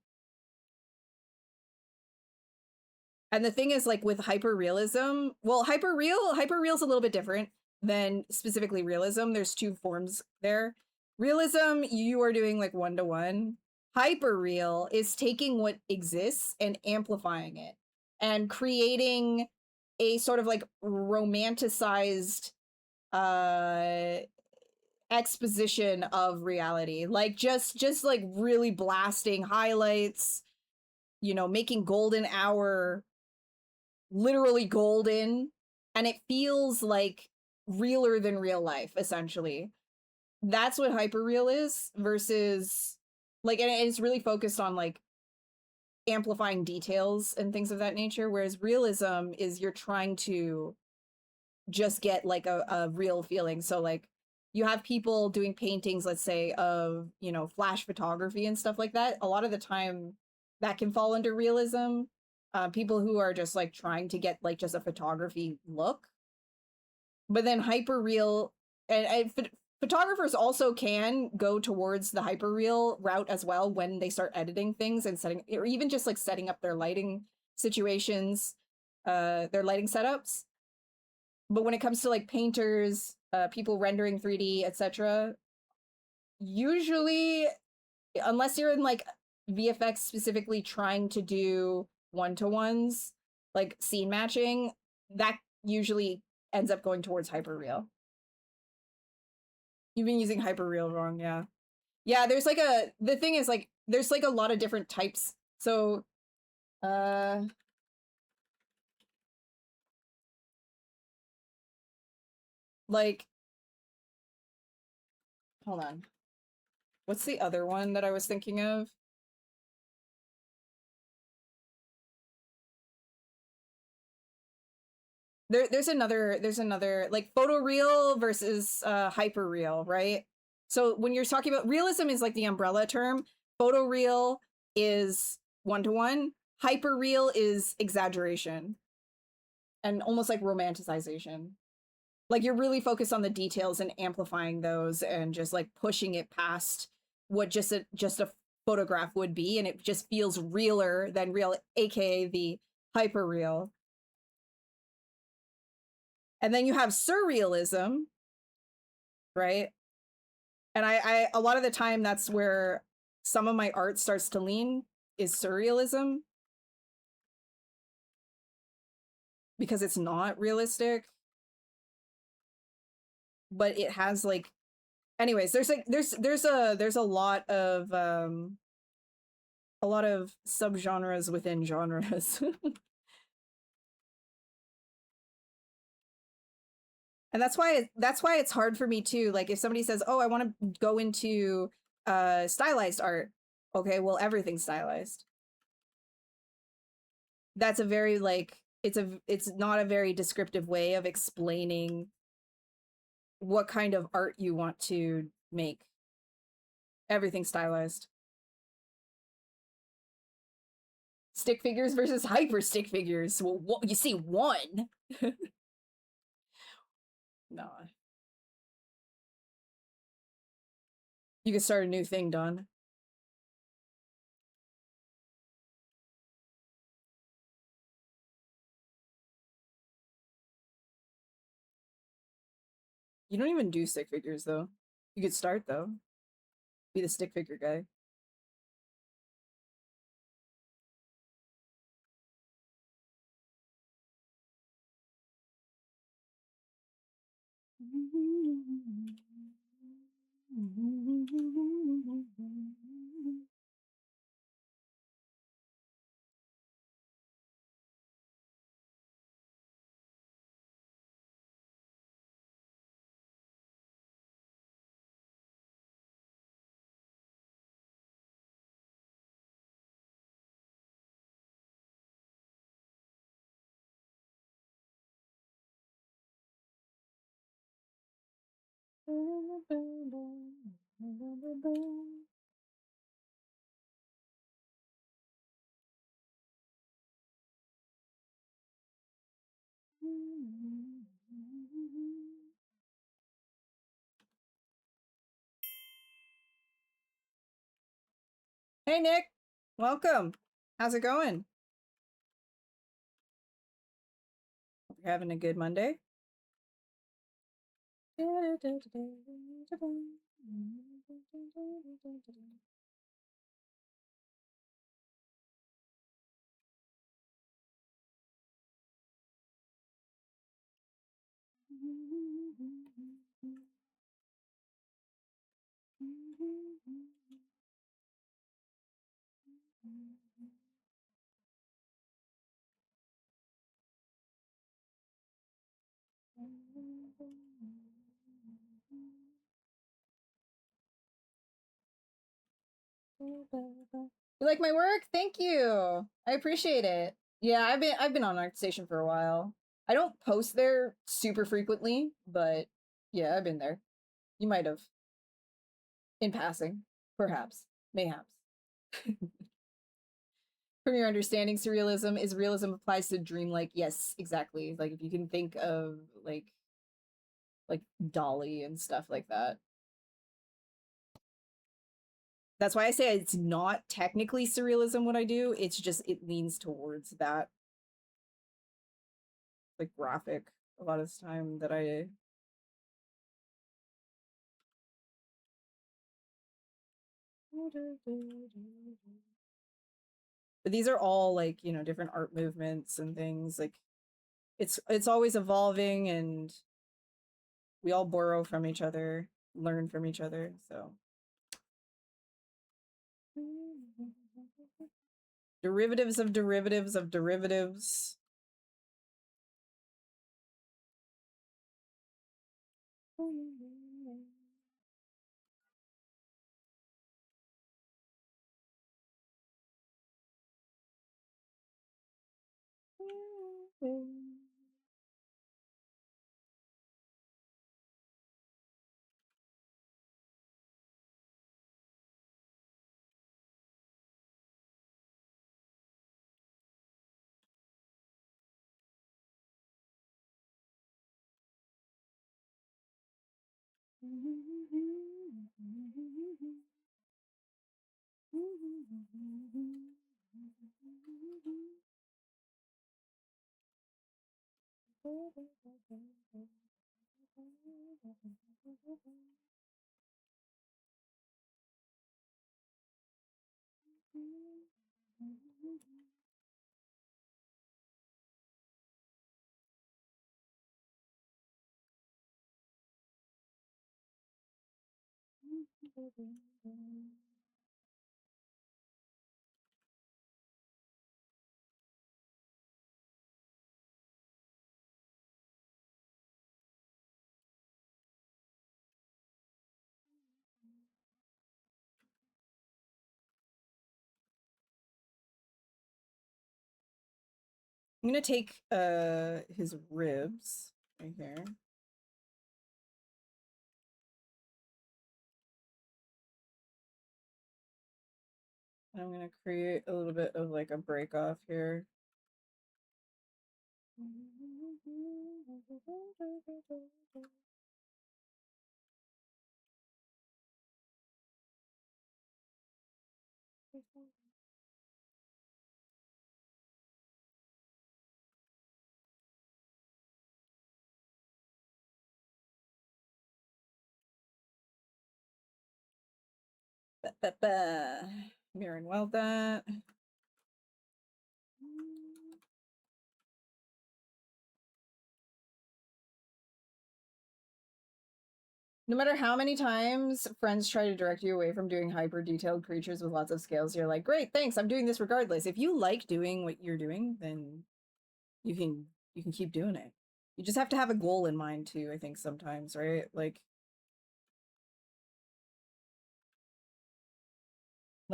And the thing is, like with hyperrealism, well, hyperreal's a little bit different than specifically realism. There's two forms there. Realism, you are doing like one-to-one. Hyperreal is taking what exists and amplifying it and creating a sort of like romanticized exposition of reality. Like just like really blasting highlights, you know, making golden hour literally golden, and it feels like realer than real life, essentially. That's what hyperreal is versus like, and it's really focused on like amplifying details and things of that nature, whereas realism is you're trying to just get like a real feeling. So like you have people doing paintings, let's say, of, you know, flash photography and stuff like that. A lot of the time that can fall under realism. People who are just like trying to get like just a photography look. But then hyperreal and photographers also can go towards the hyperreal route as well when they start editing things and setting, or even just like setting up their lighting situations, their lighting setups. But when it comes to like painters, people rendering 3D, etc., usually, unless you're in like VFX specifically trying to do one-to-ones, like scene matching, that usually ends up going towards hyperreal. You've been using hyperreal wrong, yeah. Yeah, there's like the thing is like, there's like a lot of different types. So, like, hold on. What's the other one that I was thinking of? There's another like photoreal versus hyperreal, right? So when you're talking about realism is like the umbrella term, photoreal is one-to-one, hyperreal is exaggeration and almost like romanticization. Like you're really focused on the details and amplifying those and just like pushing it past what just a photograph would be, and it just feels realer than real, aka the hyperreal. And then you have surrealism, right? And I a lot of the time that's where some of my art starts to lean, is surrealism, because it's not realistic, but it has like, anyways, there's like there's a lot of subgenres within genres. And that's why it's hard for me too. Like if somebody says, "Oh, I want to go into stylized art." Okay, well, everything's stylized. That's a very like, it's not a very descriptive way of explaining what kind of art you want to make. Everything stylized. Stick figures versus hyper stick figures. Well, you see one. No. You can start a new thing, Don. You don't even do stick figures, though. You could start, though. Be the stick figure guy. Hey, Nick. Welcome. How's it going? Hope you're having a good Monday. You like my work? Thank you. I appreciate it. Yeah, I've been on ArtStation for a while. I don't post there super frequently, but yeah, I've been there. You might have. In passing. Perhaps. Mayhaps. From your understanding, surrealism is realism applies to dreamlike. Yes, exactly. Like if you can think of like Dolly and stuff like that. That's why I say it's not technically surrealism what I do. It's just it leans towards that like graphic a lot of the time that I but these are all like, you know, different art movements and things like it's always evolving and we all borrow from each other, learn from each other, so derivatives of derivatives of derivatives. I'm gonna take his ribs right here. I'm gonna create a little bit of like a break off here. Mirror and weld that. No matter how many times friends try to direct you away from doing hyper detailed creatures with lots of scales, you're like, great, thanks, I'm doing this regardless. If you like doing what you're doing, then you can keep doing it. You just have to have a goal in mind too, I think sometimes, right? Like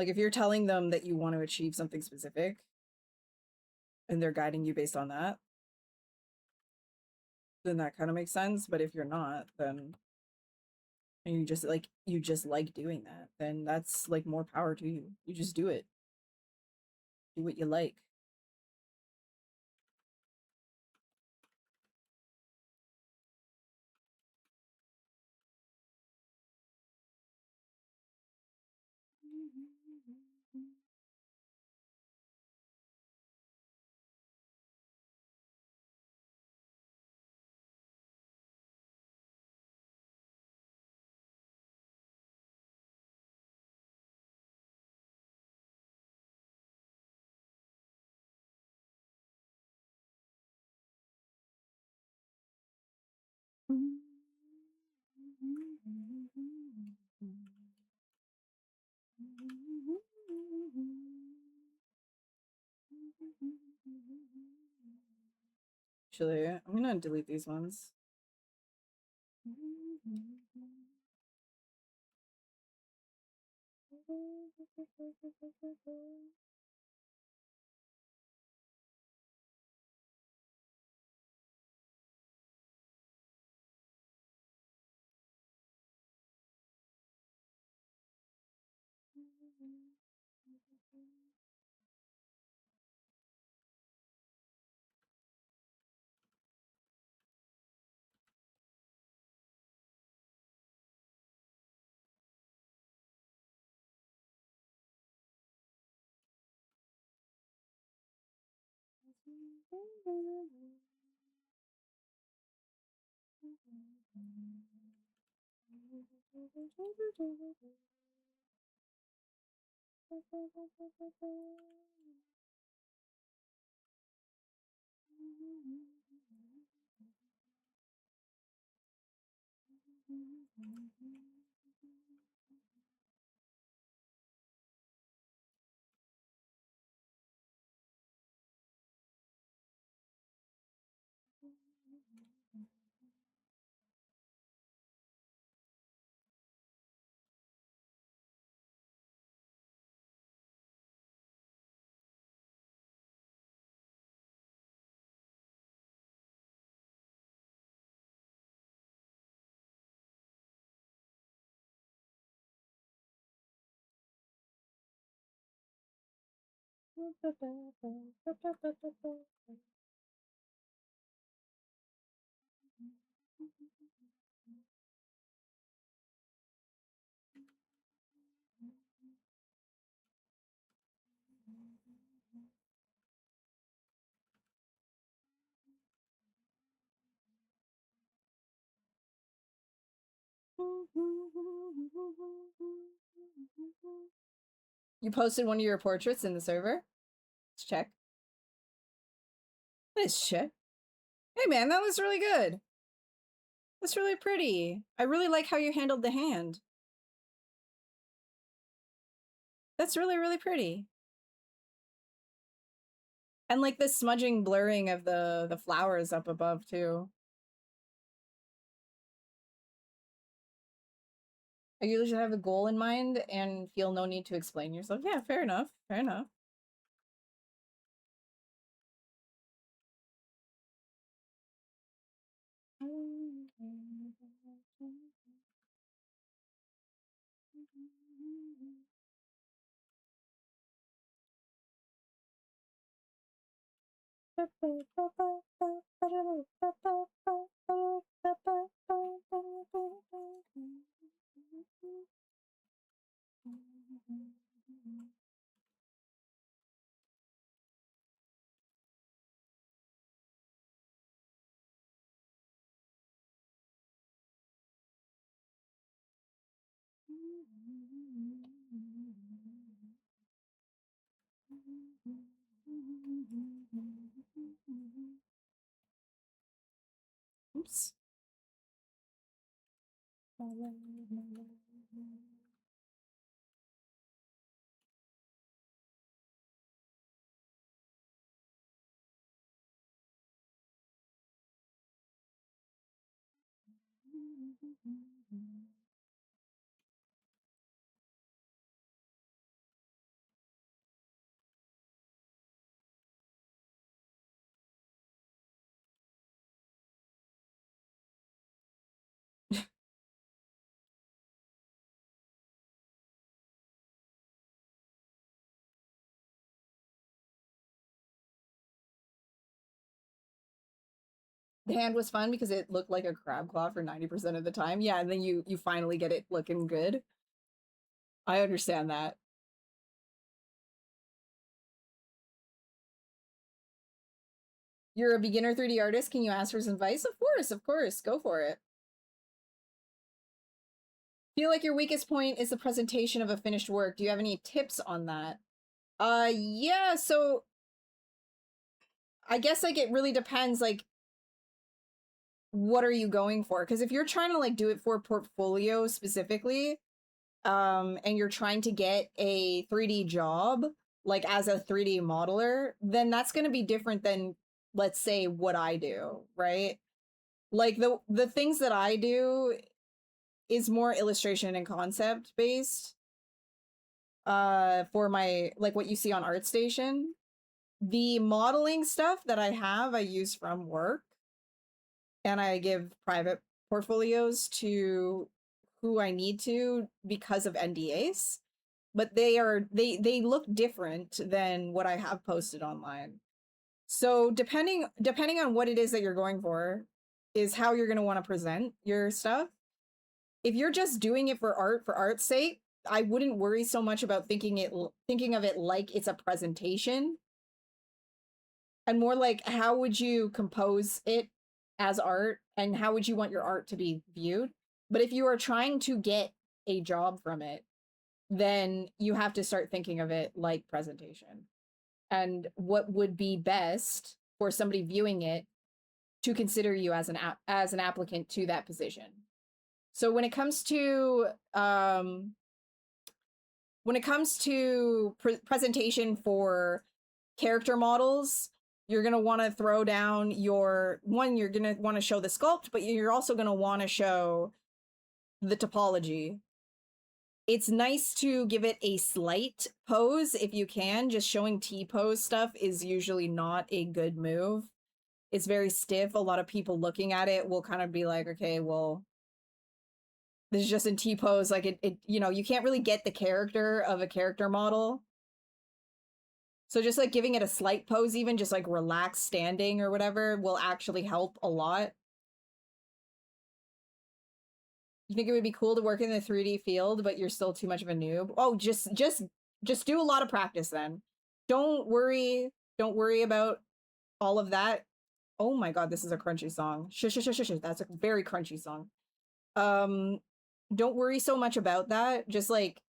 if you're telling them that you want to achieve something specific and they're guiding you based on that, then that kind of makes sense. But if you're not, then and you just like doing that, then that's like more power to you. You just do it. Do what you like. Actually, I'm gonna delete these ones. You posted one of your portraits in the server? Let's check. Let's check. Hey man, that was really good. That's really pretty. I really like how you handled the hand. That's really, really pretty. And like the smudging blurring of the flowers up above too. I usually have a goal in mind and feel no need to explain yourself. Yeah, fair enough. Fair enough. Oops. The hand was fun because it looked like a crab claw for 90% of the time. Yeah, and then you finally get it looking good. I understand that. You're a beginner 3D artist. Can you ask for some advice? Of course. Go for it. Feel like your weakest point is the presentation of a finished work. Do you have any tips on that? Yeah, so I guess like it really depends. Like what are you going for? Because if you're trying to like do it for portfolio specifically, and you're trying to get a 3D job, like as a 3D modeler, then that's going to be different than, let's say, what I do, right? Like the things that I do is more illustration and concept based. For my, like what you see on ArtStation. The modeling stuff that I have, I use from work, and I give private portfolios to who I need to because of NDAs. But they look different than what I have posted online. So depending on what it is that you're going for is how you're going to want to present your stuff. If you're just doing it for art's sake, I wouldn't worry so much about thinking of it like it's a presentation, and more like how would you compose it as art and how would you want your art to be viewed. But if you are trying to get a job from it, then you have to start thinking of it like presentation and what would be best for somebody viewing it to consider you as an applicant to that position. So when it comes to presentation for character models, you're going to want to throw down you're going to want to show the sculpt, but you're also going to want to show the topology. It's nice to give it a slight pose if you can. Just showing T-pose stuff is usually not a good move. It's very stiff. A lot of people looking at it will kind of be like, okay, well, this is just in T-pose. Like it, you know, you can't really get the character of a character model. So just like giving it a slight pose, even just like relaxed standing or whatever, will actually help a lot. You think it would be cool to work in the 3D field, but you're still too much of a noob? Oh, just do a lot of practice then. Don't worry about all of that. Oh my god, this is a crunchy song. Shush, shush, shush, shush. That's a very crunchy song. Don't worry so much about that. Just like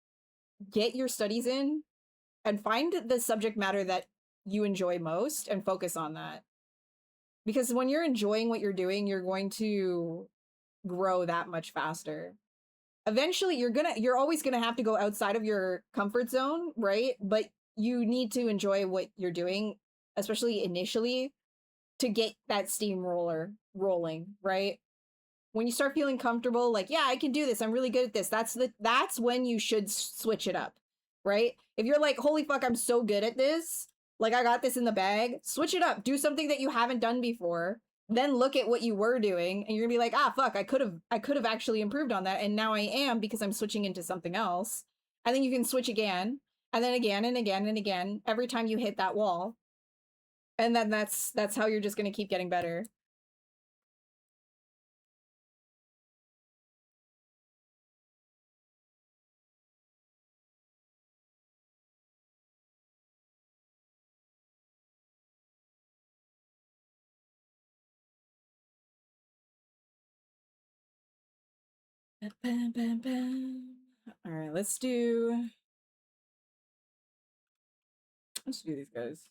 get your studies in and find the subject matter that you enjoy most and focus on that. Because when you're enjoying what you're doing, you're going to grow that much faster. Eventually you're always gonna have to go outside of your comfort zone, right? But you need to enjoy what you're doing, especially initially, to get that steamroller rolling, right? When you start feeling comfortable, like, yeah, I can do this, I'm really good at this, that's when you should switch it up, right? If you're like, holy fuck, I'm so good at this, like I got this in the bag, switch it up, do something that you haven't done before, then look at what you were doing and you're gonna be like, ah, fuck, I could have actually improved on that, and now I am, because I'm switching into something else. And then you can switch again, and then again and again and again, every time you hit that wall. And then that's how you're just gonna keep getting better. Bam, bam, bam. All right, let's do these guys.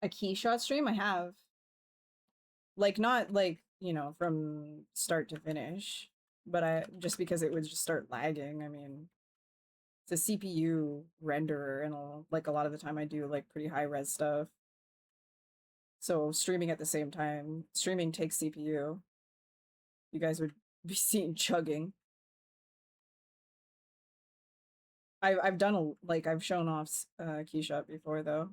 A key shot stream I have. Like not like, you know, from start to finish, but I just because it would just start lagging. I mean, it's a CPU renderer and like a lot of the time I do like pretty high res stuff. So streaming at the same time, streaming takes CPU. You guys would be seeing chugging. I've done a like I've shown off keyshot before though.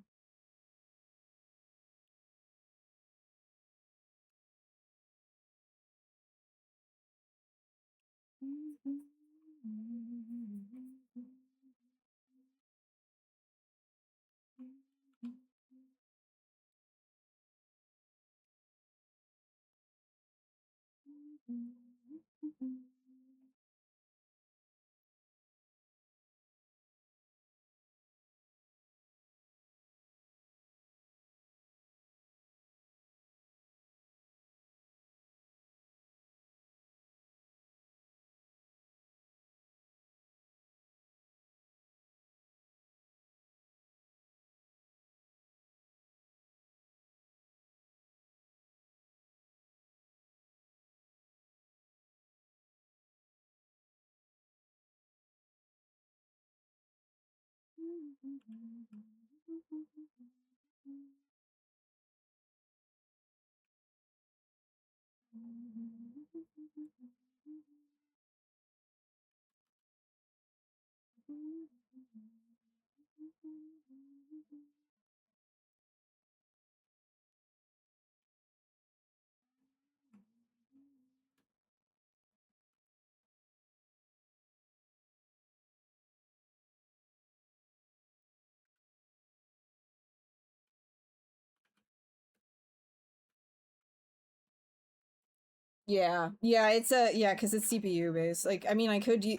Yeah, it's a yeah, because it's CPU based. Like, I mean, I could do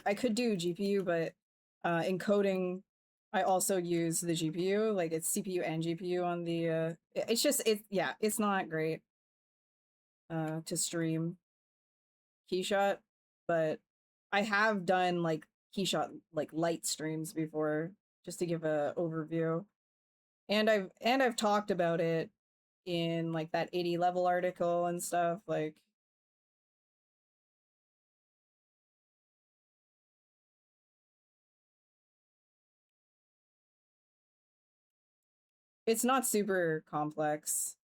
GPU, but in coding, I also use the GPU. Like, it's CPU and GPU on the. It's just yeah, it's not great to stream keyshot, but I have done like keyshot like light streams before just to give a overview, and I've talked about it in like that 80 level article and stuff like. It's not super complex.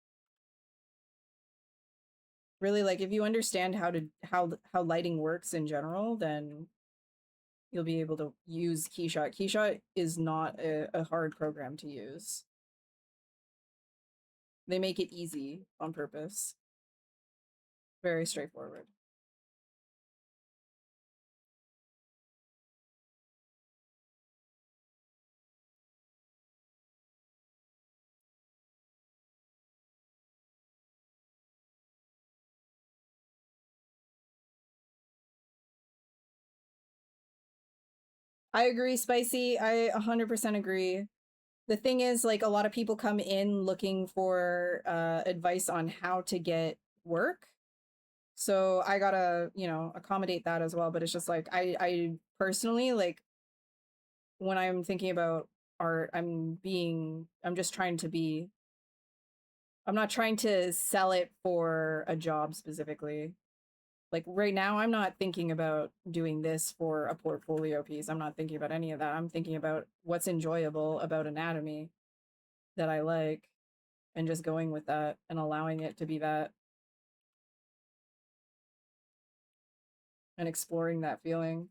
Really, like if you understand how lighting works in general, then you'll be able to use Keyshot. Keyshot is not a hard program to use. They make it easy on purpose. Very straightforward. I agree, Spicy. I 100% agree. The thing is, like, a lot of people come in looking for advice on how to get work. So I gotta, you know, accommodate that as well. But it's just like, I personally, like, when I'm thinking about art, I'm just trying to be, I'm not trying to sell it for a job specifically. Like right now, I'm not thinking about doing this for a portfolio piece. I'm not thinking about any of that. I'm thinking about what's enjoyable about anatomy that I like and just going with that and allowing it to be that and exploring that feeling.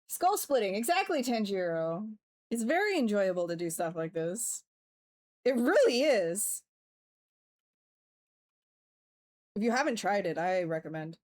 Skull splitting, exactly, Tanjiro. It's very enjoyable to do stuff like this. It really is. If you haven't tried it, I recommend.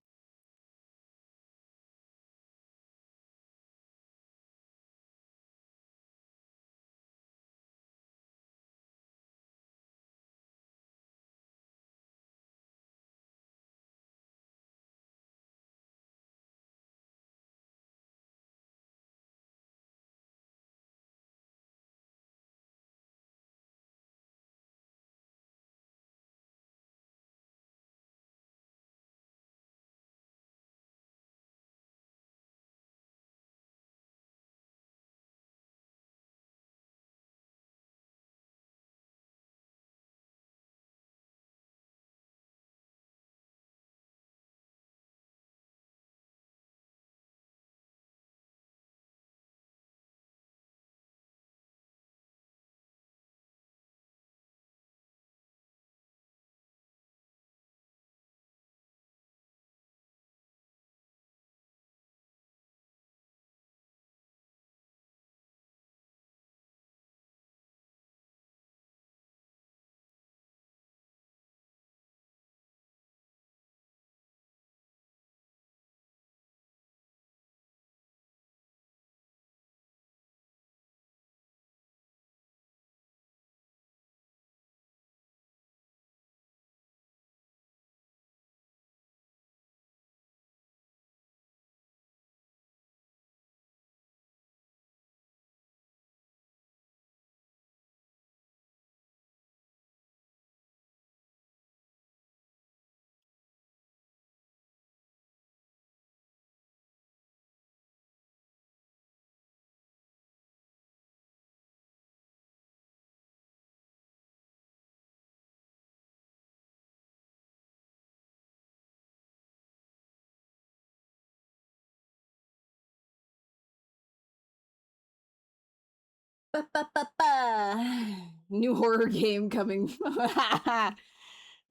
Ba-ba-ba-ba. New horror game coming. Oh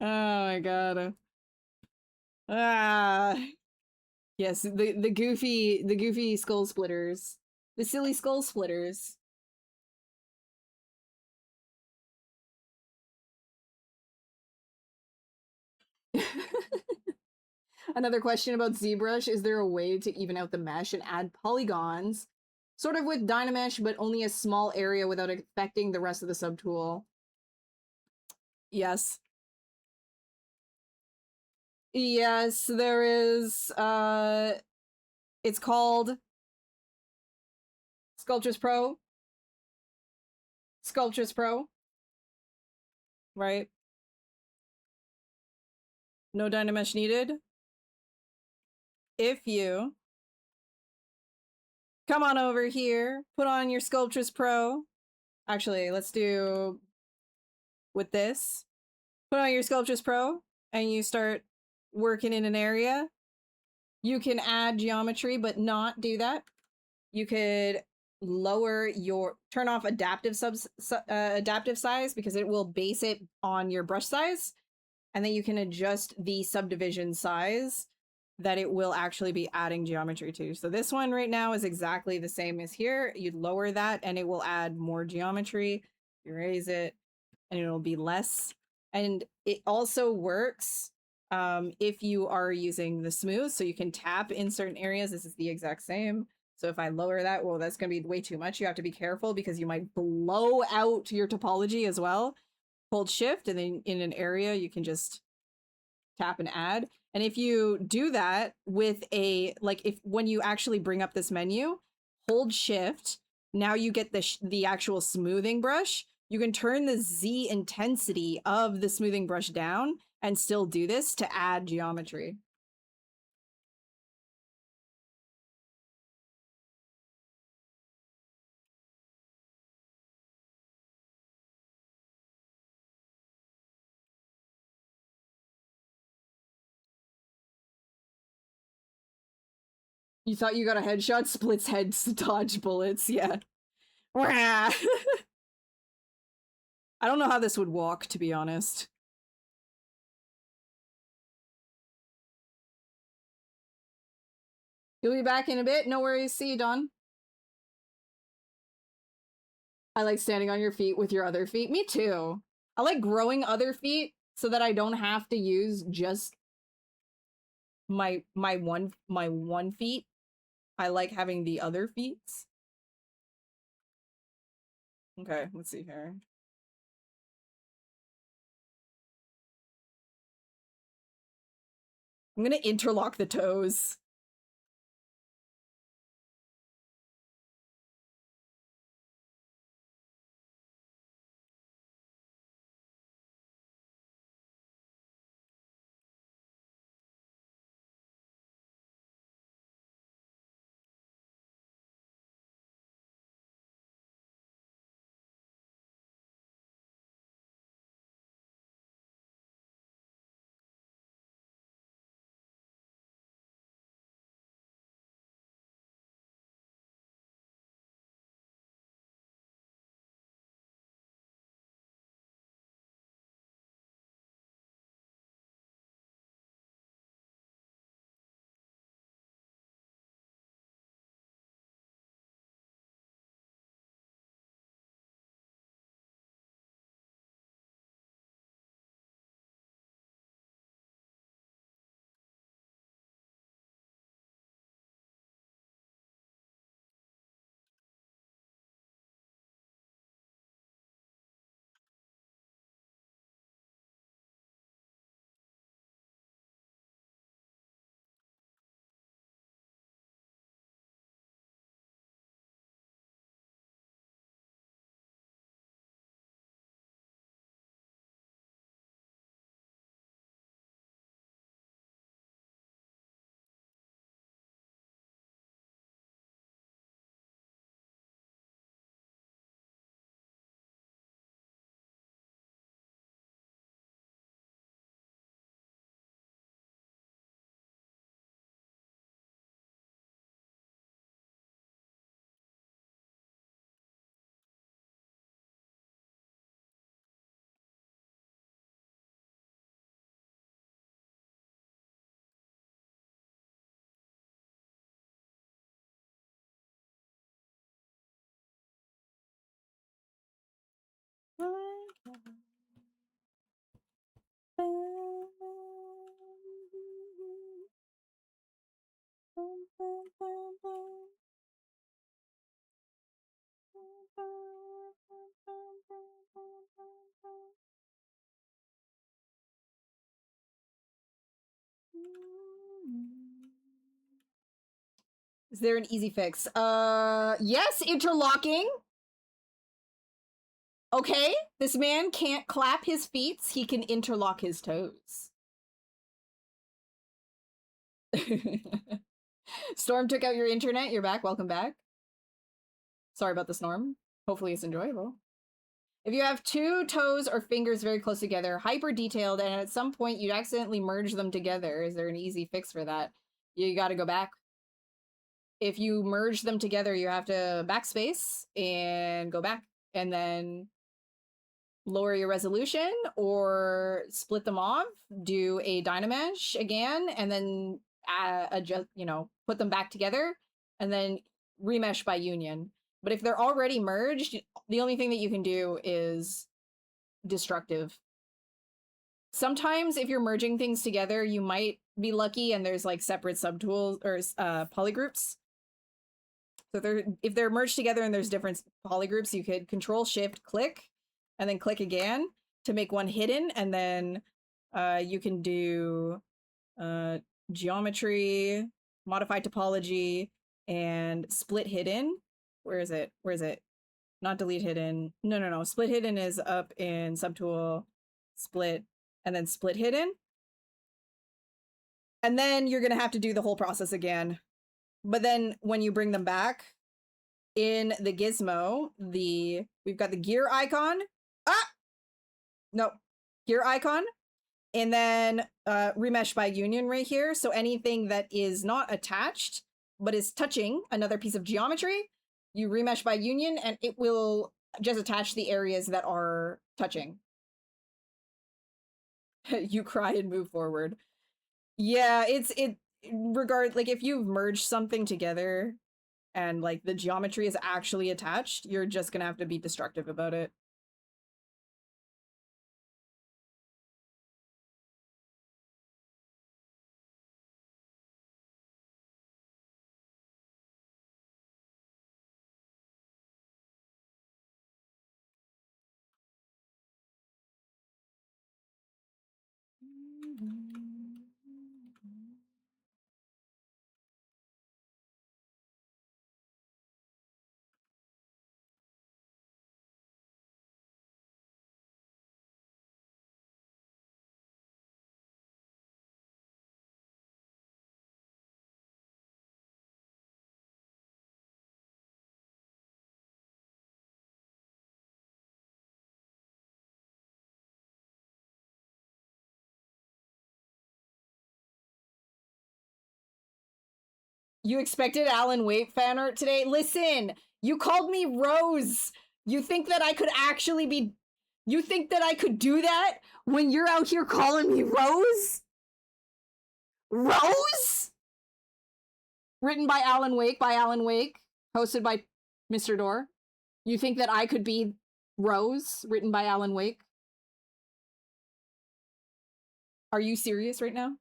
my god. Ah. Yes, the goofy skull splitters. The silly skull splitters. Another question about ZBrush, is there a way to even out the mesh and add polygons? Sort of with Dynamesh, but only a small area without affecting the rest of the subtool. Yes. Yes, there is, it's called Sculptris Pro. Sculptris Pro. Right? No Dynamesh needed. If you come on over here, put on your Sculptris Pro. Actually, let's do with this. Put on your Sculptris Pro and you start working in an area. You can add geometry, but not do that. You could lower your turn off adaptive adaptive size because it will base it on your brush size, and then you can adjust the subdivision size that it will actually be adding geometry to. So this one right now is exactly the same as here. You'd lower that and it will add more geometry. You raise it and it'll be less. And it also works if you are using the smooth, so you can tap in certain areas. This is the exact same. So if I lower that, well, that's going to be way too much. You have to be careful because you might blow out your topology as well. Hold shift and then in an area, you can just tap and add. And if you do that with a, like if when you actually bring up this menu, hold shift, now you get the actual smoothing brush. You can turn the Z intensity of the smoothing brush down and still do this to add geometry. You thought you got a headshot? Splits heads to dodge bullets, yeah. I don't know how this would walk, to be honest. You'll be back in a bit. No worries. See you, Dawn. I like standing on your feet with your other feet. Me too. I like growing other feet so that I don't have to use just my one feet. I like having the other feet. Okay, let's see here. I'm gonna interlock the toes. Is there an easy fix? Yes, interlocking. Okay, this man can't clap his feet. He can interlock his toes. Storm took out your internet. You're back. Welcome back. Sorry about the storm. Hopefully it's enjoyable. If you have two toes or fingers very close together, hyper detailed, and at some point you accidentally merge them together, is there an easy fix for that? You got to go back. If you merge them together, you have to backspace and go back, and then lower your resolution or split them off, do a Dynamesh again, and then adjust, put them back together, and then remesh by union. But if they're already merged, the only thing that you can do is destructive. Sometimes if you're merging things together, you might be lucky and there's like separate subtools or polygroups. So if they're merged together and there's different polygroups, you could Control-Shift-Click and then click again to make one hidden, and then you can do geometry, modify topology, and split hidden. Where is it? Not delete hidden. No. Split hidden is up in subtool, split, and then split hidden. And then you're going to have to do the whole process again. But then when you bring them back in the gizmo, we've got the gear icon. Gear icon. And then remesh by union right here. So anything that is not attached but is touching another piece of geometry, you remesh by union, and it will just attach the areas that are touching. You cry and move forward. Yeah, it like if you've merged something together and like the geometry is actually attached, you're just gonna have to be destructive about it. You expected Alan Wake fan art today? Listen, you called me Rose. You think that I could actually be... You think that I could do that when you're out here calling me Rose? Rose? Written by Alan Wake, hosted by Mr. Door. You think that I could be Rose, written by Alan Wake? Are you serious right now?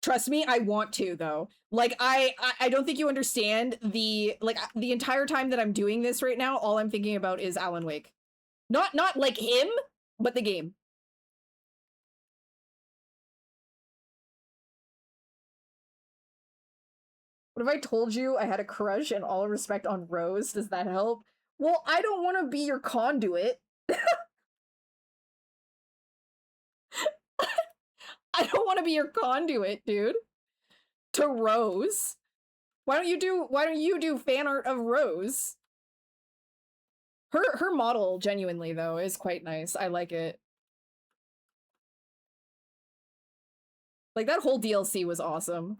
Trust me, I want to though. Like I don't think you understand the the entire time that I'm doing this right now, all I'm thinking about is Alan Wake. Not like him, but the game. What if I told you I had a crush and all respect on Rose? Does that help? Well, I don't want to be your conduit. I don't want to be your conduit, dude. To Rose. Why don't you do fan art of Rose? Her model genuinely though is quite nice. I like it. Like that whole DLC was awesome.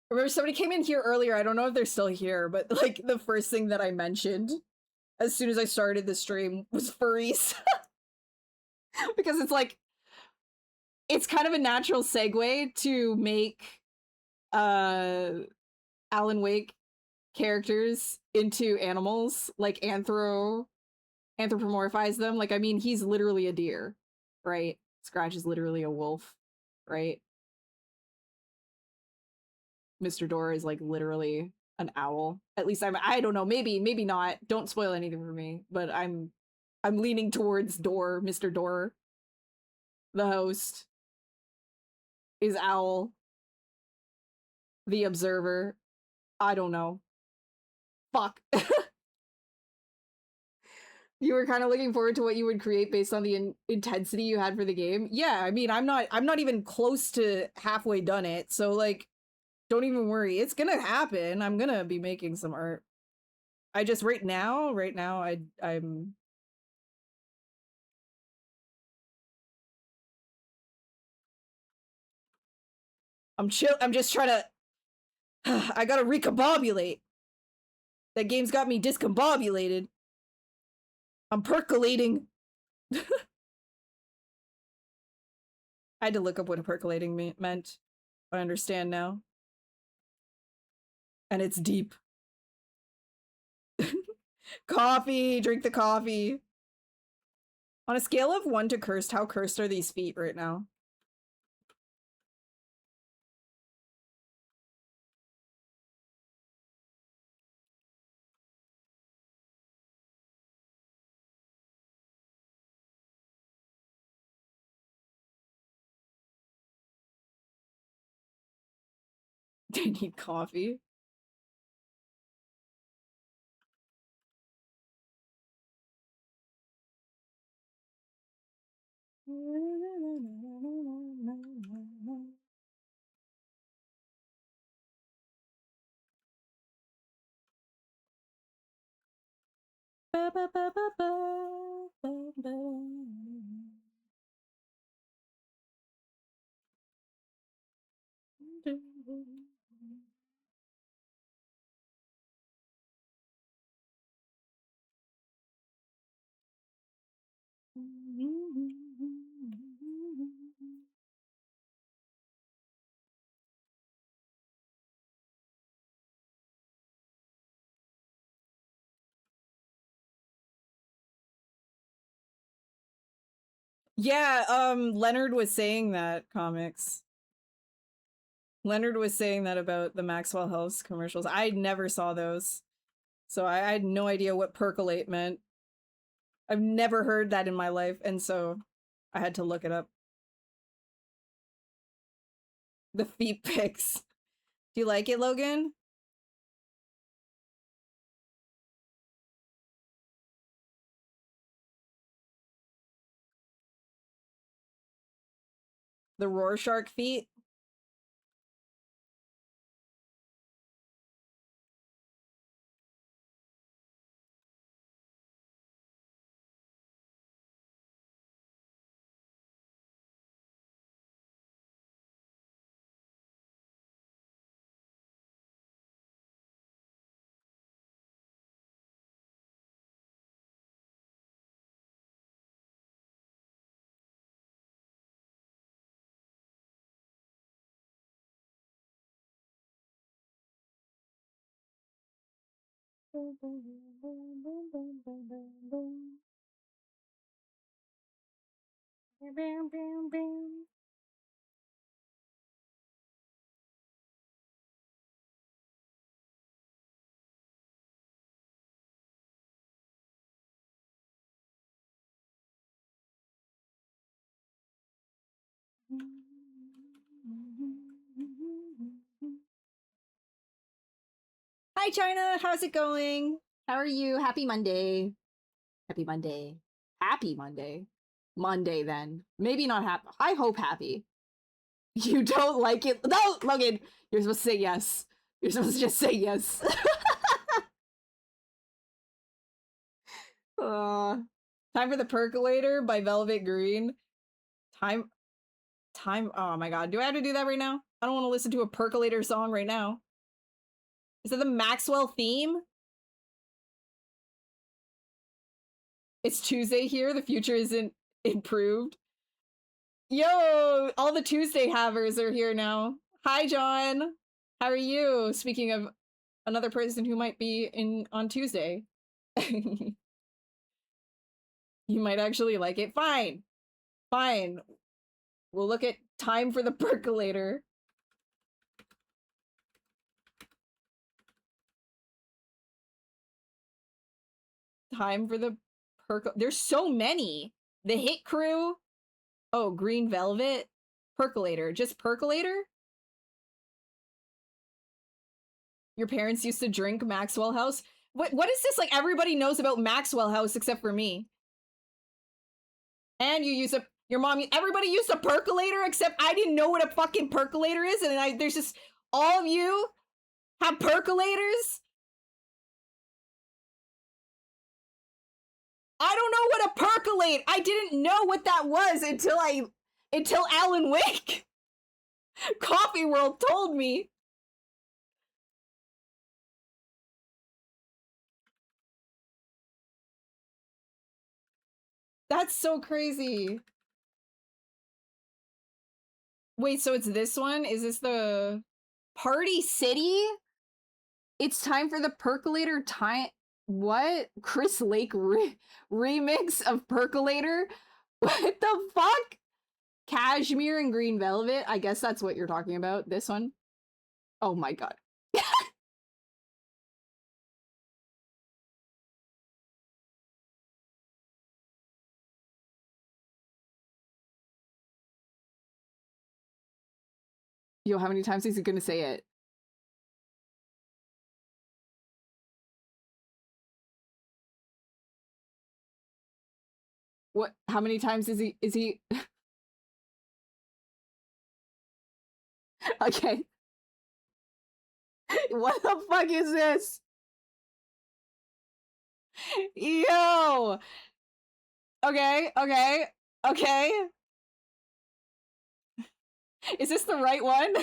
Remember somebody came in here earlier, I don't know if they're still here, but like the first thing that I mentioned as soon as I started the stream was furries. Because it's like, it's kind of a natural segue to make Alan Wake characters into animals, like anthropomorphize them. Like, I mean, he's literally a deer, right? Scratch is literally a wolf, right? Mr. Door is like literally an owl. At least I don't know, maybe not. Don't spoil anything for me, but I'm leaning towards Door. Mr. Door, the host, is owl. The observer, I don't know. Fuck. You were kind of looking forward to what you would create based on the intensity you had for the game. Yeah, I mean, I'm not even close to halfway done it, so like, don't even worry. It's gonna happen. I'm gonna be making some art. I just right now, I'm chill. I'm just trying to. I gotta recombobulate. That game's got me discombobulated. I'm percolating. I had to look up what percolating meant. I understand now. And it's deep. Coffee, drink the coffee. On a scale of 1 to cursed, how cursed are these feet right now? I need coffee. Yeah, Leonard was saying that, comics. Leonard was saying that about the Maxwell House commercials. I never saw those. So I had no idea what percolate meant. I've never heard that in my life, and so I had to look it up. The feet pics. Do you like it, Logan? The Rorschach feet? Hi, China. How's it going? How are you? Happy Monday. Happy Monday. Happy Monday. Monday, then. Maybe not happy. I hope happy. You don't like it? No, Logan. You're supposed to say yes. You're supposed to just say yes. Time for the Percolator by Velvet Green. Time. Oh my god. Do I have to do that right now? I don't want to listen to a Percolator song right now. Is it the Maxwell theme? It's Tuesday here. The future isn't improved. Yo, all the Tuesday havers are here now. Hi, John. How are you? Speaking of another person who might be in on Tuesday. You might actually like it. Fine. Fine. We'll look at Time for the Percolator. Time for the There's so many. The Hit Crew. Oh, Green Velvet. Percolator. Just Percolator? Your parents used to drink Maxwell House? What is this? Like, everybody knows about Maxwell House except for me. And you use your mom, everybody used a percolator except I didn't know what a fucking percolator is, and there's just, all of you have percolators? I don't know what a percolate. I didn't know what that was until Alan Wake Coffee World told me. That's so crazy. Wait, so it's this one? Is this the Party City? It's time for the Percolator time. What? Chris Lake remix of Percolator? What the fuck? Cashmere and Green Velvet? I guess that's what you're talking about. This one? Oh my god. Yo, how many times is he gonna say it? What? How many times is he? Okay. What the fuck is this? Yo. Okay. Okay. Okay. Is this the right one?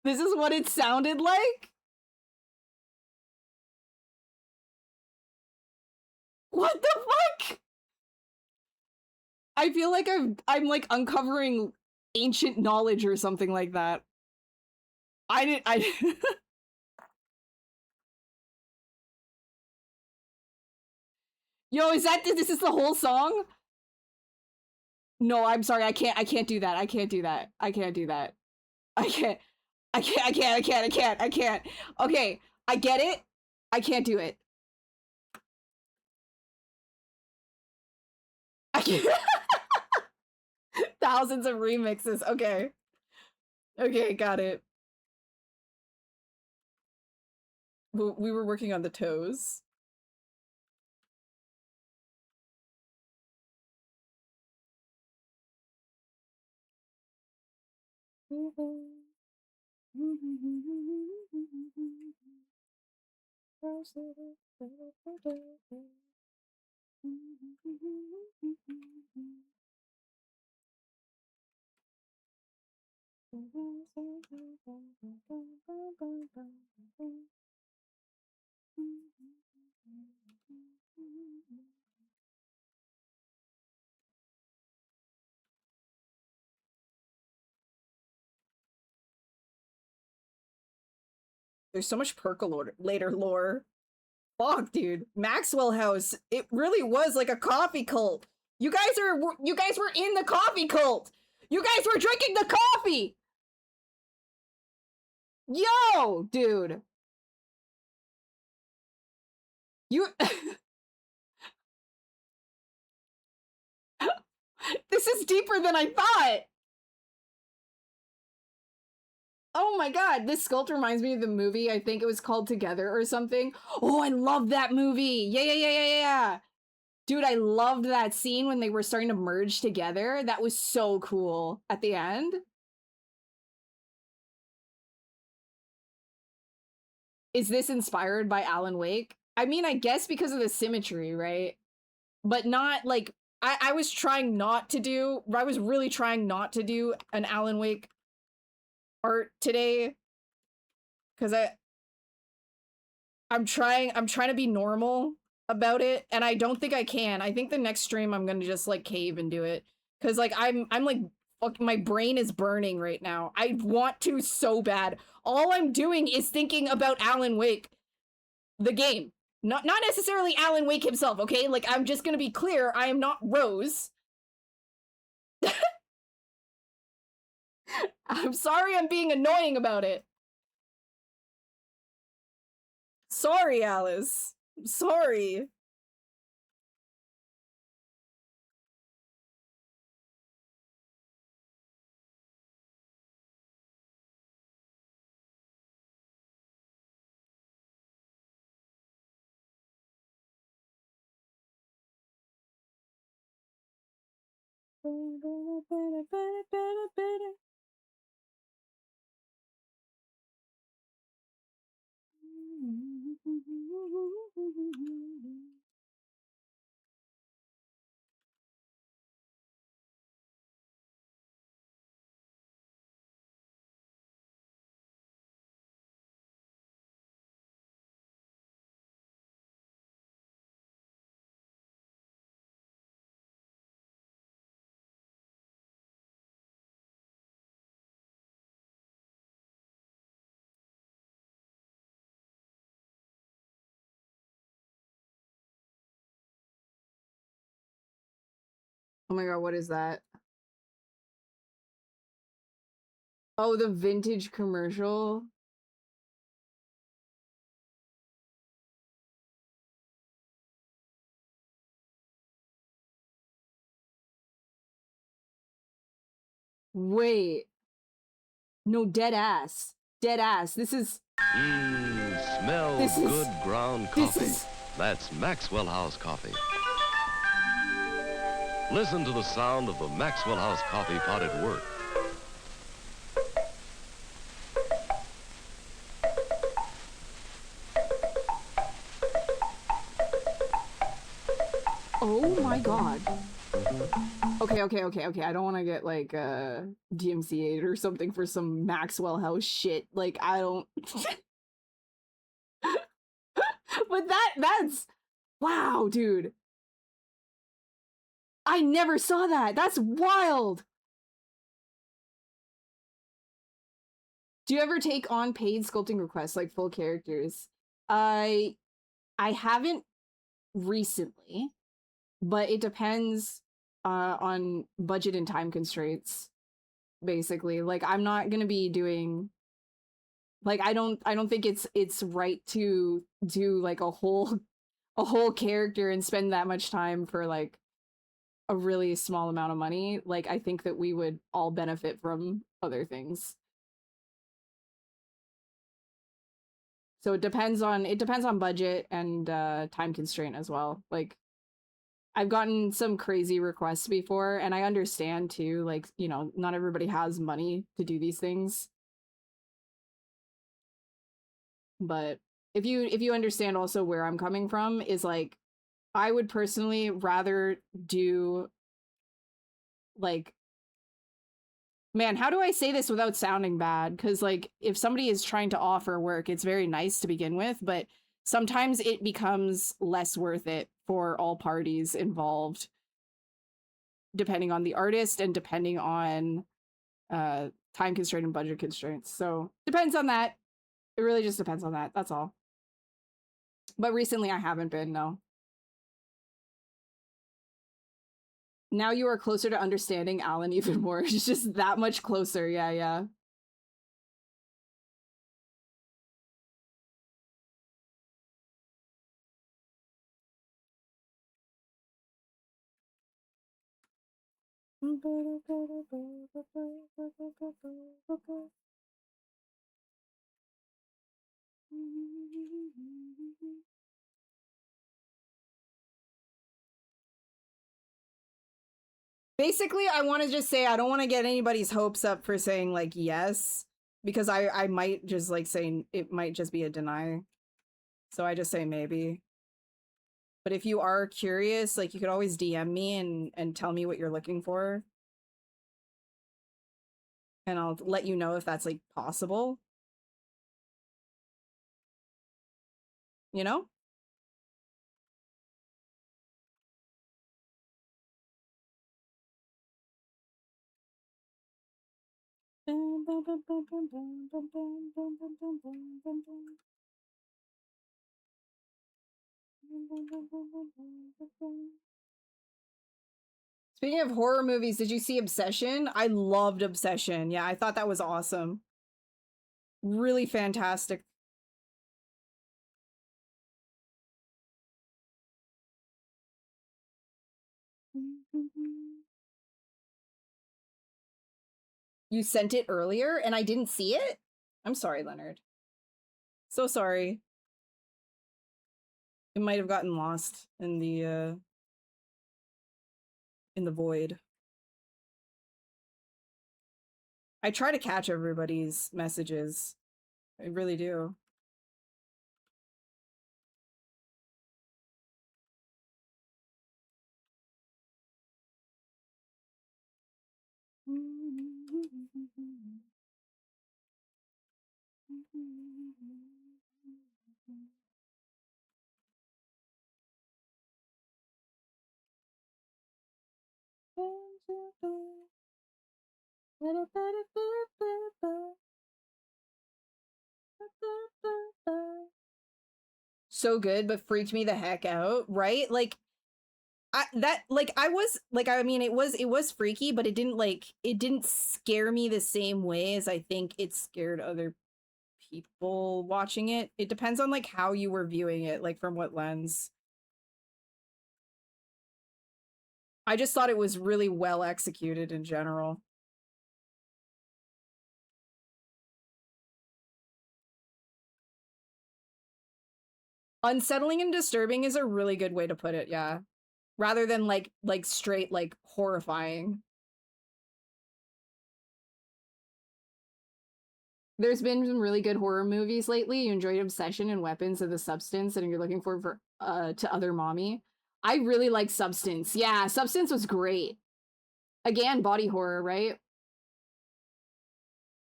This is what it sounded like? What the fuck? I feel like I'm like uncovering ancient knowledge or something like that. I Yo, is this is the whole song? No, I'm sorry. I can't do that. I can't do that. I can't do that. I can't. I can't. Okay, I get it. I can't do it. I can't. Thousands of remixes. Okay. Okay, got it. We were working on the toes. There's so much percolator lore. Fuck, dude. Maxwell House. It really was like a coffee cult. You guys were in the coffee cult. You guys were drinking the coffee. Yo, dude. You This is deeper than I thought. Oh my god, this sculpt reminds me of the movie. I think it was called Together or something. Oh, I love that movie. Yeah. Dude, I loved that scene when they were starting to merge together. That was so cool at the end. Is this inspired by Alan Wake? I mean, I guess because of the symmetry, right? But not like I was trying not to do. I was really trying not to do an Alan Wake art today because I'm trying to be normal about it, and I don't think I can. I think the next stream I'm gonna just like cave and do it because like I'm like fuck, my brain is burning right now. I want to so bad. All I'm doing is thinking about Alan Wake, the game. Not necessarily Alan Wake himself, okay? Like, I'm just gonna be clear, I am not Rose. I'm sorry I'm being annoying about it. Sorry, Alice. Sorry. Oh my god, what is that? Oh, the vintage commercial. Wait. No, dead ass. Dead ass. This is... Smells good ground coffee. That's Maxwell House coffee. Listen to the sound of the Maxwell House coffee pot at work. Oh my god. Okay. I don't want to get like DMCA'd or something for some Maxwell House shit. Like I don't. But that's wow, dude. I never saw that. That's wild. Do you ever take on paid sculpting requests like full characters? I haven't recently, but it depends on budget and time constraints. Basically, like I'm not gonna be doing like I don't think it's right to do like a whole character and spend that much time for like a really small amount of money. Like I think that we would all benefit from other things. So it depends on budget and time constraint as well. Like I've gotten some crazy requests before, and I understand too, like, you know, not everybody has money to do these things. But if you understand also where I'm coming from, is like I would personally rather do like, man, how do I say this without sounding bad? Because like if somebody is trying to offer work, it's very nice to begin with, but sometimes it becomes less worth it for all parties involved, depending on the artist and depending on time constraint and budget constraints. So depends on that. It really just depends on that. That's all. But recently I haven't been, no. Now you are closer to understanding Alan even more. It's just that much closer. Yeah. Basically, I want to just say I don't want to get anybody's hopes up for saying like yes, because I might just like say it might just be a deny. So I just say maybe. But if you are curious, like you could always DM me and tell me what you're looking for. And I'll let you know if that's like possible. You know? Speaking of horror movies, did you see Obsession? I loved Obsession. Yeah, I thought that was awesome. Really fantastic. You sent it earlier and I didn't see it? I'm sorry, Leonard. So sorry. It might have gotten lost in the void. I try to catch everybody's messages. I really do. So good, but freaked me the heck out, right? Like I mean it was freaky, but it didn't scare me the same way as I think it scared other people watching it. It depends on like how you were viewing it, like from what lens. I just thought it was really well executed in general. Unsettling and disturbing is a really good way to put it, yeah. Rather than like straight like horrifying. There's been some really good horror movies lately. You enjoyed Obsession and Weapons of the Substance, and you're looking forward for to Other Mommy. I really like Substance. Yeah, Substance was great. Again, body horror, right?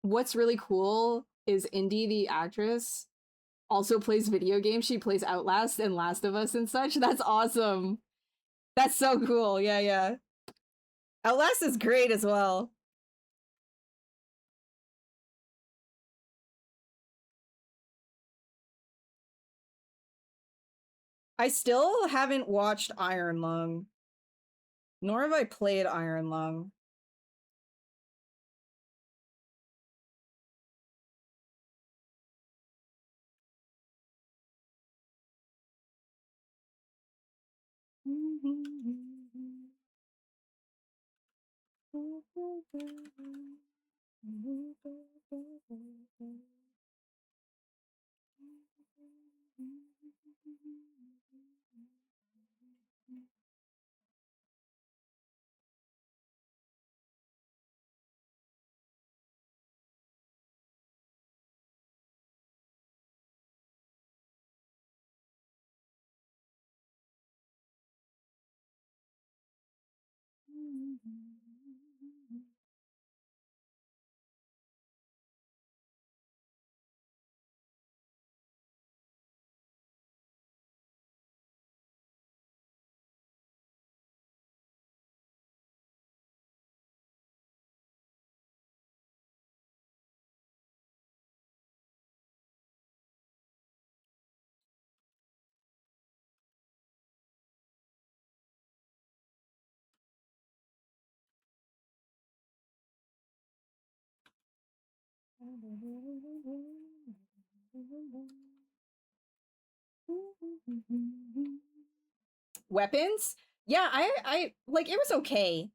What's really cool is Indy, the actress, also plays video games. She plays Outlast and Last of Us and such. That's awesome. That's so cool. Yeah, yeah. Outlast is great as well. I still haven't watched Iron Lung, nor have I played Iron Lung. Weapons? Yeah, I like it was okay.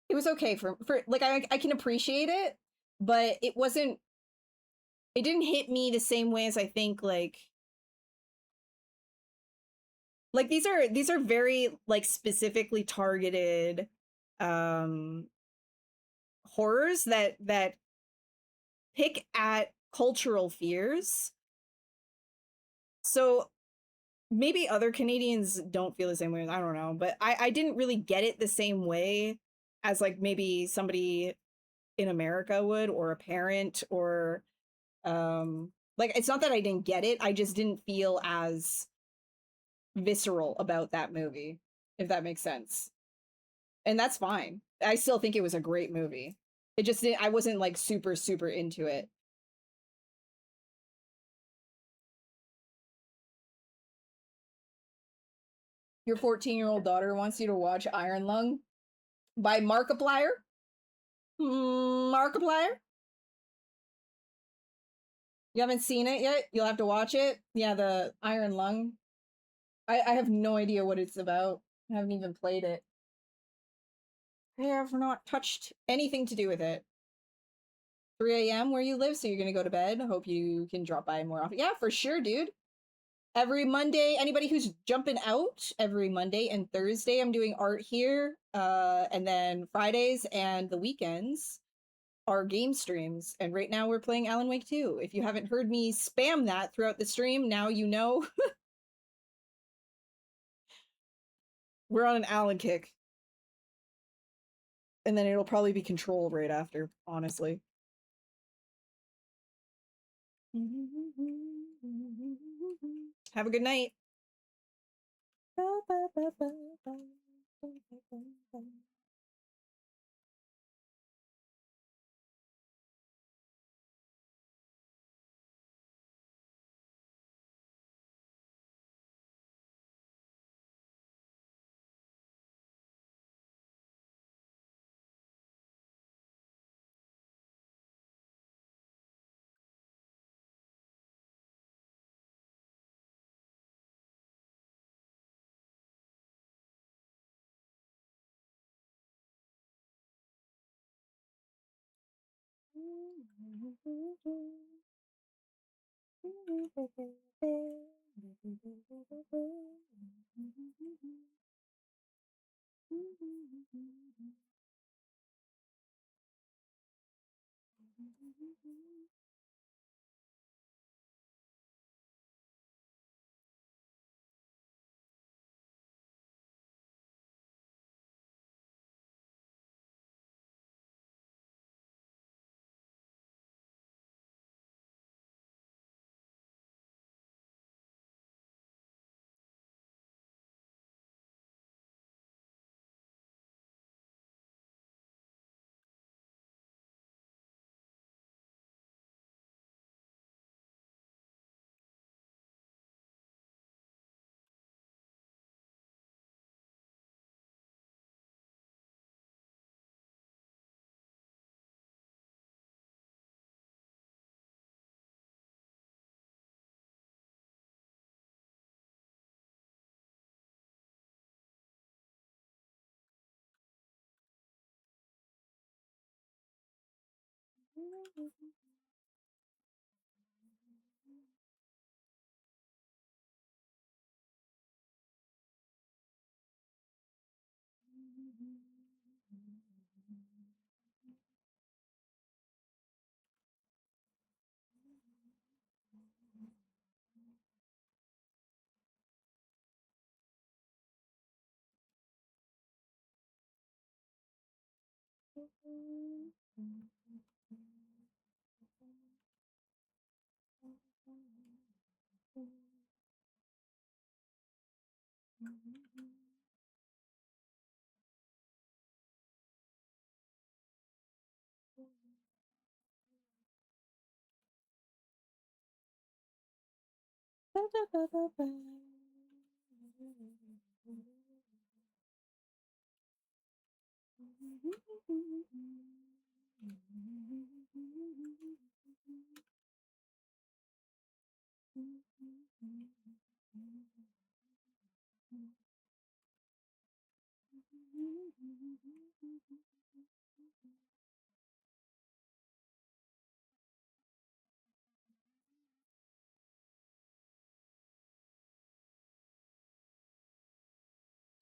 It was okay for like I can appreciate it, but it didn't hit me the same way as I think like these are very like specifically targeted um horrors that pick at cultural fears. So maybe other Canadians don't feel the same way. I don't know, but I didn't really get it the same way as like maybe somebody in America would, or a parent, or like it's not that I didn't get it. I just didn't feel as visceral about that movie, if that makes sense. And that's fine. I still think it was a great movie. It just didn't, I wasn't like super into it. Your 14-year-old daughter wants you to watch Iron Lung by Markiplier. Markiplier? You haven't seen it yet? You'll have to watch it. Yeah, the Iron Lung. I have no idea what it's about. I haven't even played it. I have not touched anything to do with it. 3 a.m. where you live, so you're gonna go to bed. Hope you can drop by more often. Yeah, for sure, dude. Every Monday, anybody who's jumping out, every Monday and Thursday, I'm doing art here. And then Fridays and the weekends are game streams. And right now we're playing Alan Wake 2. If you haven't heard me spam that throughout the stream, now you know. We're on an Alan kick. And then it'll probably be Control right after, honestly. Have a good night.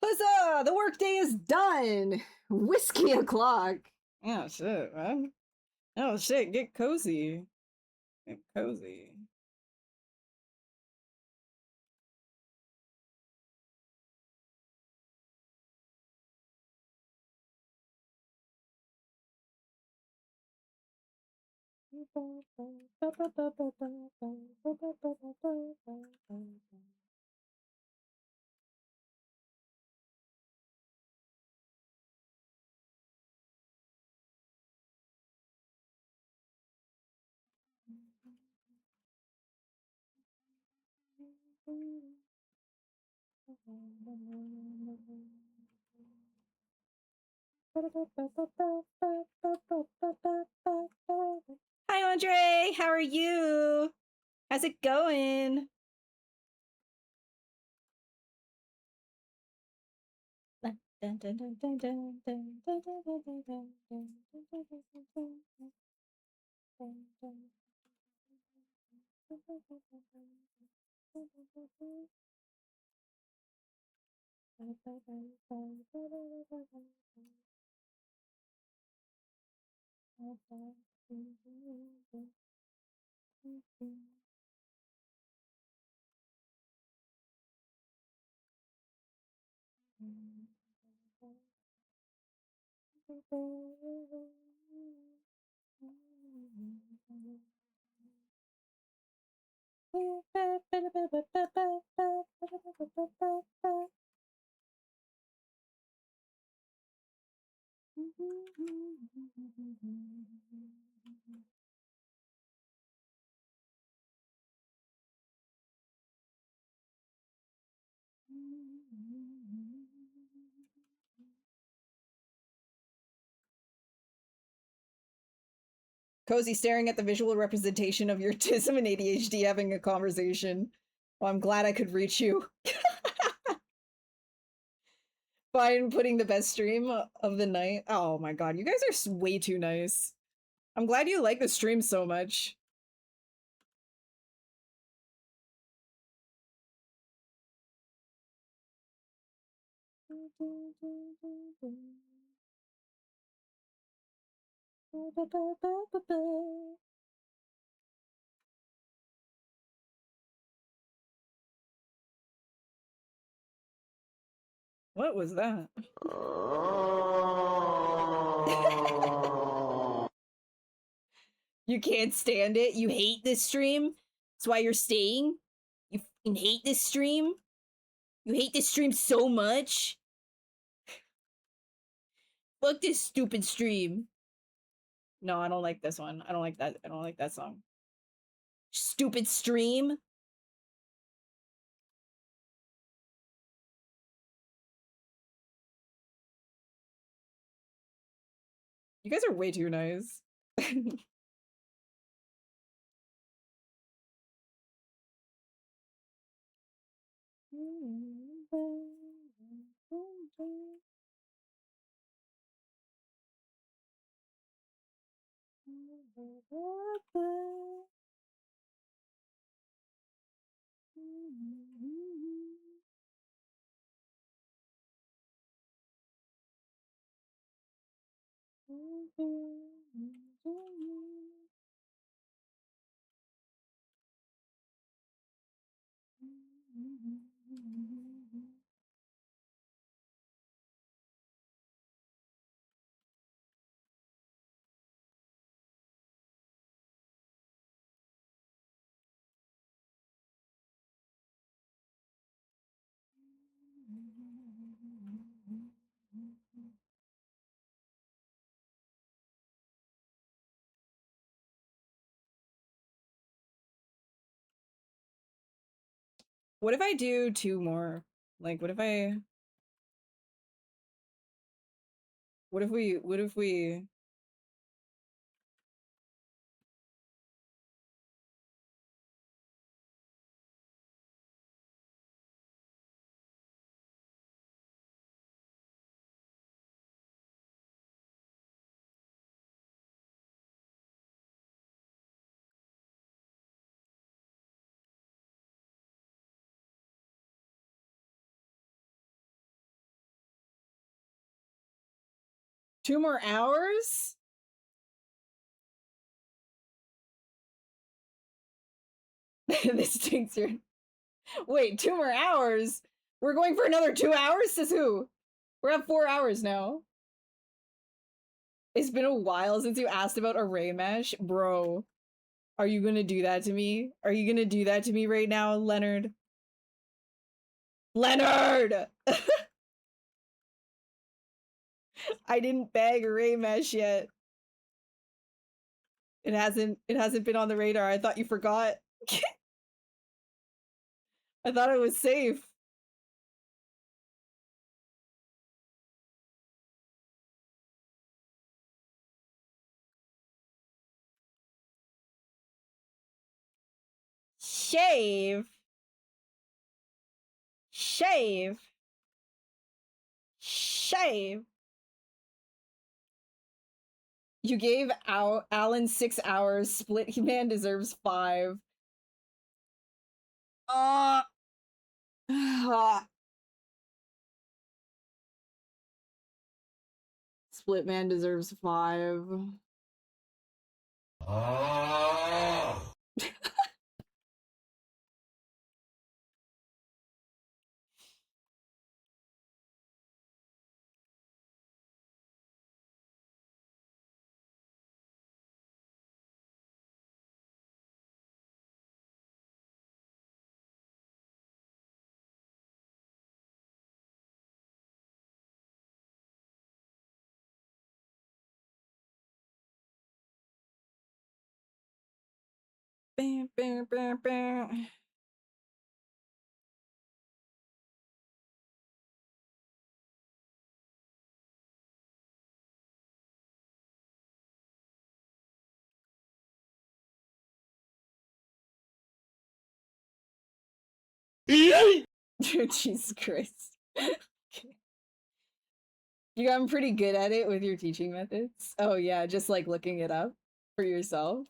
Huzzah! The workday is done! Whiskey o'clock! Oh shit, man. Oh shit, get cozy. Get cozy. Hi, Andre. How are you? How's it going? Cozy staring at the visual representation of your autism and ADHD having a conversation. Well, I'm glad I could reach you. Fine, putting the best stream of the night. Oh my god, you guys are way too nice. I'm glad you like the stream so much. What was that? You can't stand it? You hate this stream? That's why you're staying? You fucking hate this stream? You hate this stream so much? Fuck this stupid stream. No, I don't like this one. I don't like that. I don't like that song. Stupid stream. You guys are way too nice. What if I do 2 more? Like, what if we 2 more hours? This stinks your... Wait, 2 more hours? We're going for another 2 hours? Says who? We're at 4 hours now. It's been a while since you asked about array mesh. Bro, are you gonna do that to me? Are you gonna do that to me right now, Leonard? Leonard! I didn't bag array mesh yet. It hasn't been on the radar. I thought you forgot. I thought it was safe. Shave. Shave. Shave. You gave Alan 6 hours. Split man deserves 5. Split man deserves 5. Bam, bam, bam, bam. Jesus Christ. Okay. You gotten pretty good at it with your teaching methods? Oh yeah, just like looking it up for yourself.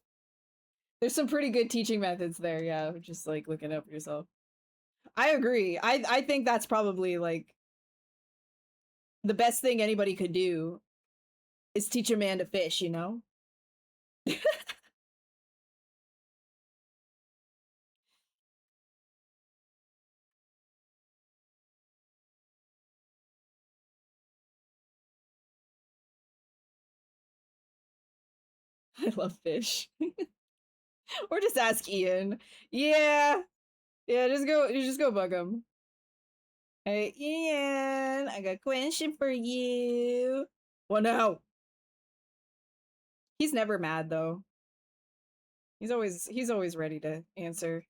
There's some pretty good teaching methods there, yeah, just like looking it up yourself. I agree. I think that's probably like the best thing anybody could do is teach a man to fish, you know? I love fish. Or just ask Ian. Yeah. Yeah, just go bug him. Hey, Ian, I got a question for you. Well, no. He's never mad though. He's always ready to answer.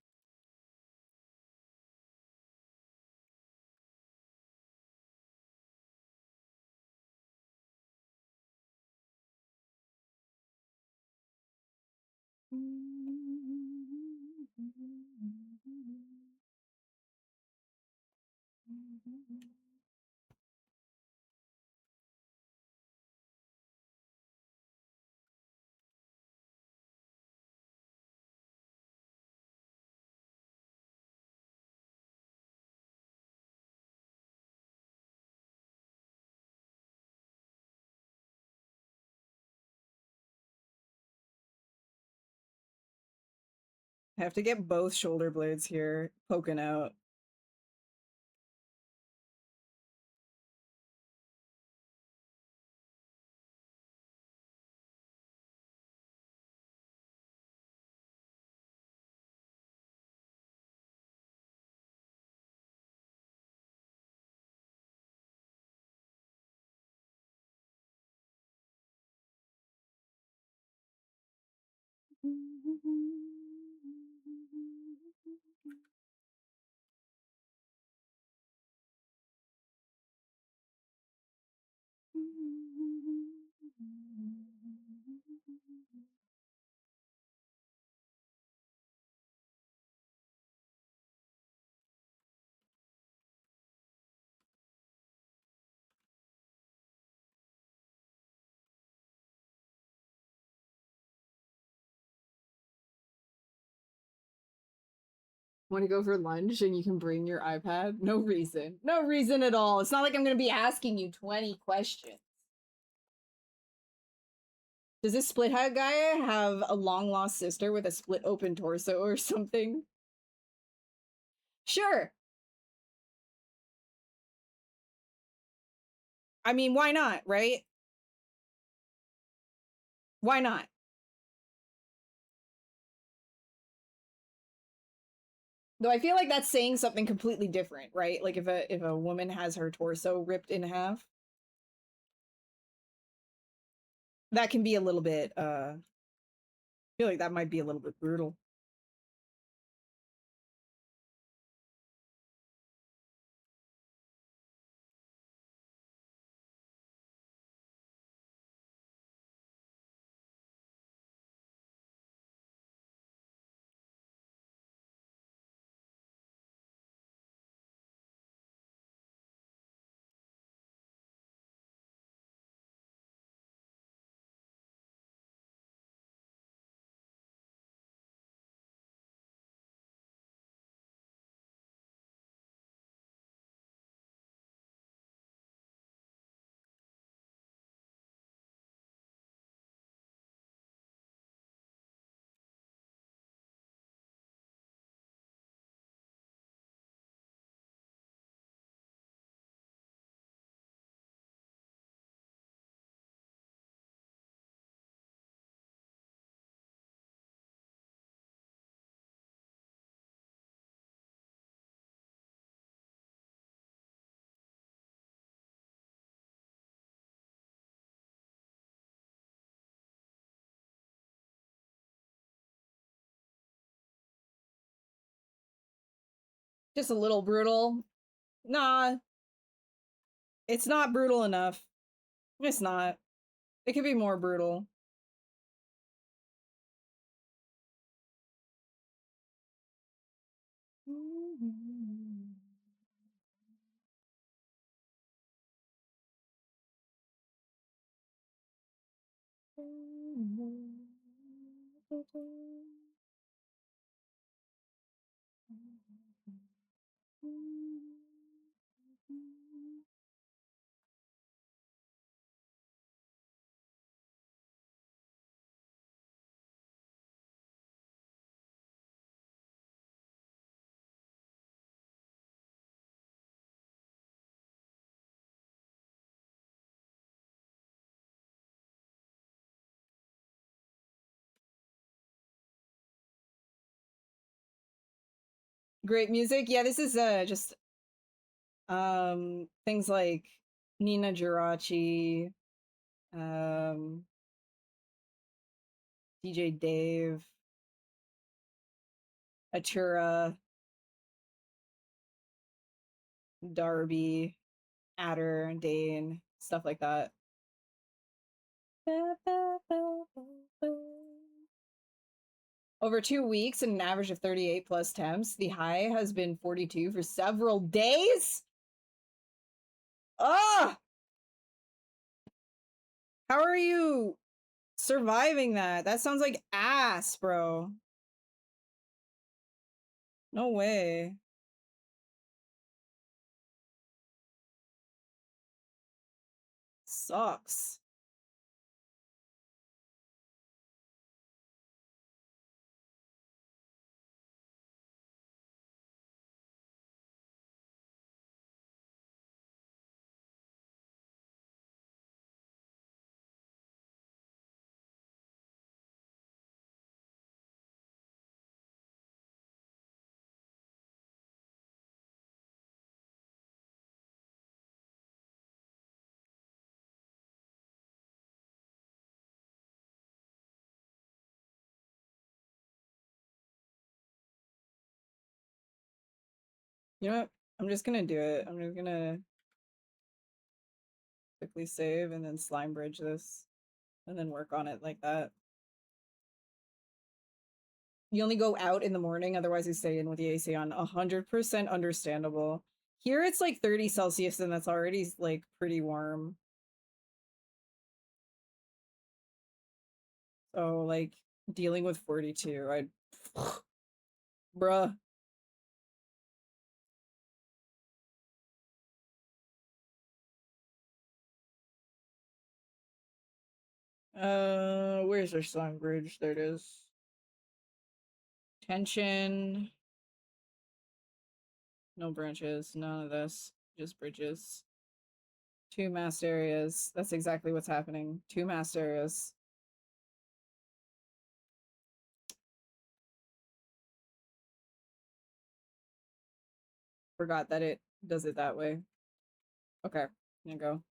I have to get both shoulder blades here poking out. Want to go for lunch and you can bring your iPad? No reason. No reason at all. It's not like I'm going to be asking you 20 questions. Does this split hat guy have a long lost sister with a split open torso or something? Sure. I mean, why not, right? Why not? Though I feel like that's saying something completely different, right? Like if a woman has her torso ripped in half, that can be a little bit I feel like that might be a little bit brutal. Just a little brutal. Nah, it's not brutal enough. It's not. It could be more brutal. Great music. Yeah, this is just things like Nina Girachi, DJ Dave, Atura, Darby, Adder, Dane, stuff like that. Over 2 weeks and an average of 38 plus temps. The high has been 42 for several days. Ah! How are you surviving that? That sounds like ass, bro. No way. Sucks. You know what? I'm just gonna do it. I'm just gonna quickly save and then slime bridge this and then work on it like that. You only go out in the morning, otherwise you stay in with the AC on. 100% understandable. Here it's like 30 Celsius and that's already like pretty warm. So like dealing with 42, I'd bruh. Where's our slime bridge? There it is. Tension. No branches, none of this. Just bridges. 2 masked areas. That's exactly what's happening. 2 masked areas. Forgot that it does it that way. Okay, there you go.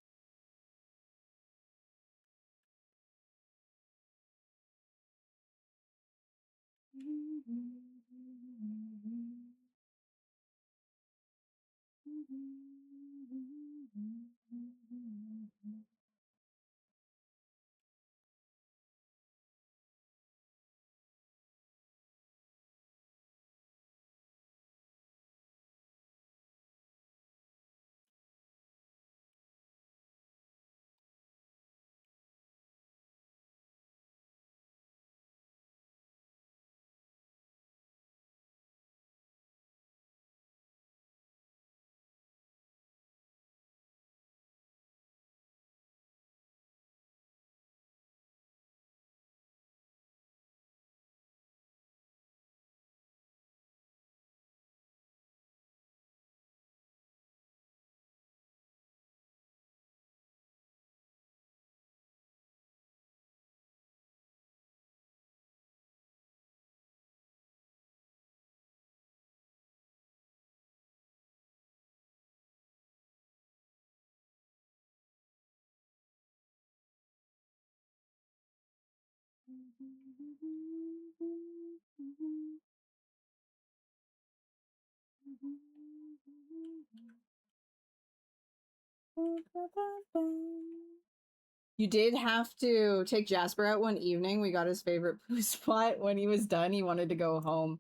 You did have to take Jasper out one evening. We got his favorite poo spot. When he was done, he wanted to go home.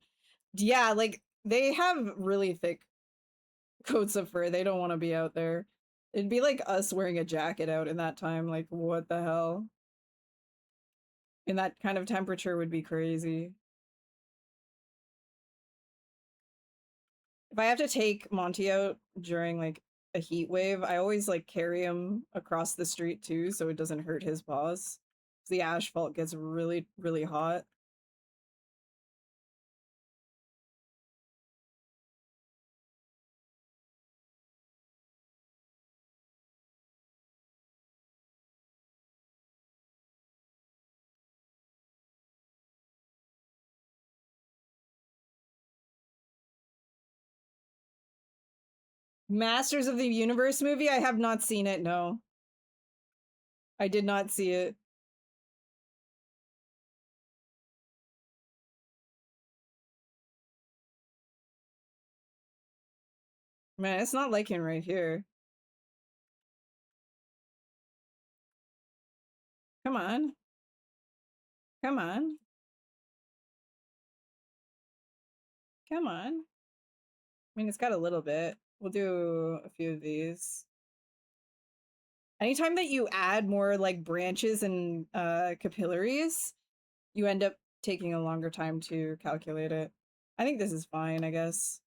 Yeah, like they have really thick coats of fur. They don't want to be out there. It'd be like us wearing a jacket out in that time. Like, what the hell? In that kind of temperature would be crazy. If I have to take Monty out during like a heat wave, I always like carry him across the street too so it doesn't hurt his paws. The asphalt gets really, really hot. Masters of the Universe movie? I have not seen it, no. I did not see it. Man, it's not like him right here. Come on. Come on. Come on. I mean, it's got a little bit. We'll do a few of these. Anytime that you add more like branches and capillaries, you end up taking a longer time to calculate it. I think this is fine, I guess.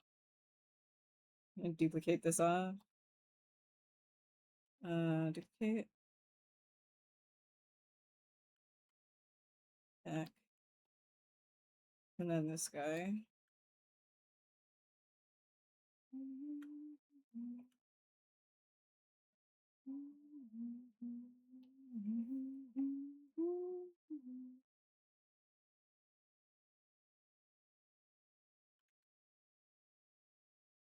And duplicate this off. Duplicate. Back. And then this guy.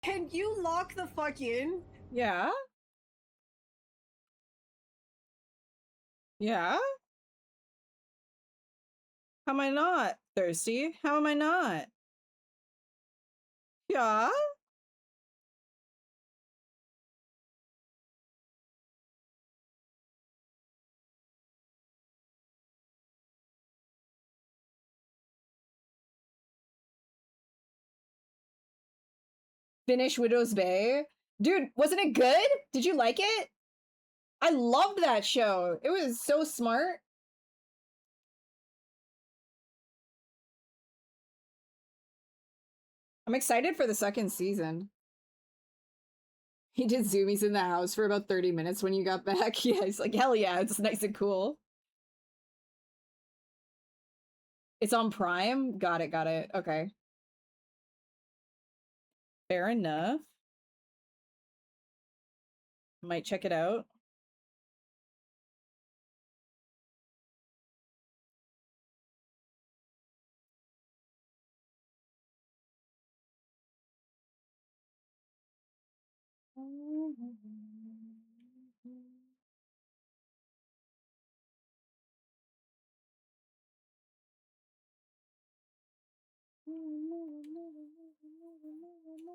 Can you lock the fuck in? Yeah? Yeah? How am I not thirsty? How am I not? Yeah? Finish Widow's Bay? Dude, wasn't it good? Did you like it? I loved that show. It was so smart. I'm excited for the second season. He did zoomies in the house for about 30 minutes when you got back. Yeah, he's like, hell yeah, it's nice and cool. It's on Prime? Got it, got it. Okay. Fair enough. Might check it out.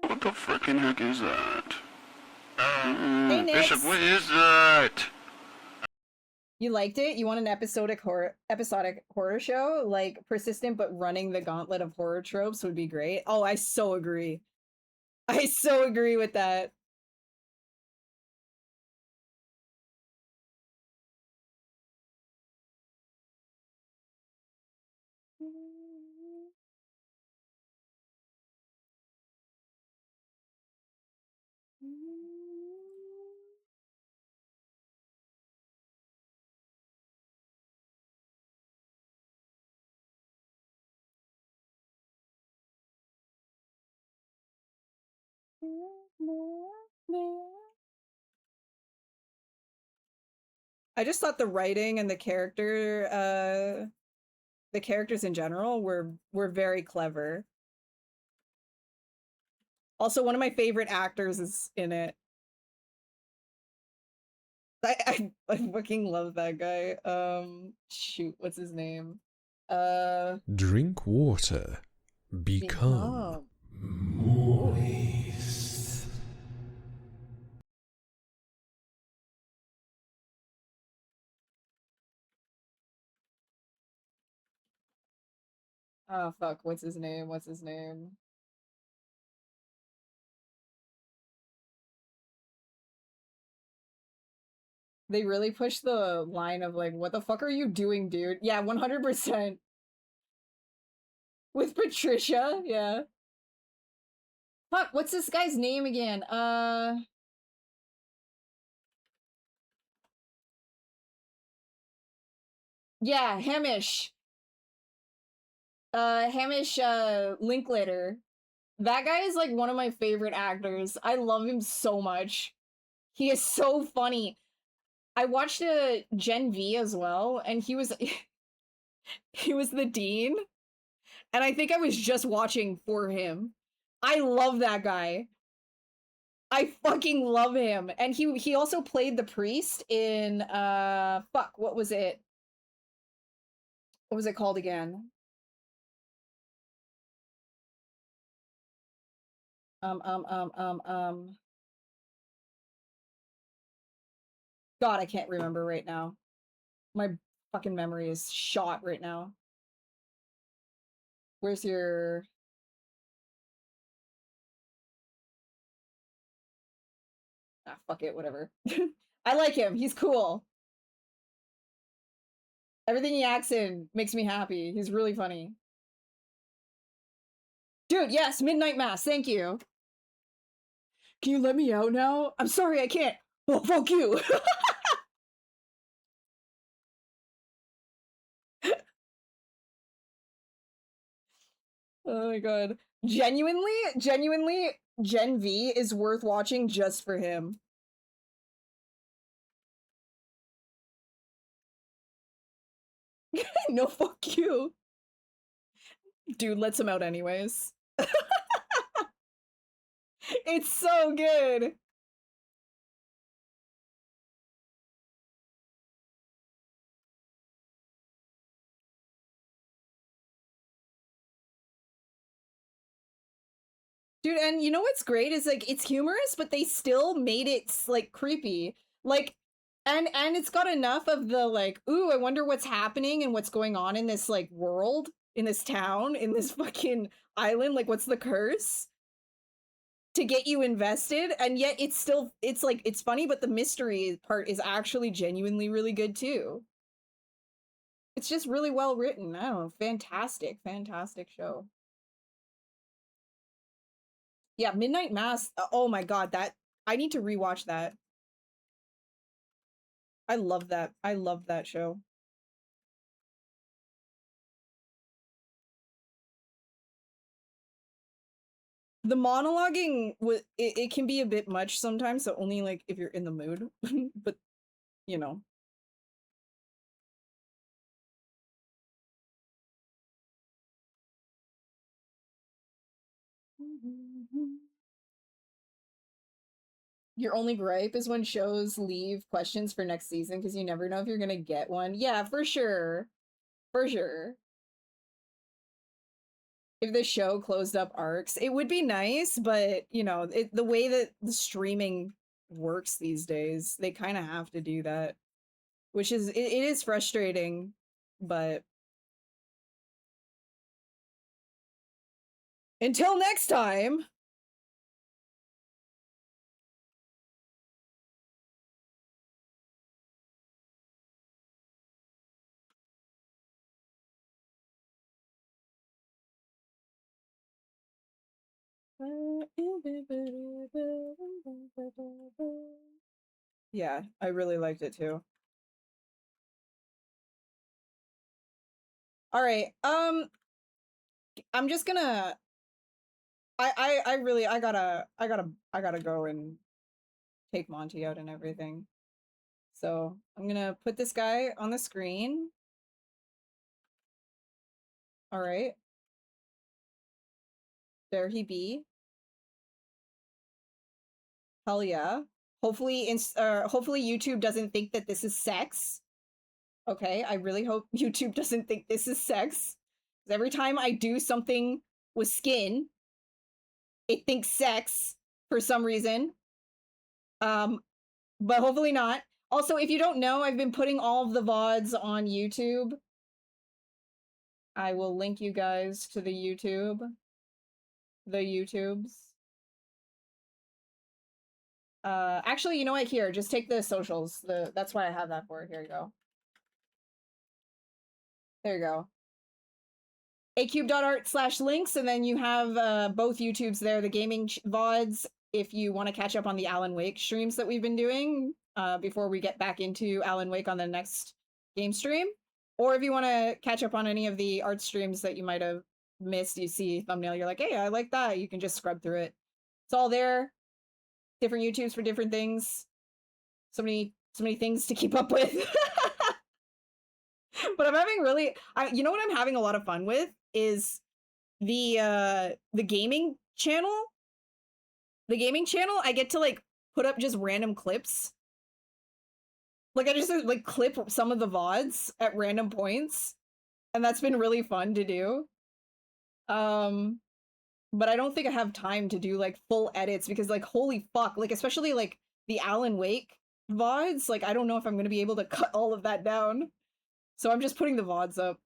What the frickin' heck is that? Hey, Nix. Bishop, what is that? You liked it? You want an episodic horror show? Like persistent but running the gauntlet of horror tropes would be great. Oh, I so agree. I so agree with that. I just thought the writing and the characters in general were very clever. Also, one of my favorite actors is in it. I fucking love that guy. Shoot, what's his name? Drink water. Become moist. Oh fuck, what's his name? What's his name? They really push the line of like, what the fuck are you doing, dude? Yeah, 100%. With Patricia, yeah. Fuck, what's this guy's name again? Yeah, Hamish. Hamish, Linklater. That guy is like one of my favorite actors. I love him so much. He is so funny. I watched Gen V as well, and he was he was the dean, and I think I was just watching for him. I love that guy. I fucking love him. And he also played the priest in fuck, what was it? What was it called again? God, I can't remember right now. My fucking memory is shot right now. Where's your... Ah, fuck it, whatever. I like him. He's cool. Everything he acts in makes me happy. He's really funny. Dude, yes, Midnight Mass. Thank you. Can you let me out now? I'm sorry, I can't. Well, fuck you. Oh my god. Genuinely, Gen V is worth watching just for him. No, fuck you. Dude lets him out anyways. It's so good. Dude, and you know what's great is like it's humorous, but they still made it like creepy. Like and it's got enough of the like, ooh, I wonder what's happening and what's going on in this like world, in this town, in this fucking island, like what's the curse? To get you invested, and yet it's still it's like it's funny, but the mystery part is actually genuinely really good too. It's just really well written. I don't know, fantastic show. Yeah, Midnight Mass. Oh my god, that I need to rewatch that. I love that. I love that show. The monologuing it can be a bit much sometimes, so only like if you're in the mood. But you know. Your only gripe is when shows leave questions for next season because you never know if you're gonna get one. Yeah, for sure. For sure. If the show closed up arcs, it would be nice, but you know, the way that the streaming works these days, they kind of have to do that, which is it is frustrating, but until next time. Yeah, I really liked it too. All right, I'm just gonna. I really I gotta go and take Monty out and everything. So I'm gonna put this guy on the screen. All right. There he be. Hell yeah. Hopefully hopefully YouTube doesn't think that this is sex. Okay, I really hope YouTube doesn't think this is sex. Because every time I do something with skin, it thinks sex for some reason. But hopefully not. Also, if you don't know, I've been putting all of the VODs on YouTube. I will link you guys to the YouTubes. Actually, you know what? Here, just take the socials. That's why I have that for. Here you go. There you go. acube.art/links, and then you have both YouTubes there, the gaming VODs, if you want to catch up on the Alan Wake streams that we've been doing before we get back into Alan Wake on the next game stream. Or if you want to catch up on any of the art streams that you might have missed, you see thumbnail, you're like, hey, I like that. You can just scrub through it. It's all there. Different YouTubes for different things. So many things to keep up with. But I'm having really, you know what I'm having a lot of fun with is the gaming channel. The gaming channel, I get to like put up just random clips. Like I just like clip some of the VODs at random points. And that's been really fun to do. But I don't think I have time to do like full edits because like holy fuck, like especially like the Alan Wake VODs, like I don't know if I'm gonna be able to cut all of that down. So I'm just putting the VODs up.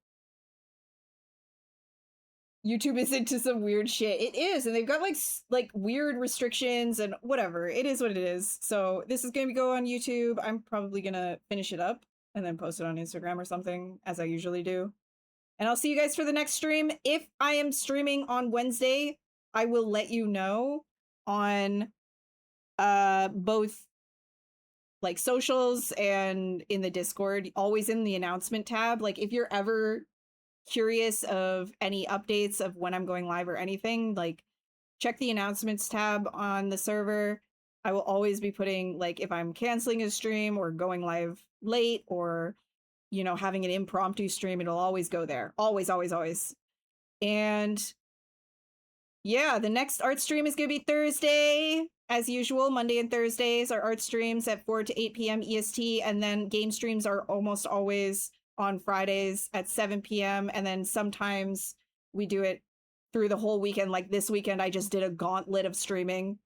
YouTube is into some weird shit. It is, and they've got like weird restrictions and whatever. It is what it is. So this is gonna go on YouTube. I'm probably gonna finish it up and then post it on Instagram or something, as I usually do. And I'll see you guys for the next stream. If I am streaming on Wednesday, I will let you know on both like socials and in the Discord, always in the announcement tab. Like if you're ever curious of any updates of when I'm going live or anything, like check the announcements tab on the server. I will always be putting like if I'm canceling a stream or going live late or you know, having an impromptu stream, it'll always go there. Always, always, always. And yeah, the next art stream is going to be Thursday. As usual, Monday and Thursdays are art streams at 4 to 8 p.m. EST. And then game streams are almost always on Fridays at 7 p.m. And then sometimes we do it through the whole weekend. Like this weekend, I just did a gauntlet of streaming.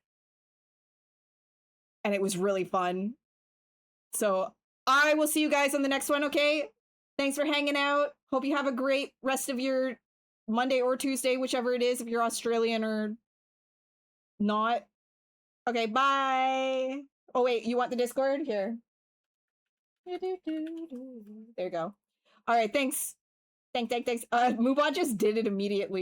And it was really fun. So I will see you guys on the next one, okay? Thanks for hanging out. Hope you have a great rest of your Monday or Tuesday, whichever it is, if you're Australian or not. Okay, bye. Oh, wait, you want the Discord? Here. There you go. All right, thanks. Thanks. Mubot just did it immediately.